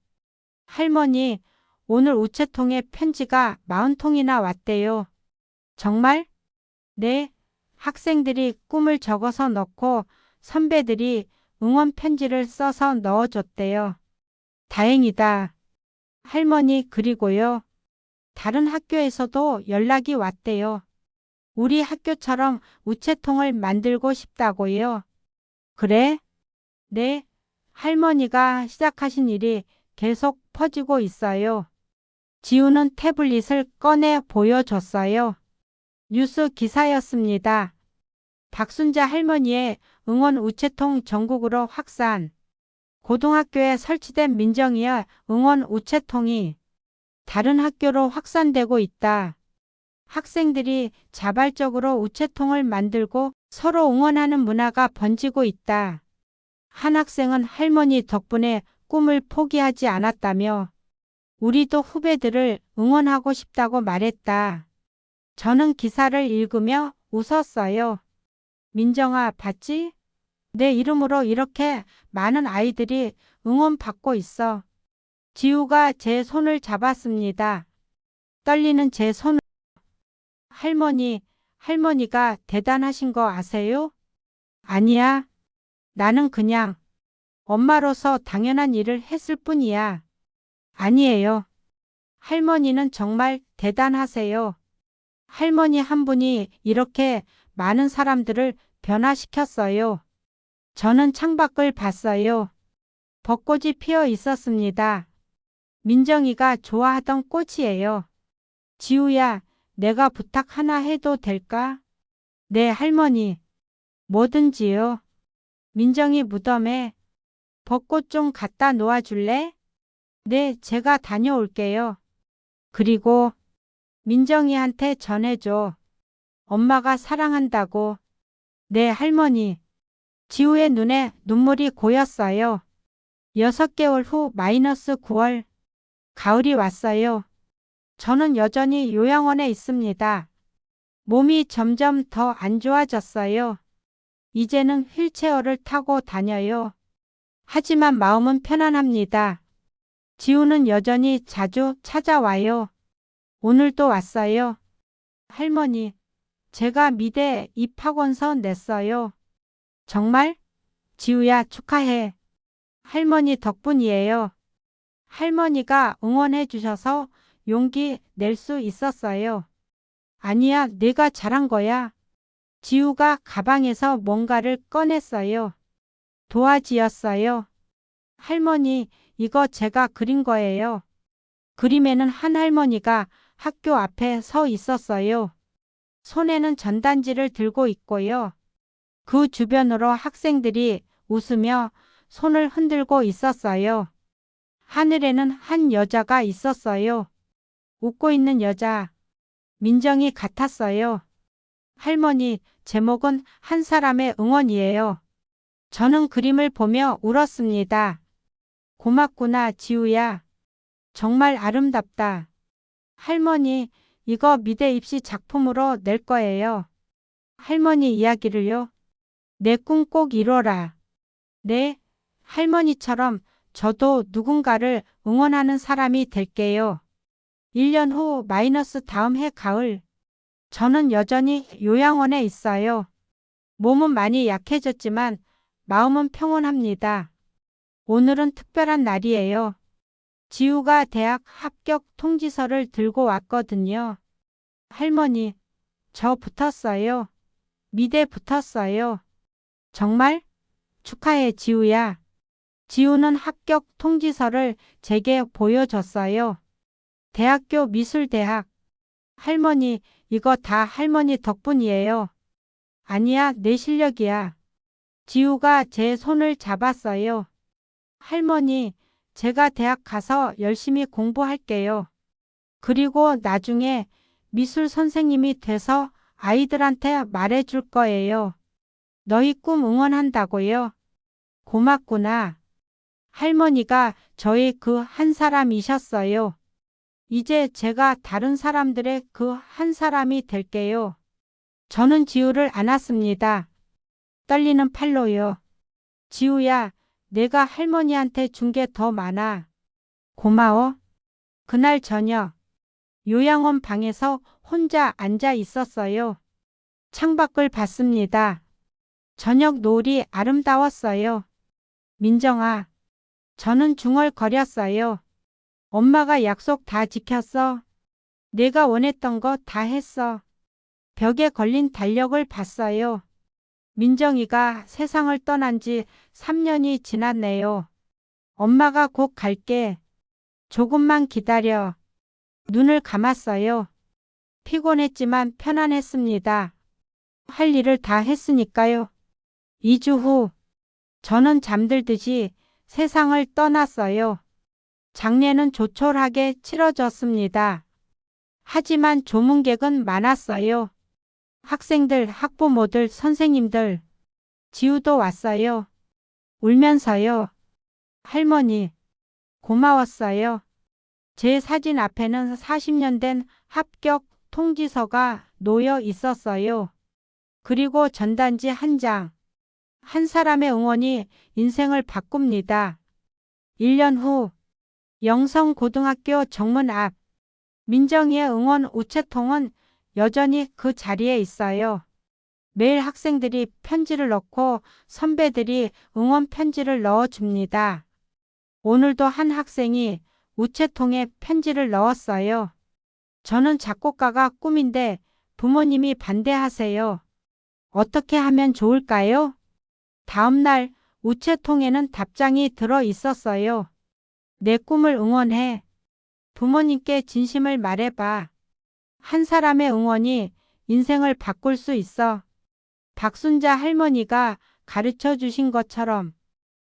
할머니, 오늘 우체통에 편지가 40통이나 왔대요. 정말? 네. 학생들이 꿈을 적어서 넣고 선배들이 응원 편지를 써서 넣어줬대요. 다행이다. 할머니, 그리고요. 다른 학교에서도 연락이 왔대요. 우리 학교처럼 우체통을 만들고 싶다고요. 그래? 네. 할머니가 시작하신 일이 계속 퍼지고 있어요. 지우는 태블릿을 꺼내 보여줬어요. 뉴스 기사였습니다. 박순자 할머니의 응원 우체통 전국으로 확산. 고등학교에 설치된 민정이의 응원 우체통이 다른 학교로 확산되고 있다. 학생들이 자발적으로 우체통을 만들고 서로 응원하는 문화가 번지고 있다. 한 학생은 할머니 덕분에 꿈을 포기하지 않았다며 우리도 후배들을 응원하고 싶다고 말했다. 저는 기사를 읽으며 웃었어요. 민정아, 봤지? 내 이름으로 이렇게 많은 아이들이 응원받고 있어. 지우가 제 손을 잡았습니다. 떨리는 제 손을. 할머니가 대단하신 거 아세요? 아니야. 나는 그냥 엄마로서 당연한 일을 했을 뿐이야. 아니에요. 할머니는 정말 대단하세요. 할머니 한 분이 이렇게 많은 사람들을 변화시켰어요. 저는 창밖을 봤어요. 벚꽃이 피어 있었습니다. 민정이가 좋아하던 꽃이에요. 지우야, 내가 부탁 하나 해도 될까? 네, 할머니. 뭐든지요. 민정이 무덤에 벚꽃 좀 갖다 놓아줄래? 네, 제가 다녀올게요. 그리고 민정이한테 전해줘. 엄마가 사랑한다고. 네, 할머니. 지우의 눈에 눈물이 고였어요. 6개월 후 -9월. 가을이 왔어요. 저는 여전히 요양원에 있습니다. 몸이 점점 더 안 좋아졌어요. 이제는 휠체어를 타고 다녀요. 하지만 마음은 편안합니다. 지우는 여전히 자주 찾아와요. 오늘도 왔어요. 할머니, 제가 미대 입학원서 냈어요. 정말? 지우야, 축하해. 할머니 덕분이에요. 할머니가 응원해 주셔서 용기 낼 수 있었어요. 아니야, 내가 잘한 거야. 지우가 가방에서 뭔가를 꺼냈어요. 도화지였어요. 할머니, 이거 제가 그린 거예요. 그림에는 한 할머니가 학교 앞에 서 있었어요. 손에는 전단지를 들고 있고요. 그 주변으로 학생들이 웃으며 손을 흔들고 있었어요. 하늘에는 한 여자가 있었어요. 웃고 있는 여자. 민정이 같았어요. 할머니, 제목은 한 사람의 응원이에요. 저는 그림을 보며 울었습니다. 고맙구나, 지우야. 정말 아름답다. 할머니, 이거 미대 입시 작품으로 낼 거예요. 할머니 이야기를요? 내 꿈 꼭 이뤄라. 네, 할머니처럼 저도 누군가를 응원하는 사람이 될게요. 1년 후 다음 해 가을. 저는 여전히 요양원에 있어요. 몸은 많이 약해졌지만 마음은 평온합니다. 오늘은 특별한 날이에요. 지우가 대학 합격 통지서를 들고 왔거든요. 할머니, 저 붙었어요. 미대 붙었어요. 정말? 축하해, 지우야. 지우는 합격 통지서를 제게 보여줬어요. 대학교 미술대학. 할머니, 이거 다 할머니 덕분이에요. 아니야, 내 실력이야. 지우가 제 손을 잡았어요. 할머니, 제가 대학 가서 열심히 공부할게요. 그리고 나중에 미술 선생님이 돼서 아이들한테 말해줄 거예요. 너희 꿈 응원한다고요. 고맙구나. 할머니가 저의 그 한 사람이셨어요. 이제 제가 다른 사람들의 그 한 사람이 될게요. 저는 지우를 안았습니다. 떨리는 팔로요. 지우야, 내가 할머니한테 준 게 더 많아. 고마워. 그날 저녁, 요양원 방에서 혼자 앉아 있었어요. 창밖을 봤습니다. 저녁 노을이 아름다웠어요. 민정아, 저는 중얼거렸어요. 엄마가 약속 다 지켰어. 내가 원했던 거 다 했어. 벽에 걸린 달력을 봤어요. 민정이가 세상을 떠난 지 3년이 지났네요. 엄마가 곧 갈게. 조금만 기다려. 눈을 감았어요. 피곤했지만 편안했습니다. 할 일을 다 했으니까요. 2주 후, 저는 잠들듯이 세상을 떠났어요. 장례는 조촐하게 치러졌습니다. 하지만 조문객은 많았어요. 학생들, 학부모들, 선생님들. 지우도 왔어요. 울면서요. 할머니, 고마웠어요. 제 사진 앞에는 40년 된 합격 통지서가 놓여 있었어요. 그리고 전단지 한 장. 한 사람의 응원이 인생을 바꿉니다. 1년 후, 영성고등학교 정문 앞. 민정이의 응원 우체통은 여전히 그 자리에 있어요. 매일 학생들이 편지를 넣고 선배들이 응원 편지를 넣어줍니다. 오늘도 한 학생이 우체통에 편지를 넣었어요. 저는 작곡가가 꿈인데 부모님이 반대하세요. 어떻게 하면 좋을까요? 다음 날 우체통에는 답장이 들어 있었어요. 내 꿈을 응원해. 부모님께 진심을 말해봐. 한 사람의 응원이 인생을 바꿀 수 있어. 박순자 할머니가 가르쳐 주신 것처럼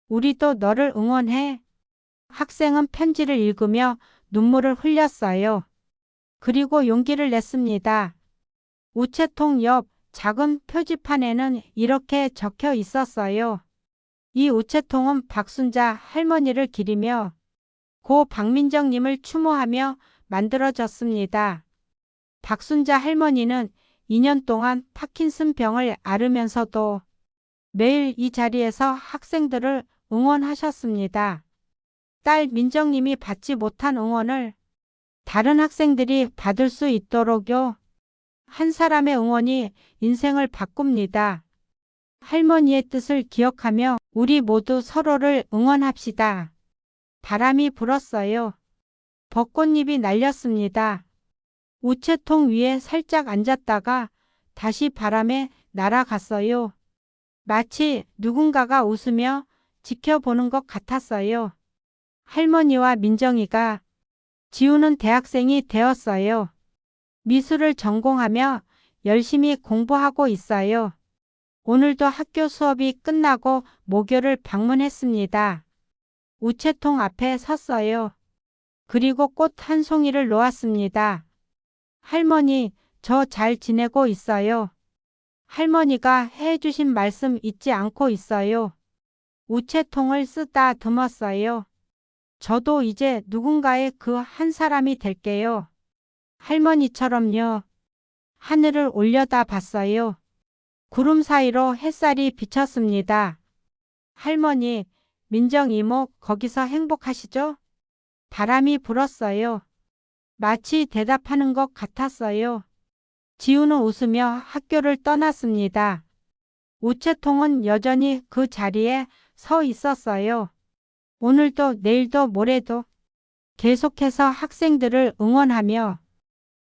우리도 너를 응원해. 학생은 편지를 읽으며 눈물을 흘렸어요. 그리고 용기를 냈습니다. 우체통 옆 작은 표지판에는 이렇게 적혀 있었어요. 이 우체통은 박순자 할머니를 기리며 고 박민정님을 추모하며 만들어졌습니다. 박순자 할머니는 2년 동안 파킨슨 병을 앓으면서도 매일 이 자리에서 학생들을 응원하셨습니다. 딸 민정님이 받지 못한 응원을 다른 학생들이 받을 수 있도록요. 한 사람의 응원이 인생을 바꿉니다. 할머니의 뜻을 기억하며 우리 모두 서로를 응원합시다. 바람이 불었어요. 벚꽃잎이 날렸습니다. 우체통 위에 살짝 앉았다가 다시 바람에 날아갔어요. 마치 누군가가 웃으며 지켜보는 것 같았어요. 할머니와 민정이가 지우는 대학생이 되었어요. 미술을 전공하며 열심히 공부하고 있어요. 오늘도 학교 수업이 끝나고 모교를 방문했습니다. 우체통 앞에 섰어요. 그리고 꽃 한 송이를 놓았습니다. 할머니, 저 잘 지내고 있어요. 할머니가 해주신 말씀 잊지 않고 있어요. 우체통을 쓰다듬었어요. 저도 이제 누군가의 그 한 사람이 될게요. 할머니처럼요. 하늘을 올려다 봤어요. 구름 사이로 햇살이 비쳤습니다. 할머니, 민정 이모 거기서 행복하시죠? 바람이 불었어요. 마치 대답하는 것 같았어요. 지우는 웃으며 학교를 떠났습니다. 우체통은 여전히 그 자리에 서 있었어요. 오늘도 내일도 모레도 계속해서 학생들을 응원하며